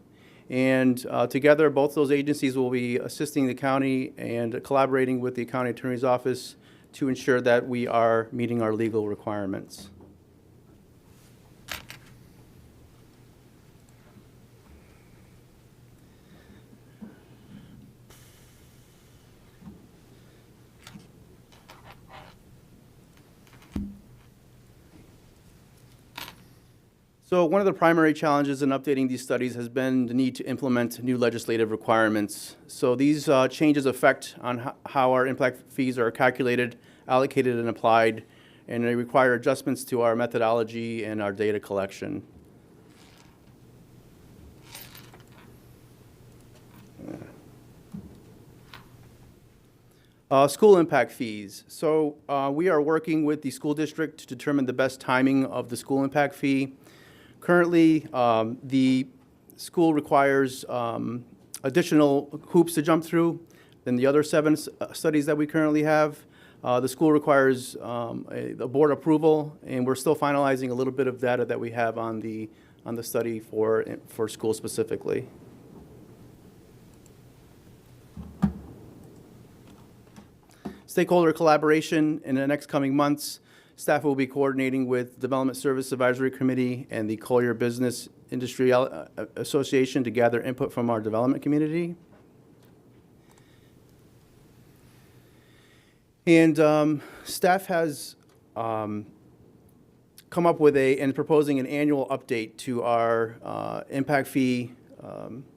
And together, both those agencies will be assisting the county and collaborating with the county attorney's office to ensure that we are meeting our legal requirements. So one of the primary challenges in updating these studies has been the need to implement new legislative requirements. So these changes affect on how our impact fees are calculated, allocated, and applied, and they require adjustments to our methodology and our data collection. School impact fees. So we are working with the school district to determine the best timing of the school impact fee. Currently, the school requires additional hoops to jump through than the other 7 studies that we currently have. The school requires a board approval, and we're still finalizing a little bit of data that we have on the study for school specifically. Stakeholder collaboration in the next coming months. Staff will be coordinating with Development Service Advisory Committee and the Collier Business Industry Association to gather input from our development community. And staff has come up with and proposing an annual update to our impact fee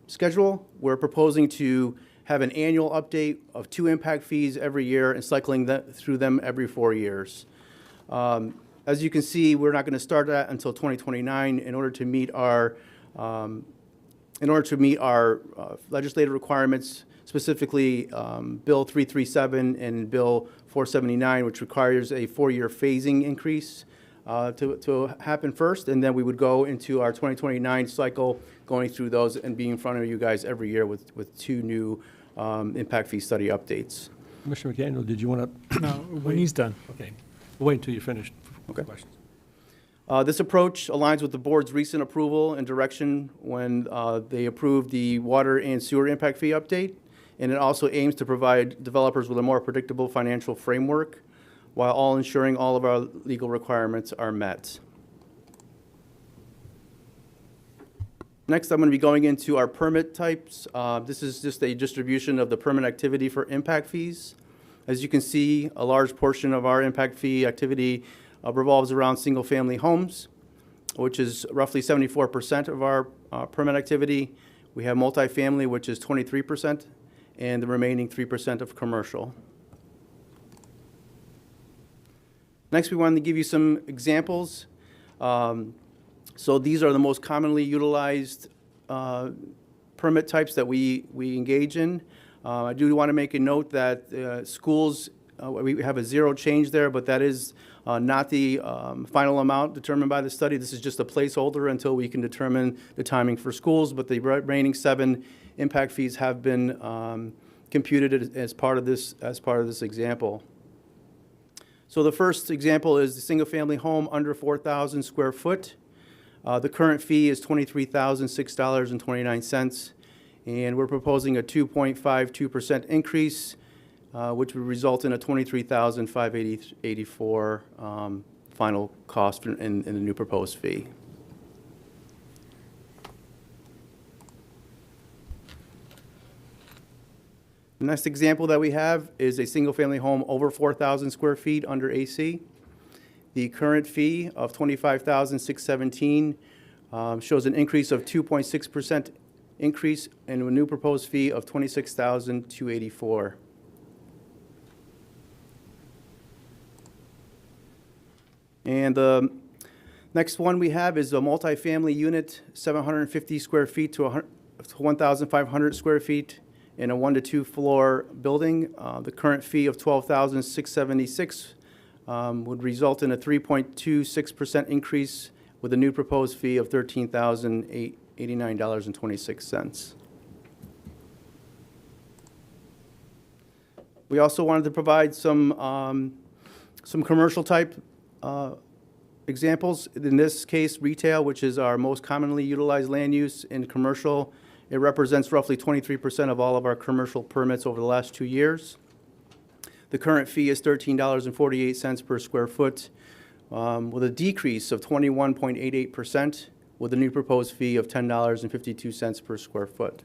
schedule. We're proposing to have an annual update of 2 impact fees every year and cycling through them every 4 years. As you can see, we're not going to start that until 2029 in order to meet our legislative requirements, specifically Bill 337 and Bill 479, which requires a 4-year phasing increase to happen first, and then we would go into our 2029 cycle, going through those and being in front of you guys every year with 2 new impact fee study updates. Commissioner McDaniel, did you want to? No, when he's done. Okay. We'll wait until you're finished for questions. This approach aligns with the board's recent approval and direction when they approved the water and sewer impact fee update, and it also aims to provide developers with a more predictable financial framework while ensuring all of our legal requirements are met. Next, I'm going to be going into our permit types. This is just a distribution of the permit activity for impact fees. As you can see, a large portion of our impact fee activity revolves around single-family homes, which is roughly 74% of our permit activity. We have multifamily, which is 23%, and the remaining 3% of commercial. Next, we wanted to give you some examples. So these are the most commonly utilized permit types that we engage in. I do want to make a note that schools, we have a 0 change there, but that is not the final amount determined by the study. This is just a placeholder until we can determine the timing for schools, but the remaining 7 impact fees have been computed as part of this example. So the first example is the single-family home under 4,000 square foot. The current fee is $23,006.29, and we're proposing a 2.52% increase, which would result in a $23,584 final cost in the new proposed fee. The next example that we have is a single-family home over 4,000 square feet under AC. The current fee of $25,617 shows an increase of 2.6% increase and a new proposed fee of $26,284. And the next one we have is a multifamily unit, 750 square feet to 1,500 square feet. in a 1 to 2 floor building. The current fee of $12,676 would result in a 3.26% increase with a new proposed fee of $13,089.26. We also wanted to provide some commercial type examples. In this case, retail, which is our most commonly utilized land use in commercial. It represents roughly 23% of all of our commercial permits over the last 2 years. The current fee is $13.48 per square foot, with a decrease of 21.88%, with a new proposed fee of $10.52 per square foot.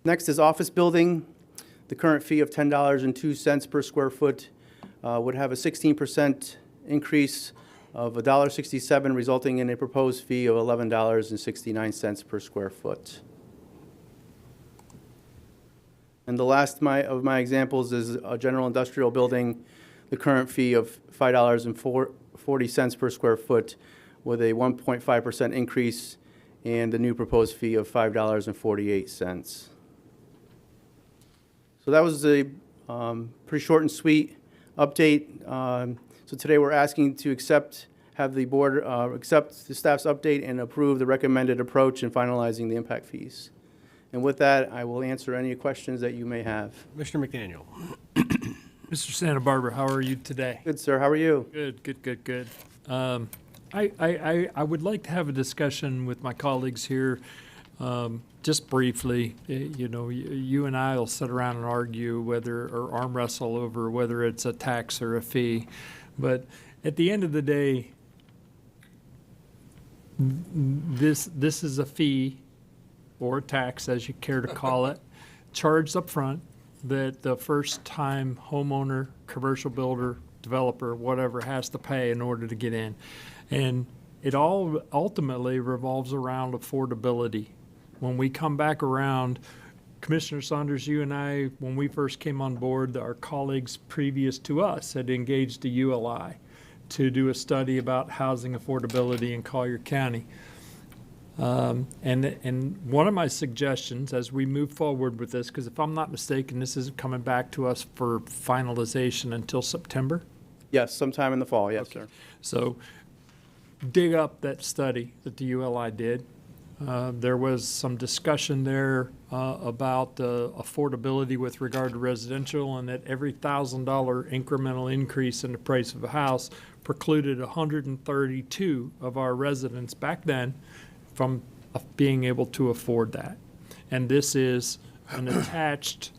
Next is office building. The current fee of $10.02 per square foot would have a 16% increase of $1.67, resulting in a proposed fee of $11.69 per square foot. And the last of my examples is a general industrial building, the current fee of $5.40 per square foot with a 1.5% increase, and the new proposed fee of $5.48. So that was a pretty short and sweet update. So today we're asking to have the board accept the staff's update and approve the recommended approach in finalizing the impact fees. And with that, I will answer any questions that you may have. Commissioner McDaniel. Mr. Santa Barbara, how are you today? Good, sir. How are you? Good. I would like to have a discussion with my colleagues here, just briefly. You and I will sit around and argue or arm wrestle over whether it's a tax or a fee. But at the end of the day, this is a fee or a tax, as you care to call it, charged up front that the first-time homeowner, commercial builder, developer, whatever, has to pay in order to get in. And it all ultimately revolves around affordability. When we come back around, Commissioner Saunders, you and I, when we first came on board, our colleagues previous to us had engaged the ULI to do a study about housing affordability in Collier County. And one of my suggestions as we move forward with this, because if I'm not mistaken, this isn't coming back to us for finalization until September? Yes, sometime in the fall, yes, sir. So dig up that study that the ULI did. There was some discussion there about affordability with regard to residential, and that every $1,000 incremental increase in the price of a house precluded 132 of our residents back then from being able to afford that. And this is an attached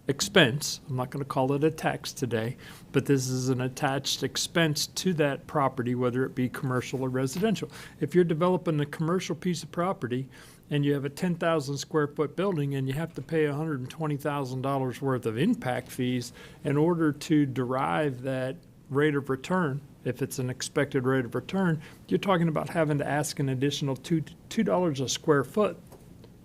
expense. I'm not going to call it a tax today, but this is an attached expense to that property, whether it be commercial or residential. If you're developing a commercial piece of property and you have a 10,000 square foot building and you have to pay $120,000 worth of impact fees in order to derive that rate of return, if it's an expected rate of return, you're talking about having to ask an additional $2 a square foot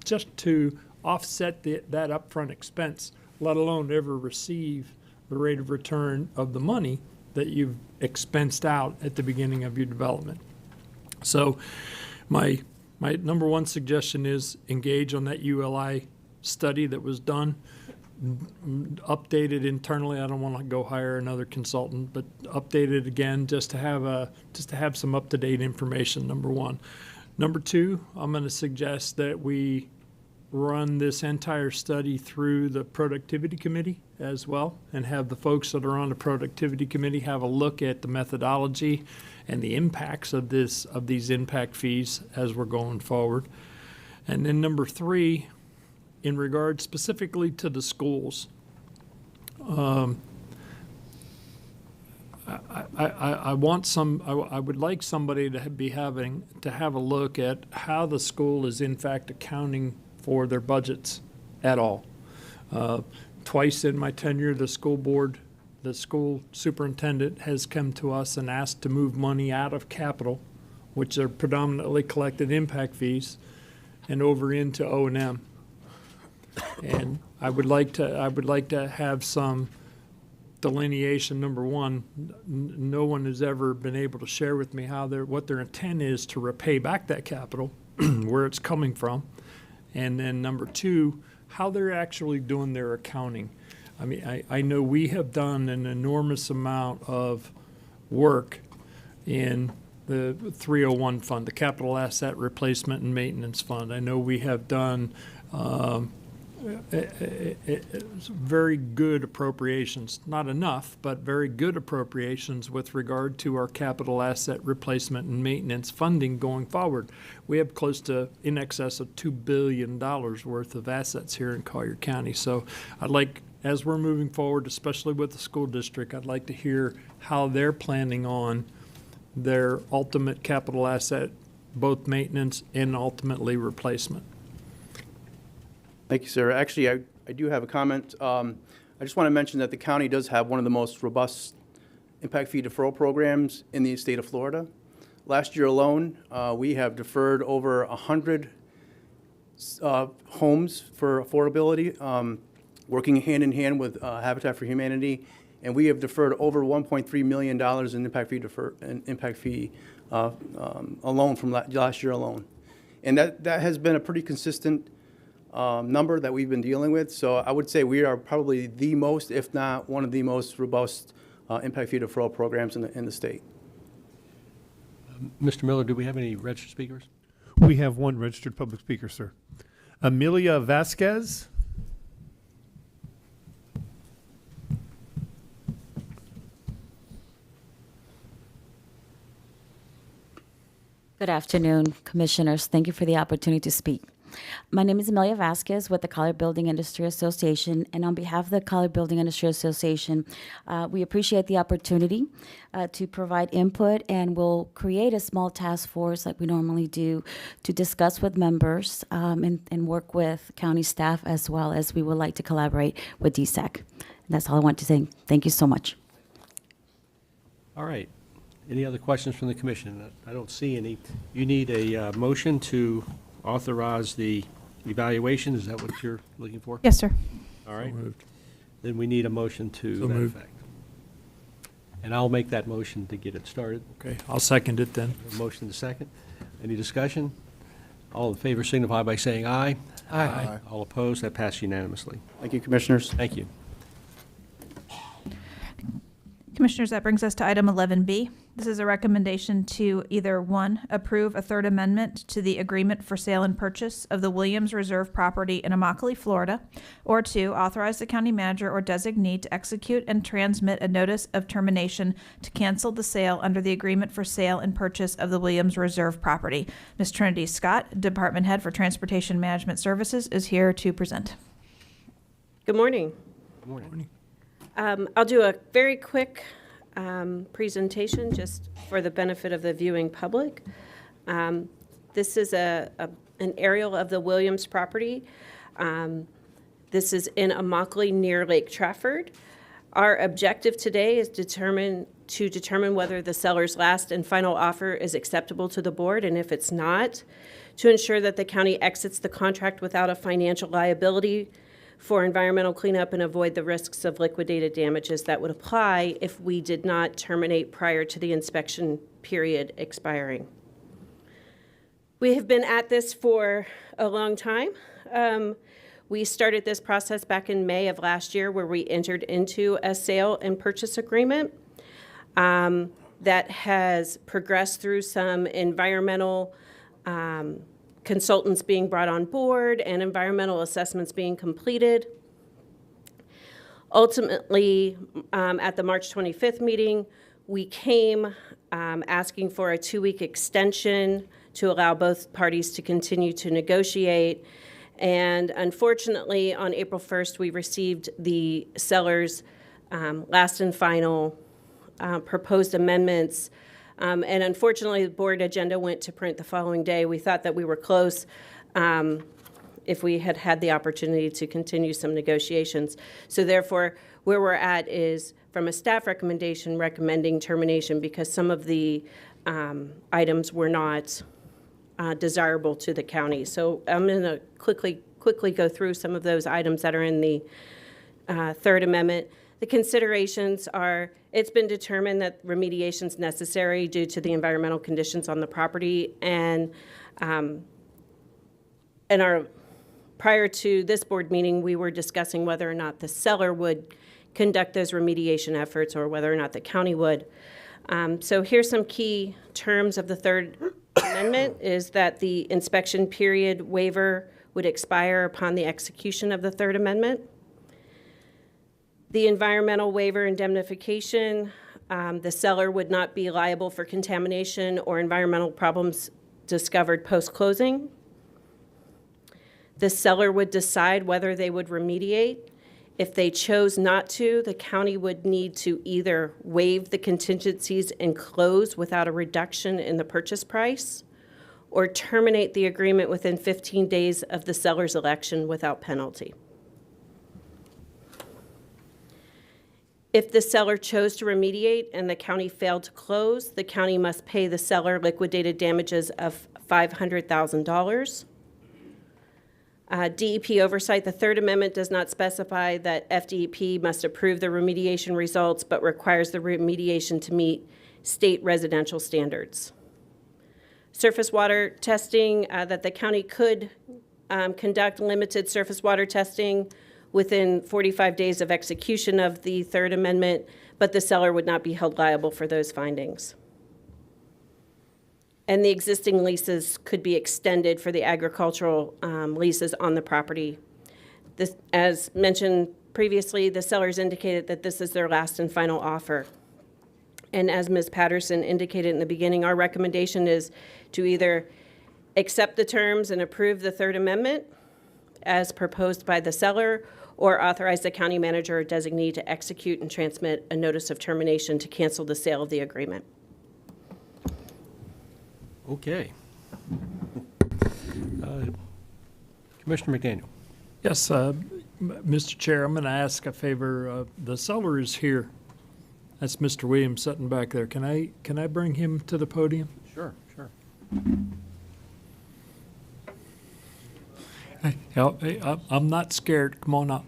just to offset that upfront expense, let alone ever receive the rate of return of the money that you've expensed out at the beginning of your development. So my number one suggestion is engage on that ULI study that was done, updated internally. I don't want to go hire another consultant, but update it again just to have some up-to-date information, number one. Number two, I'm going to suggest that we run this entire study through the productivity committee as well, and have the folks that are on the productivity committee have a look at the methodology and the impacts of these impact fees as we're going forward. And then number three, in regard specifically to the schools, I would like somebody to have a look at how the school is in fact accounting for their budgets at all. Twice in my tenure, the school superintendent has come to us and asked to move money out of capital, which are predominantly collected impact fees, and over into O&M. And I would like to have some delineation. Number one, no one has ever been able to share with me what their intent is to repay back that capital. where it's coming from. And then number two, how they're actually doing their accounting. I mean, I know we have done an enormous amount of work in the 301 fund, the Capital Asset Replacement and Maintenance Fund. I know we have done very good appropriations, not enough, but very good appropriations with regard to our capital asset replacement and maintenance funding going forward. We have close to in excess of $2 billion worth of assets here in Collier County. So I'd like, as we're moving forward, especially with the school district, I'd like to hear how they're planning on their ultimate capital asset, both maintenance and ultimately replacement. Thank you, sir. Actually, I do have a comment. I just want to mention that the county does have one of the most robust impact fee deferral programs in the state of Florida. Last year alone, we have deferred over 100 homes for affordability, working hand in hand with Habitat for Humanity, and we have deferred over $1.3 million in impact fee alone from last year alone. And that has been a pretty consistent number that we've been dealing with. So I would say we are probably the most, if not one of the most robust impact fee deferral programs in the state. Mr. Miller, do we have any registered speakers? We have one registered public speaker, sir. Amelia Vasquez. Good afternoon, commissioners. Thank you for the opportunity to speak. My name is Amelia Vasquez with the Collier Building Industry Association, and on behalf of the Collier Building Industry Association, we appreciate the opportunity to provide input, and we'll create a small task force like we normally do to discuss with members and work with county staff, as well as we would like to collaborate with DSEC. And that's all I want to say. Thank you so much. All right. Any other questions from the commission? I don't see any. You need a motion to authorize the evaluation. Is that what you're looking for? Yes, sir. All right. So moved. Then we need a motion to So that moved. effect. And I'll make that motion to get it started. Okay, I'll second it then. A motion to second. Any discussion? All in favor signify by saying aye. Aye. All opposed? That passed unanimously. Thank you, commissioners. Thank you. Commissioners, that brings us to item 11B. This is a recommendation to either, 1, approve a third amendment to the agreement for sale and purchase of the Williams Reserve property in Immokalee, Florida, or 2, authorize the county manager or designee to execute and transmit a notice of termination to cancel the sale under the agreement for sale and purchase of the Williams Reserve property. Ms. Trinity Scott, Department Head for Transportation Management Services, is here to present. Good morning. Good morning. I'll do a very quick presentation just for the benefit of the viewing public. This is an aerial of the Williams property. This is in Immokalee near Lake Trafford. Our objective today is to determine whether the seller's last and final offer is acceptable to the board, and if it's not, to ensure that the county exits the contract without a financial liability for environmental cleanup and avoid the risks of liquidated damages that would apply if we did not terminate prior to the inspection period expiring. We have been at this for a long time. We started this process back in May of last year, where we entered into a sale and purchase agreement that has progressed through some environmental consultants being brought on board and environmental assessments being completed. Ultimately, at the March 25th meeting, we came asking for a 2-week extension to allow both parties to continue to negotiate. And unfortunately, on April 1st, we received the seller's last and final proposed amendments. And unfortunately, the board agenda went to print the following day. We thought that we were close if we had had the opportunity to continue some negotiations. So therefore, where we're at is, from a staff recommendation, recommending termination because some of the items were not desirable to the county. So I'm going to quickly go through some of those items that are in the Third Amendment. The considerations are, it's been determined that remediation is necessary due to the environmental conditions on the property, and prior to this board meeting, we were discussing whether or not the seller would conduct those remediation efforts or whether or not the county would. So here's some key terms of the Third Amendment is that the inspection period waiver would expire upon the execution of the Third Amendment. The environmental waiver indemnification, the seller would not be liable for contamination or environmental problems discovered post-closing. The seller would decide whether they would remediate. If they chose not to, the county would need to either waive the contingencies and close without a reduction in the purchase price, or terminate the agreement within 15 days of the seller's election without penalty. If the seller chose to remediate and the county failed to close, the county must pay the seller liquidated damages of $500,000. DEP oversight, the Third Amendment does not specify that FDEP must approve the remediation results, but requires the remediation to meet state residential standards. Surface water testing, that the county could conduct limited surface water testing within 45 days of execution of the Third Amendment, but the seller would not be held liable for those findings. And the existing leases could be extended for the agricultural leases on the property. This, as mentioned previously, the sellers indicated that this is their last and final offer. And as Ms. Patterson indicated in the beginning, our recommendation is to either accept the terms and approve the Third Amendment as proposed by the seller, or authorize the county manager or designee to execute and transmit a notice of termination to cancel the sale of the agreement. Okay. Commissioner McDaniel. Yes, Mr. Chair, I'm going to ask a favor. The seller is here. That's Mr. Williams sitting back there. Can I bring him to the podium? Sure, sure. Hey, I'm not scared. Come on up.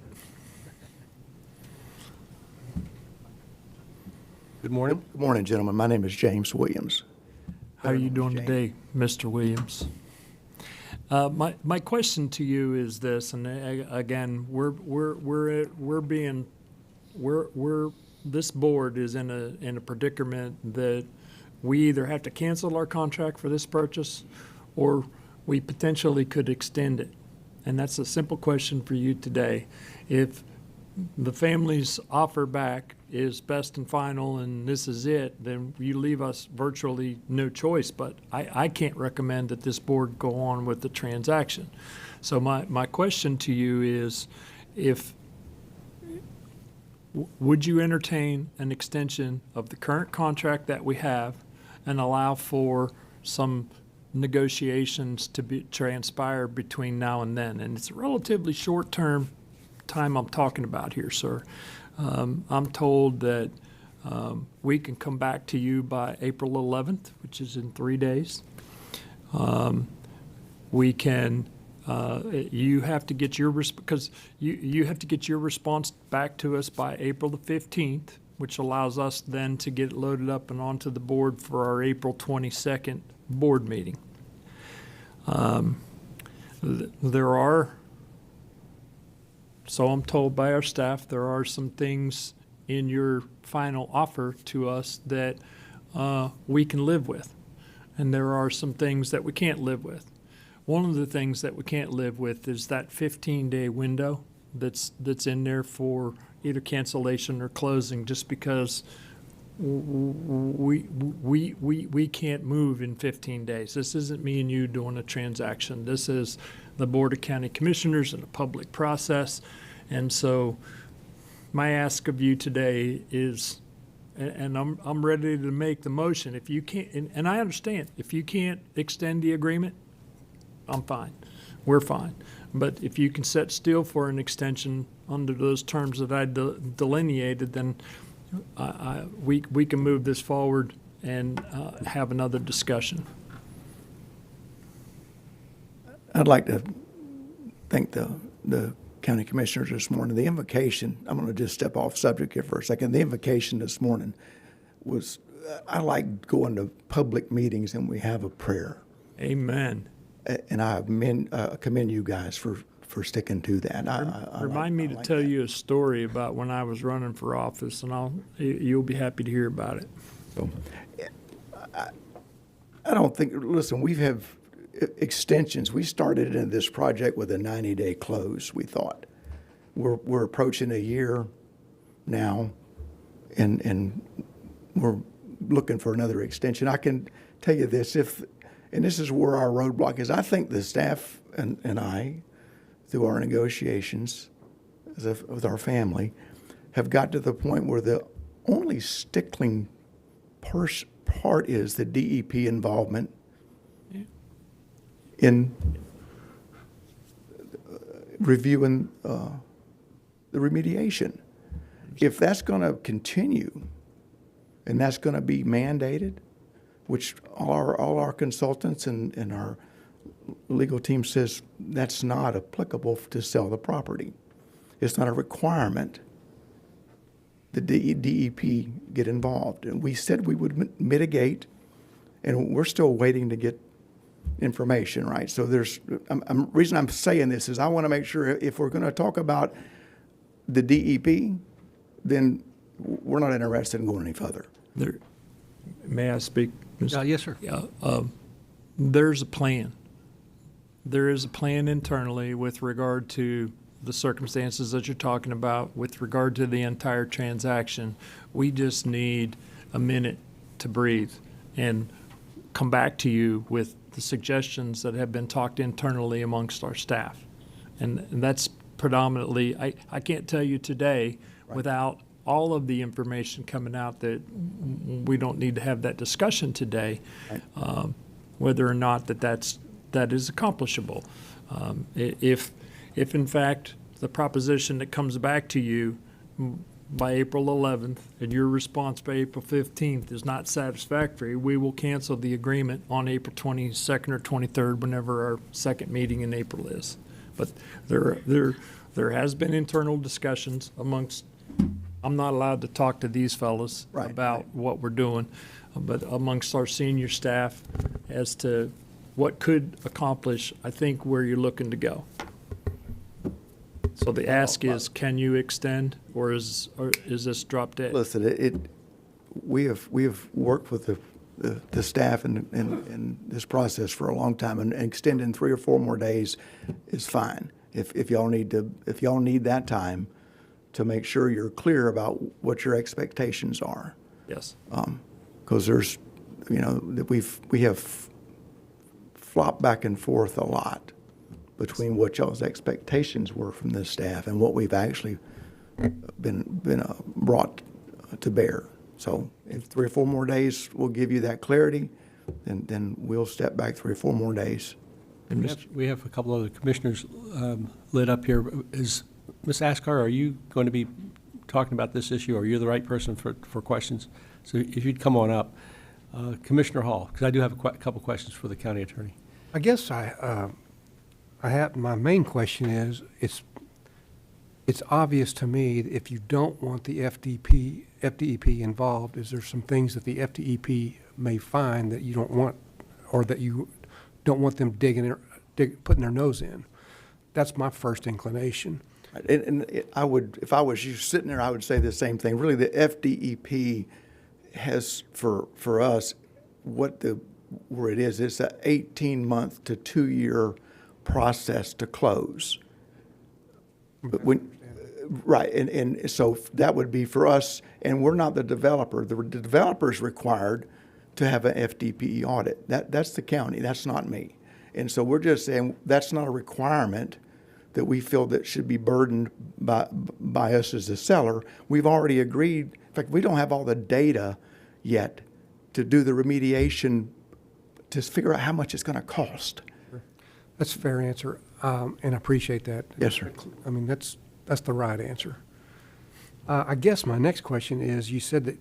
Good morning. Good morning, gentlemen. My name is James Williams. How are you doing today, Mr. Williams? My question to you is this, and again, this board is in a predicament that we either have to cancel our contract for this purchase, or we potentially could extend it. And that's a simple question for you today. If the family's offer back is best and final and this is it, then you leave us virtually no choice. But I can't recommend that this board go on with the transaction. So my question to you is, would you entertain an extension of the current contract that we have and allow for some negotiations to be transpire between now and then? And it's a relatively short-term time I'm talking about here, sir. I'm told that we can come back to you by April 11th, which is in 3 days. We can. You have to get your because you have to get your response back to us by April the 15th, which allows us then to get it loaded up and onto the board for our April 22nd board meeting. There are, so I'm told by our staff, there are some things in your final offer to us that we can live with, and there are some things that we can't live with. One of the things that we can't live with is that 15-day window that's in there for either cancellation or closing, just because we can't move in 15 days. This isn't me and you doing a transaction. This is the Board of County Commissioners and a public process. And so my ask of you today is, and I'm ready to make the motion. If you can't, and I understand, if you can't extend the agreement, I'm fine. We're fine. But if you can set still for an extension under those terms that I delineated, then we can move this forward and have another discussion. I'd like to thank the county commissioners this morning. The invocation, I'm going to just step off subject here for a second. The invocation this morning was, I like going to public meetings and we have a prayer. Amen. and I commend you guys for sticking to that. Remind me to tell you a story about when I was running for office, and you'll be happy to hear about it. So, I don't think, listen, we have extensions. We started in this project with a 90-day close, we thought. We're approaching a year now, and we're looking for another extension. I can tell you this, and this is where our roadblock is. I think the staff and I, through our negotiations with our family, have got to the point where the only stickling part is the DEP involvement in reviewing the remediation. If that's going to continue and that's going to be mandated, which all our consultants and our legal team says that's not applicable to sell the property. It's not a requirement. The DEP get involved. And we said we would mitigate, and we're still waiting to get information, right? So reason I'm saying this is I want to make sure if we're going to talk about the DEP, then we're not interested in going any further. May I speak? Yes, sir. There's a plan. There is a plan internally with regard to the circumstances that you're talking about, with regard to the entire transaction. We just need a minute to breathe and come back to you with the suggestions that have been talked internally amongst our staff. And that's predominantly, I can't tell you today without all of the information coming out that we don't need to have that discussion today, whether or not that is accomplishable. If in fact the proposition that comes back to you by April 11th and your response by April 15th is not satisfactory, we will cancel the agreement on April 22nd or 23rd, whenever our second meeting in April is. But there has been internal discussions amongst, I'm not allowed to talk to these fellows about what we're doing, but amongst our senior staff as to what could accomplish, I think, where you're looking to go. So the ask is, can you extend, or is this drop dead? Listen, we have worked with the staff in this process for a long time, and extending 3 or 4 more days is fine. If y'all need that time to make sure you're clear about what your expectations are. Yes. Because there's, we have flopped back and forth a lot between what y'all's expectations were from this staff and what we've actually been brought to bear. So if 3 or 4 more days will give you that clarity, then we'll step back 3 or 4 more days. And we have a couple other commissioners lit up here. Is Ms. Askar, are you going to be talking about this issue? Are you the right person for questions? So if you'd come on up. Commissioner Hall, because I do have a couple questions for the county attorney. I guess my main question is, it's obvious to me that if you don't want the FDEP involved, is there some things that the FDEP may find that you don't want, or that you don't want them putting their nose in? That's my first inclination. And I would, if I was you sitting there, I would say the same thing. Really, the FDEP has for us where it is. It's an 18-month to 2-year process to close. But right, and so that would be for us, and we're not the developer. The developer is required to have an FDPE audit. That's the county. That's not me. And so we're just saying that's not a requirement that we feel that should be burdened by us as the seller. We've already agreed. In fact, we don't have all the data yet to do the remediation to figure out how much it's going to cost. That's a fair answer, and I appreciate that. Yes, sir. I mean, that's the right answer. I guess my next question is, you said that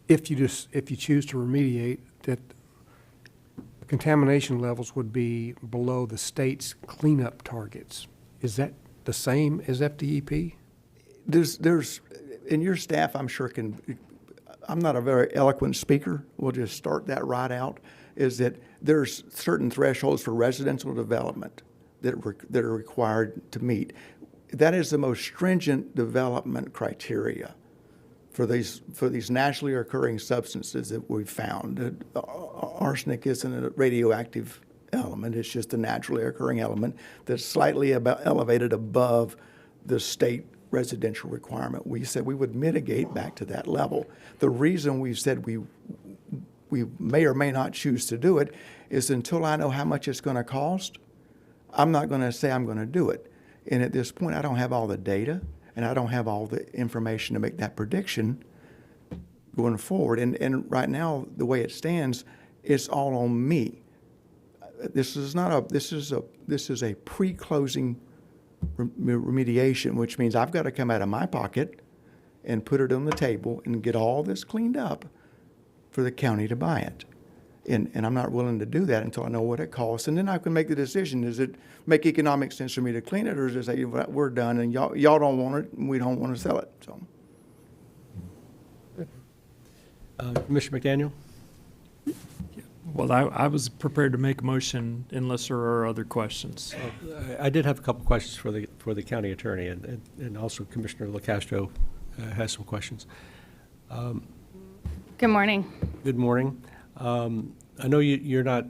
if you choose to remediate, that contamination levels would be below the state's cleanup targets. Is that the same as FDEP? There's, and your staff, I'm sure I'm not a very eloquent speaker. We'll just start that right out, is that there's certain thresholds for residential development that are required to meet. That is the most stringent development criteria for these naturally occurring substances that we've found. Arsenic isn't a radioactive element. It's just a naturally occurring element that's slightly elevated above the state residential requirement. We said we would mitigate back to that level. The reason we said we may or may not choose to do it is until I know how much it's going to cost, I'm not going to say I'm going to do it. And at this point, I don't have all the data, and I don't have all the information to make that prediction going forward. And right now, the way it stands, it's all on me. This is a pre-closing remediation, which means I've got to come out of my pocket and put it on the table and get all this cleaned up for the county to buy it. And I'm not willing to do that until I know what it costs. And then I can make the decision, does it make economic sense for me to clean it, or is it say, we're done and y'all don't want it and we don't want to sell it? So, Commissioner McDaniel? Well, I was prepared to make a motion unless there are other questions. I did have a couple questions for the county attorney, and also Commissioner LaCastro has some questions. Good morning. Good morning. I know you're not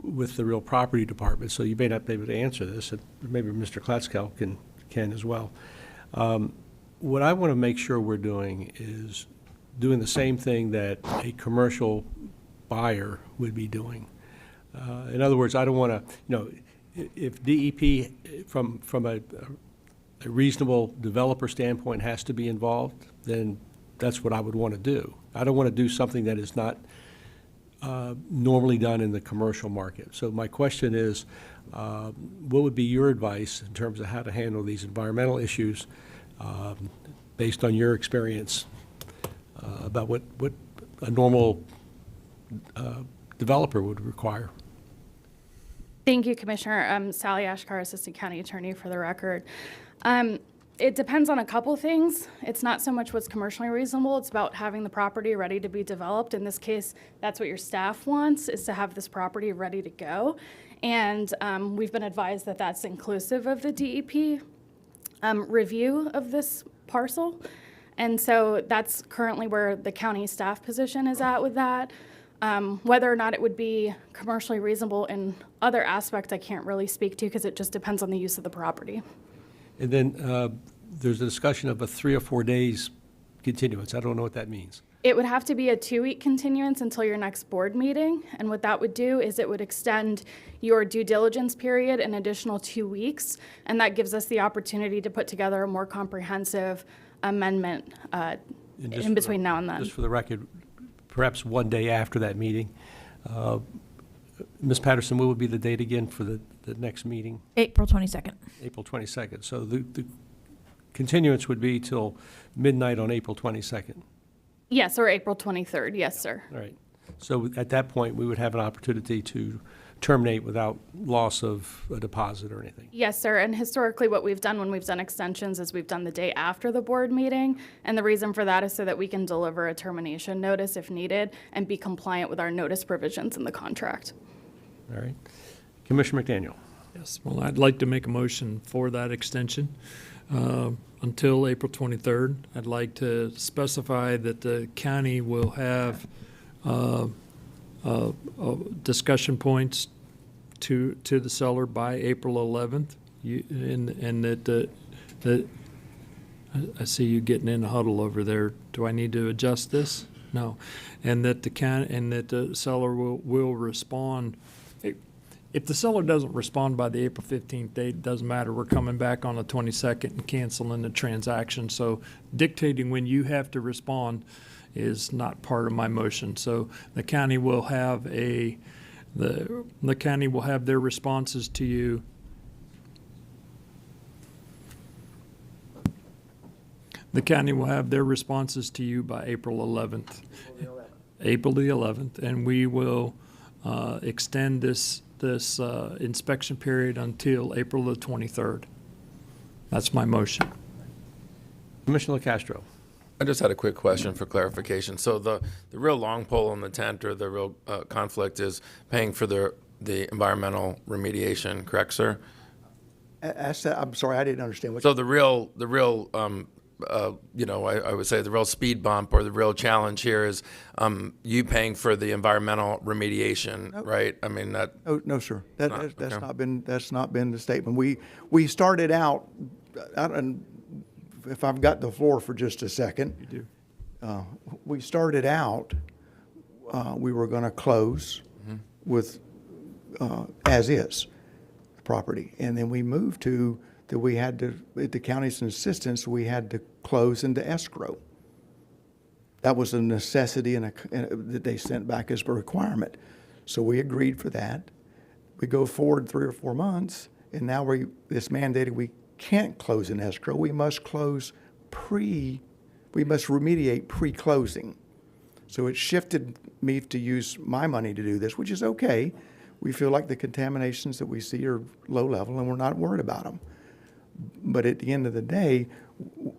with the real property department, so you may not be able to answer this, and maybe Mr. Klatzkel can as well. What I want to make sure we're doing is doing the same thing that a commercial buyer would be doing. In other words, I don't want to, if DEP from a reasonable developer standpoint has to be involved, then that's what I would want to do. I don't want to do something that is not normally done in the commercial market. So my question is, what would be your advice in terms of how to handle these environmental issues based on your experience about what a normal developer would require? Thank you, Commissioner. I'm Sally Ashkar, Assistant County Attorney, for the record. It depends on a couple things. It's not so much what's commercially reasonable, it's about having the property ready to be developed. In this case, that's what your staff wants, is to have this property ready to go. And we've been advised that that's inclusive of the DEP review of this parcel. And so that's currently where the county staff position is at with that. Whether or not it would be commercially reasonable in other aspects, I can't really speak to because it just depends on the use of the property. And then there's a discussion of a 3 or 4 days continuance. I don't know what that means. It would have to be a 2-week continuance until your next board meeting. And what that would do is it would extend your due diligence period an additional 2 weeks. And that gives us the opportunity to put together a more comprehensive amendment in between now and then. Just for the record, perhaps 1 day after that meeting. Ms. Patterson, what would be the date again for the next meeting? April 22nd. April 22nd. So the continuance would be till midnight on April 22nd. Yes, or April 23rd. Yes, sir. All right. So at that point, we would have an opportunity to terminate without loss of a deposit or anything. Yes, sir. And historically, what we've done when we've done extensions is we've done the day after the board meeting. And the reason for that is so that we can deliver a termination notice if needed and be compliant with our notice provisions in the contract. All right. Commissioner McDaniel. Yes, well, I'd like to make a motion for that extension until April 23rd. I'd like to specify that the county will have discussion points to the seller by April 11th, and that I see you getting in a huddle over there. Do I need to adjust this? No, and that the seller will respond. If the seller doesn't respond by the April 15th date, it doesn't matter. We're coming back on the 22nd and canceling the transaction. So dictating when you have to respond is not part of my motion. So the county will have the county will have their responses to you. The county will have their responses to you by April 11th. April the 11th, and we will extend this inspection period until April the 23rd. That's my motion. Commissioner LaCastro. I just had a quick question for clarification. So the real long pole in the tent, or the real conflict, is paying for the environmental remediation, correct, sir? I'm sorry, I didn't understand what. So the real I would say the real speed bump or the real challenge here is you paying for the environmental remediation, right? I mean that. No, sir. That's not been the statement. We started out, and if I've got the floor for just a second. You do. We started out, we were going to close with as is property, and then we moved to that we had to, at the county's insistence, we had to close into escrow. That was a necessity that they sent back as a requirement. So we agreed for that. We go forward 3 or 4 months, and now it's mandated we can't close in escrow. We must remediate pre-closing. So it shifted me to use my money to do this, which is okay. We feel like the contaminations that we see are low level, and we're not worried about them. But at the end of the day,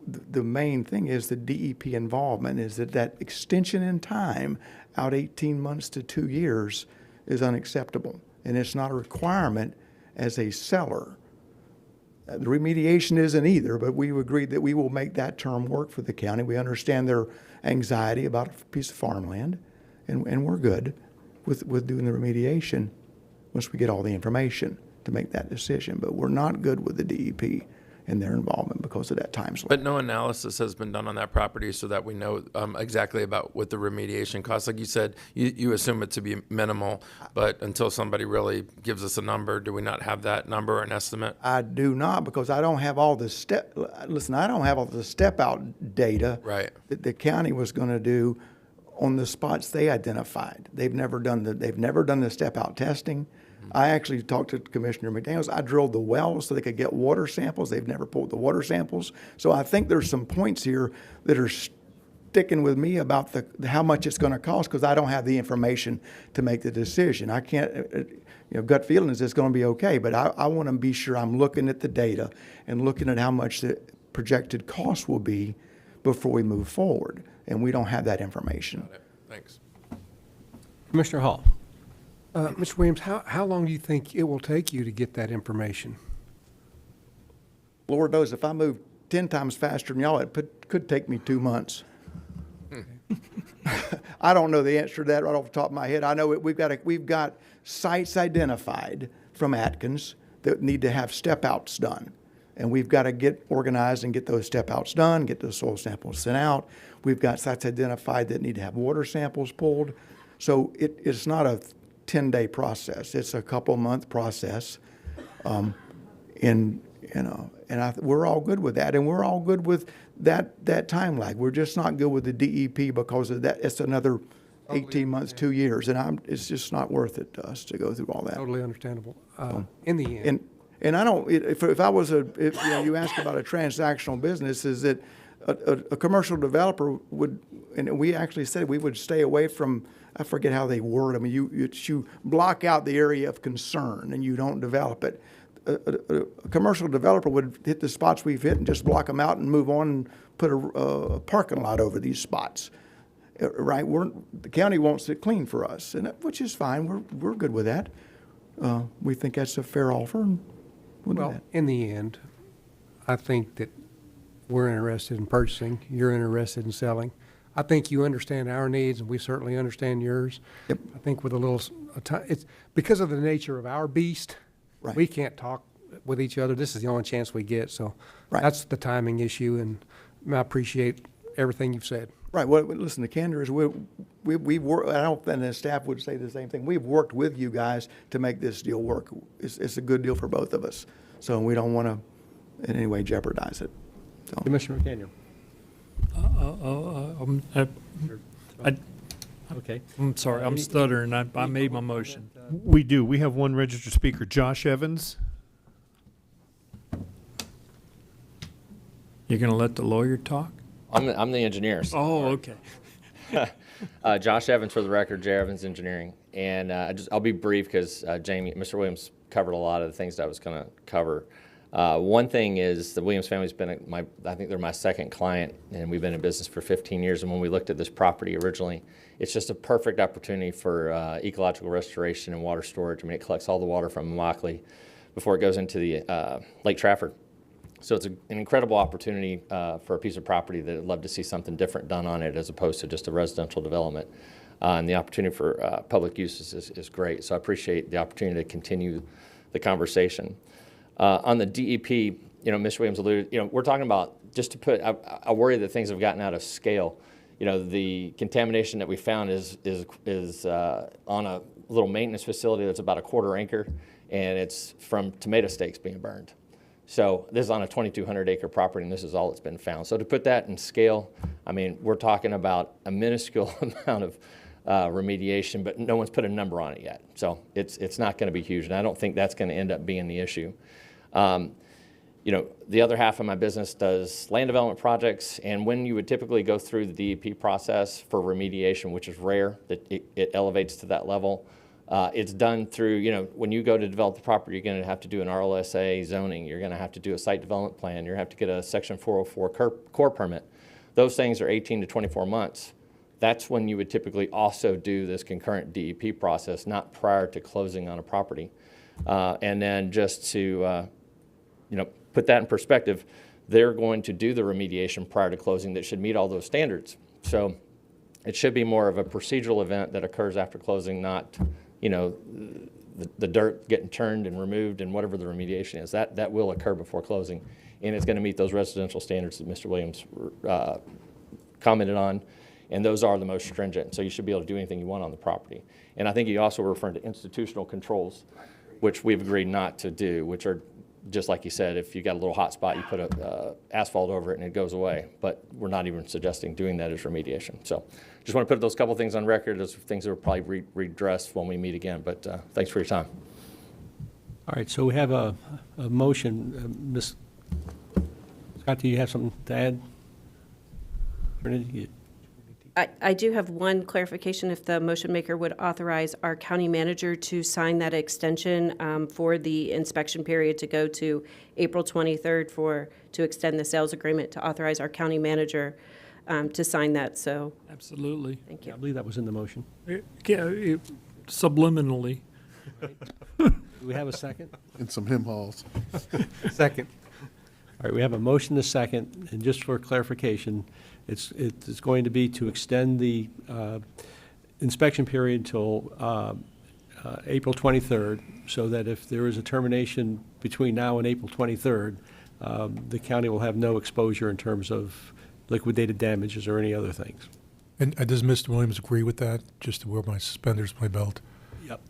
the main thing is the DEP involvement, is that extension in time out 18 months to 2 years is unacceptable. And it's not a requirement as a seller. The remediation isn't either, but we agreed that we will make that term work for the county. We understand their anxiety about a piece of farmland, and we're good with doing the remediation once we get all the information to make that decision. But we're not good with the DEP and their involvement because of that time slot. But no analysis has been done on that property so that we know exactly about what the remediation costs. Like you said, you assume it to be minimal, but until somebody really gives us a number, do we not have that number or an estimate? I do not, because I don't have all the I don't have all the step-out data that the county was going to do on the spots they identified. They've never done the step-out testing. I actually talked to Commissioner McDaniels. I drilled the wells so they could get water samples. They've never pulled the water samples. So I think there's some points here that are sticking with me about how much it's going to cost, because I don't have the information to make the decision. I can't, gut feeling is it's going to be okay, but I want to be sure I'm looking at the data and looking at how much the projected cost will be before we move forward. And we don't have that information. Got it. Thanks. Commissioner Hall. Mr. Williams, how long do you think it will take you to get that information? Lord knows, if I move 10 times faster than y'all, it could take me 2 months. I don't know the answer to that right off the top of my head. I know we've got sites identified from Atkins that need to have step-outs done. And we've got to get organized and get those step-outs done, get those soil samples sent out. We've got sites identified that need to have water samples pulled. So it's not a 10-day process. It's a couple-month process. We're all good with that, and we're all good with that time lag. We're just not good with the DEP because of that. It's another 18 months, 2 years, and it's just not worth it to us to go through all that. Totally understandable. In the end. And I don't, if you ask about a transactional business, is that a commercial developer would, and we actually said we would stay away from, I forget how they word, I mean, you block out the area of concern and you don't develop it. A commercial developer would hit the spots we've hit and just block them out and move on and put a parking lot over these spots. Right? The county wants it clean for us, which is fine. We're good with that. We think that's a fair offer. And we'll do that. In the end, I think that we're interested in purchasing. You're interested in selling. I think you understand our needs, and we certainly understand yours. Yep. I think with a little time, it's because of the nature of our beast. Right. We can't talk with each other. This is the only chance we get. So that's the timing issue, and I appreciate everything you've said. Right. Well, listen, the candor is we've worked, I don't think the staff would say the same thing. We've worked with you guys to make this deal work. It's a good deal for both of us. So we don't want to in any way jeopardize it. So. Commissioner McDaniel. Okay. I'm sorry, I'm stuttering. I made my motion. We do. We have one registered speaker, Josh Evans. You're going to let the lawyer talk? I'm the engineer. So. Oh, okay. Josh Evans, for the record, J. Evans Engineering. And I'll be brief because Mr. Williams covered a lot of the things that I was going to cover. One thing is the Williams family's been I think they're my second client, and we've been in business for 15 years. And when we looked at this property originally, it's just a perfect opportunity for ecological restoration and water storage. I mean, it collects all the water from Immokalee before it goes into the Lake Trafford. So it's an incredible opportunity for a piece of property that I'd love to see something different done on it as opposed to just a residential development. And the opportunity for public uses is great. So I appreciate the opportunity to continue the conversation. On the DEP, Mr. Williams alluded, we're talking about, just to put, I worry that things have gotten out of scale. The contamination that we found is on a little maintenance facility that's about a quarter acre, and it's from tomato stakes being burned. So this is on a 2,200 acre property, and this is all that's been found. So to put that in scale, I mean, we're talking about a minuscule amount of remediation, but no one's put a number on it yet. So it's not going to be huge, and I don't think that's going to end up being the issue. The other half of my business does land development projects, and when you would typically go through the DEP process for remediation, which is rare that it elevates to that level, it's done through, when you go to develop the property, you're going to have to do an RLSA zoning, you're going to have to do a site development plan, you're going to have to get a Section 404 core permit. Those things are 18 to 24 months. That's when you would typically also do this concurrent DEP process, not prior to closing on a property. And then just to, put that in perspective, they're going to do the remediation prior to closing that should meet all those standards. So it should be more of a procedural event that occurs after closing, not, the dirt getting turned and removed and whatever the remediation is. That will occur before closing, and it's going to meet those residential standards that Mr. Williams commented on, and those are the most stringent. So you should be able to do anything you want on the property. And I think you also were referring to institutional controls, which we've agreed not to do, which are just like you said, if you got a little hot spot, you put asphalt over it and it goes away. But we're not even suggesting doing that as remediation. So just want to put those couple things on record as things that will probably redressed when we meet again. But thanks for your time. All right, so we have a motion. Ms. Scott, do you have something to add? I do have one clarification. If the motion maker would authorize our county manager to sign that extension for the inspection period to go to April 23rd to extend the sales agreement, to authorize our county manager to sign that. So absolutely. Thank you. I believe that was in the motion. Subliminally. Do we have a second? And some hymn halls. Second. All right, we have a motion, a second, and just for clarification, it's going to be to extend the inspection period until April 23rd, so that if there is a termination between now and April 23rd, the county will have no exposure in terms of liquidated damages or any other things. And does Mr. Williams agree with that, just to wear my suspenders, my belt? Yep.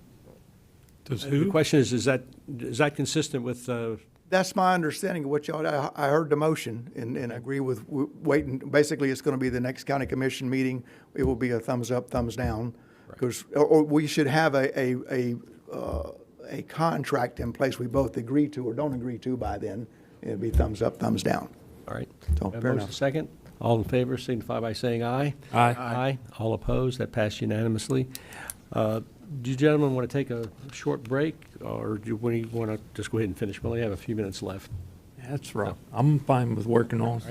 Does The question is that consistent with That's my understanding of what y'all, I heard the motion and agree with waiting. Basically, it's going to be the next county commission meeting. It will be a thumbs up, thumbs down. Because, or we should have a contract in place we both agree to or don't agree to by then. It'll be thumbs up, thumbs down. All right. So, Have a fair motion enough. second. All in favor signify by saying aye. Aye. Aye. All opposed, that passed unanimously. Do you gentlemen want to take a short break, or do you want to just go ahead and finish? We only have a few minutes left. That's right. I'm fine with working on.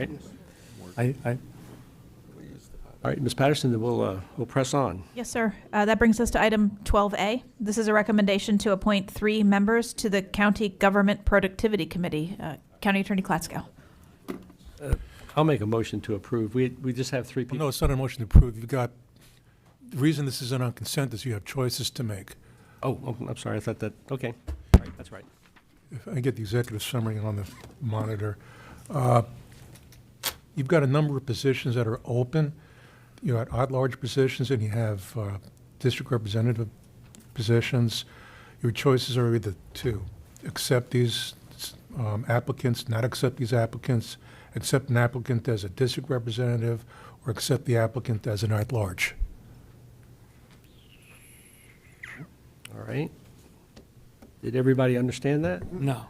Right. All right, Ms. Patterson, then we'll press on. Yes, sir. That brings us to item 12A. This is a recommendation to appoint 3 members to the County Government Productivity Committee. County Attorney Klatskow. I'll make a motion to approve. We just have 3 people. Well, no, it's not a motion to approve. You've got, the reason this isn't on consent is you have choices to make. Oh, I'm sorry. I thought that, okay. All right, that's right. If I get the executive summary on the monitor. You've got a number of positions that are open. You got at-large positions and you have district representative positions. Your choices are either to accept these applicants, not accept these applicants, accept an applicant as a district representative, or accept the applicant as an at-large. All right. Did everybody understand that? No.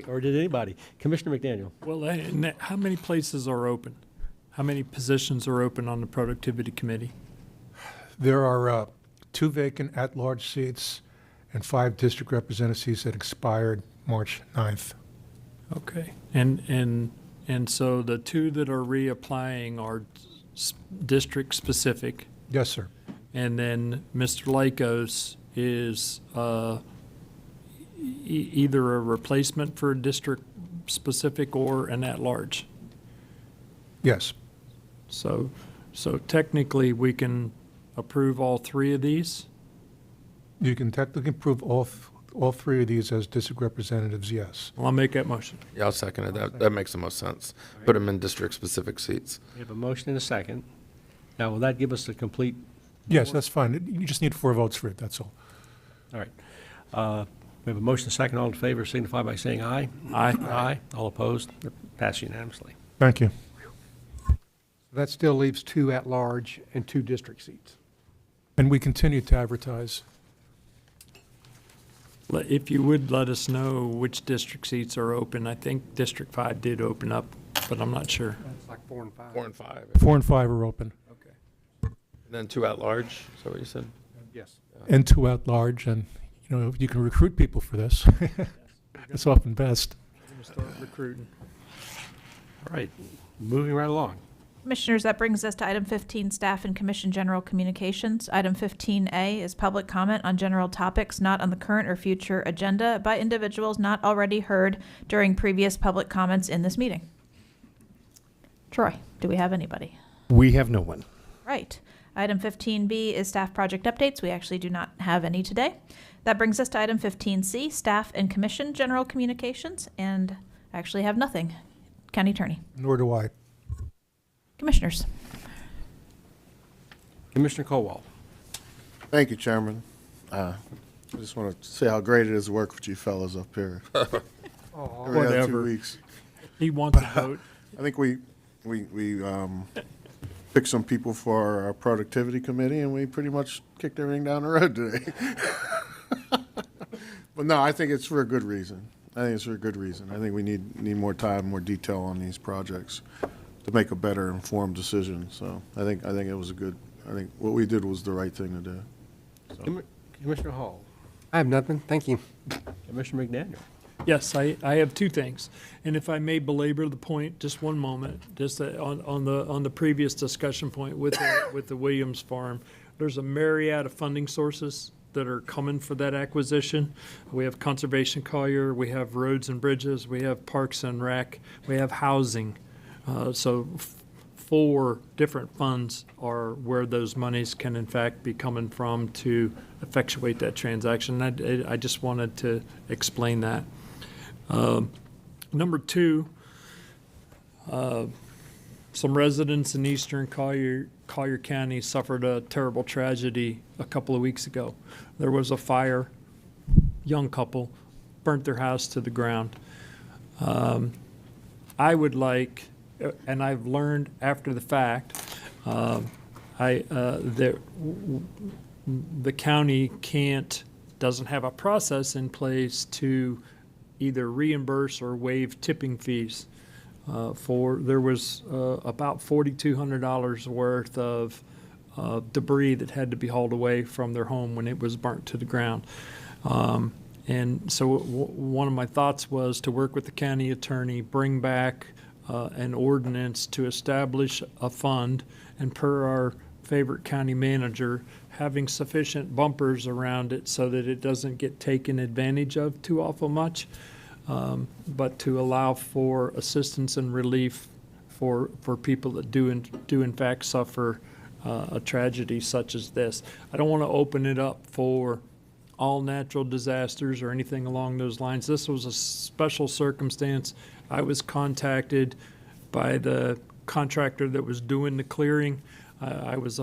Or did anybody? Commissioner McDaniel. Well, how many places are open? How many positions are open on the Productivity Committee? There are 2 vacant at-large seats and 5 district representative seats that expired March 9th. Okay. And so the two that are reapplying are district-specific, Yes, sir. and then Mr. Lycos is either a replacement for a district-specific or an at-large. Yes. So technically, we can approve all three of these? You can technically approve all three of these as district representatives, yes. Well, I'll make that motion. Yeah, I'll second it. That makes the most sense. Put them in district-specific seats. We have a motion and a second. Now, will that give us the complete? Yes, that's fine. You just need 4 votes for it, that's all. All right. We have a motion and a second. All in favor signify by saying aye. Aye. Aye. All opposed? Pass unanimously. Thank you. That still leaves 2 at-large and 2 district seats. And we continue to advertise. If you would let us know which district seats are open. I think District 5 did open up, but I'm not sure. It's like 4 and 5. 4 and 5. 4 and 5 are open. Okay. And then 2 at large, is that what you said? Yes. And 2 at large, and, you know, you can recruit people for this. It's often best. I'm going to start recruiting. All right. Moving right along. Commissioners, that brings us to item 15, Staff and Commission General Communications. Item 15A is public comment on general topics not on the current or future agenda by individuals not already heard during previous public comments in this meeting. Troy, do we have anybody? We have no one. Right. Item 15B is staff project updates. We actually do not have any today. That brings us to item 15C, Staff and Commission General Communications, and I actually have nothing. County Attorney. Nor do I. Commissioners. Commissioner Colwell. Thank you, Chairman. I just want to say how great it is to work with you fellows up here. Every other Whatever. 2 weeks. He wants a vote. I think we picked some people for our productivity committee, and we pretty much kicked everything down the road today. But no, I think it's for a good reason. I think we need more time, more detail on these projects to make a better informed decision. So I think it was I think what we did was the right thing to do. So. Commissioner Hall. I have nothing. Thank you. Commissioner McDaniel. Yes, I have 2 things. And if I may belabor the point, just one moment, just on the previous discussion point with the Williams Farm, there's a myriad of funding sources that are coming for that acquisition. We have Conservation Collier, we have Roads and Bridges, we have Parks and Rec, we have housing. So 4 different funds are where those monies can in fact be coming from to effectuate that transaction. I just wanted to explain that. Number 2, some residents in eastern Collier County suffered a terrible tragedy a couple of weeks ago. There was a fire, young couple, burnt their house to the ground. I would like, and I've learned after the fact, that the county doesn't have a process in place to either reimburse or waive tipping fees. There was about $4,200 worth of debris that had to be hauled away from their home when it was burnt to the ground. And so one of my thoughts was to work with the county attorney, bring back an ordinance to establish a fund, and per our favorite county manager, having sufficient bumpers around it so that it doesn't get taken advantage of too awful much, but to allow for assistance and relief for people that do in fact suffer a tragedy such as this. I don't want to open it up for all natural disasters or anything along those lines. This was a special circumstance. I was contacted by the contractor that was doing the clearing. I was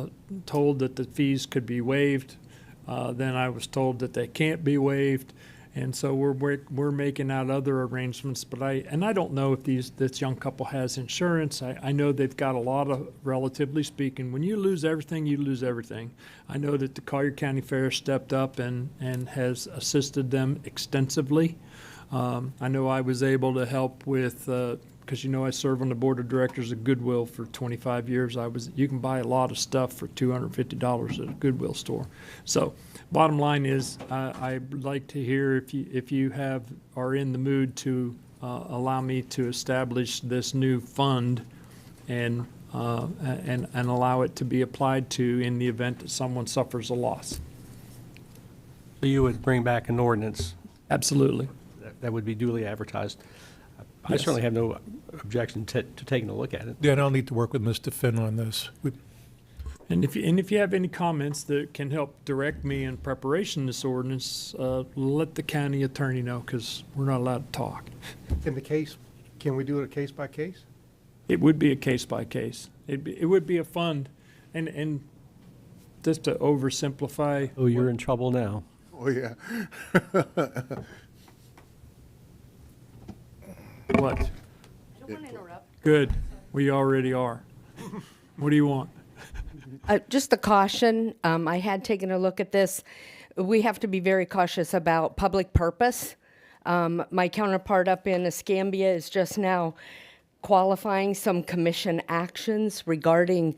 told that the fees could be waived. Then I was told that they can't be waived. And so we're making out other arrangements, but I don't know if this young couple has insurance. I know they've got a lot of, relatively speaking, when you lose everything, you lose everything. I know that the Collier County Fair stepped up and has assisted them extensively. I know I was able to help with because you know I serve on the board of directors of Goodwill for 25 years. You can buy a lot of stuff for $250 at a Goodwill store. So bottom line is, I'd like to hear if you are in the mood to allow me to establish this new fund and allow it to be applied to in the event that someone suffers a loss. So you would bring back an ordinance Absolutely. that would be duly advertised. I Yes. certainly have no objection to taking a look at it. Dan, I'll need to work with Mr. Finn on this. And if you have any comments that can help direct me in preparation of this ordinance, let the county attorney know, because we're not allowed to talk. In the case, can we do it case by case? It would be a case by case. It would be a fund, and just to oversimplify. Oh, you're in trouble now. Oh, yeah. What? Good. We already are. What do you want? Just a caution, I had taken a look at this. We have to be very cautious about public purpose. My counterpart up in Escambia is just now qualifying some commission actions regarding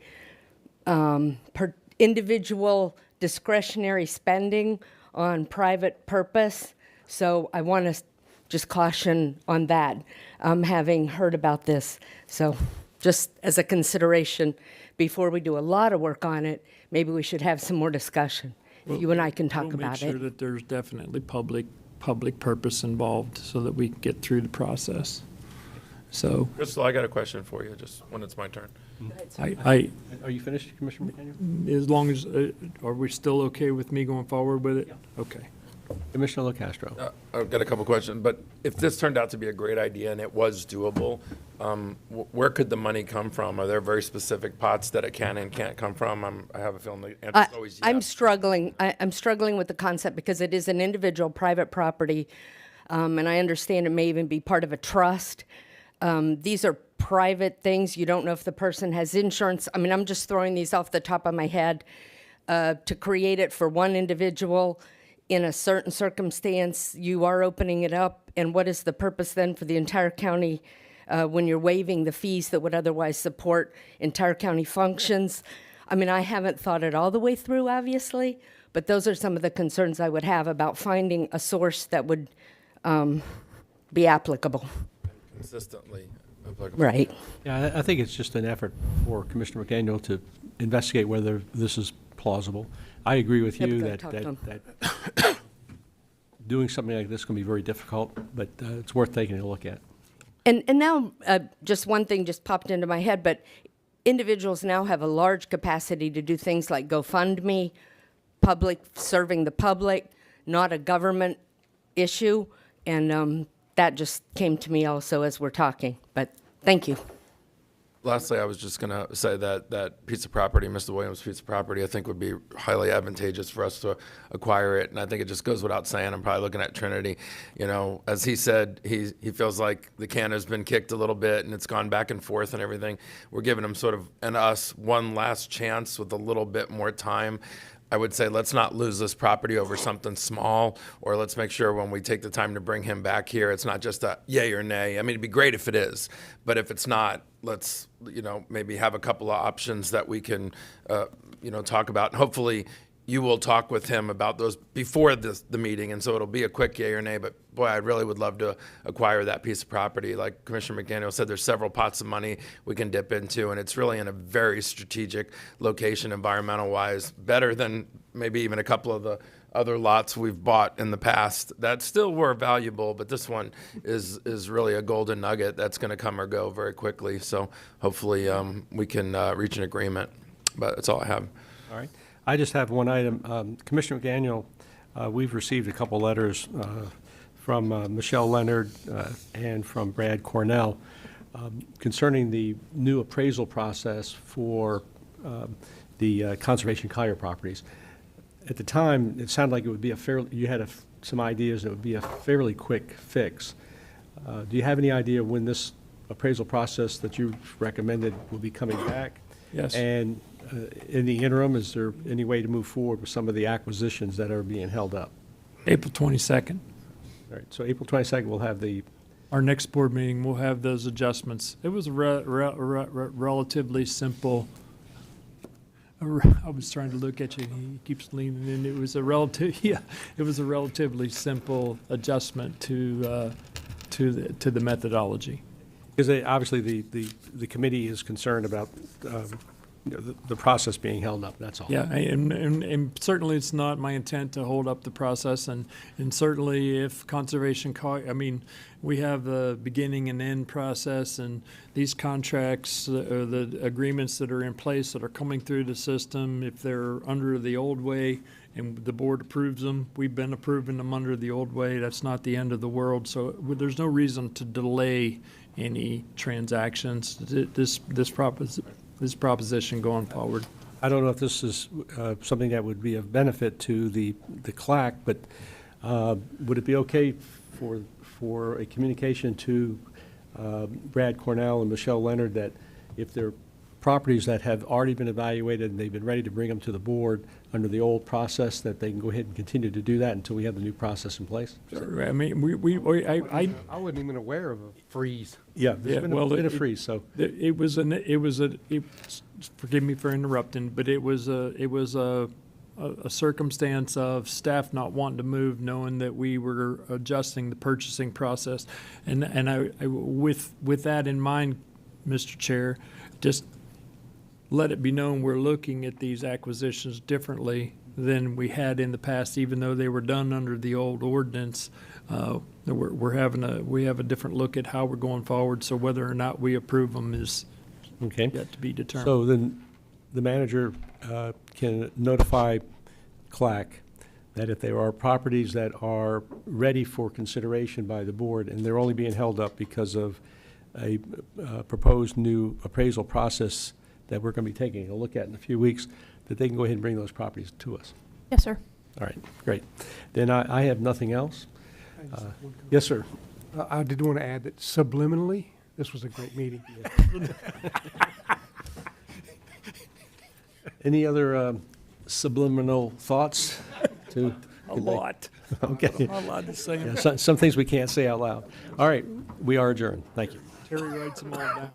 individual discretionary spending on private purpose. So I want to just caution on that, having heard about this. So just as a consideration, before we do a lot of work on it, maybe we should have some more discussion. You and I can talk about Make sure it. that there's definitely public purpose involved so that we can get through the process. So Crystal, I got a question for you, just when it's my turn. Are you finished, Commissioner McDaniel? as long as, are we still okay with me going forward with it? Okay. Commissioner LaCastro. I've got a couple questions, but if this turned out to be a great idea and it was doable, where could the money come from? Are there very specific pots that it can and can't come from? I have a feeling the answer's always yes. I'm struggling. I'm struggling with the concept because it is an individual private property, and I understand it may even be part of a trust. These are private things. You don't know if the person has insurance. I mean, I'm just throwing these off the top of my head. To create it for one individual in a certain circumstance, you are opening it up. And what is the purpose then for the entire county when you're waiving the fees that would otherwise support entire county functions? I mean, I haven't thought it all the way through, obviously, but those are some of the concerns I would have about finding a source that would be applicable. Consistently applicable. Right. Yeah, I think it's just an effort for Commissioner McDaniel to investigate whether this is plausible. I agree with you that doing something like this can be very difficult, but it's worth taking a look at. And now, just one thing just popped into my head, but individuals now have a large capacity to do things like GoFundMe, public, serving the public, not a government issue, and that just came to me also as we're talking, but thank you. Lastly, I was just going to say that piece of property, Mr. Williams' piece of property, I think would be highly advantageous for us to acquire it. And I think it just goes without saying, I'm probably looking at Trinity. You know, as he said, he feels like the can has been kicked a little bit and it's gone back and forth and everything. We're giving him sort of, and us, one last chance with a little bit more time. I would say let's not lose this property over something small, or let's make sure when we take the time to bring him back here, it's not just a yay or nay. I mean, it'd be great if it is, but if it's not, let's, maybe have a couple of options that we can, talk about. And hopefully you will talk with him about those before the meeting, and so it'll be a quick yay or nay, but boy, I really would love to acquire that piece of property. Like Commissioner McDaniel said, there's several pots of money we can dip into, and it's really in a very strategic location environmental-wise, better than maybe even a couple of the other lots we've bought in the past that still were valuable, but this one is really a golden nugget that's going to come or go very quickly. So hopefully we can reach an agreement, but that's all I have. All right. I just have one item. Commissioner McDaniel, we've received a couple letters from Michelle Leonard and from Brad Cornell concerning the new appraisal process for the Conservation Collier properties. At the time, it sounded like it would be you had some ideas it would be a fairly quick fix. Do you have any idea when this appraisal process that you recommended will be coming back? Yes. And in the interim, is there any way to move forward with some of the acquisitions that are being held up? April 22nd. All right, so April 22nd, we'll have the our next board meeting, we'll have those adjustments. It was a relatively simple. I was trying to look at you, and he keeps leaning in. It was a relatively simple adjustment to the methodology. Because obviously the committee is concerned about the process being held up, that's all. Yeah, and certainly it's not my intent to hold up the process, and certainly if conservation, we have the beginning and end process, and these contracts, or the agreements that are in place that are coming through the system, if they're under the old way and the board approves them, we've been approving them under the old way, that's not the end of the world, so there's no reason to delay any transactions. This proposition going forward. I don't know if this is something that would be of benefit to the CLAC, but would it be okay for a communication to Brad Cornell and Michelle Leonard that if there are properties that have already been evaluated and they've been ready to bring them to the board under the old process, that they can go ahead and continue to do that until we have the new process in place? I mean, I wasn't even aware of a freeze. Yeah, there's been a freeze, so. Forgive me for interrupting, but it was a circumstance of staff not wanting to move, knowing that we were adjusting the purchasing process. And with that in mind, Mr. Chair, just let it be known we're looking at these acquisitions differently than we had in the past, even though they were done under the old ordinance. We have a different look at how we're going forward, so whether or not we approve them is yet to be determined. So then the manager can notify CLAC that if there are properties that are ready for consideration by the board and they're only being held up because of a proposed new appraisal process that we're going to be taking a look at in a few weeks, that they can go ahead and bring those properties to us. Yes, sir. All right, great. Then I have nothing else. Yes, sir. I did want to add that subliminally, this was a great meeting. Any other subliminal thoughts? A lot. Okay. I'm not allowed to say them. Yeah, some things we can't say out loud. All right, we are adjourned. Thank you. Terry writes them all down.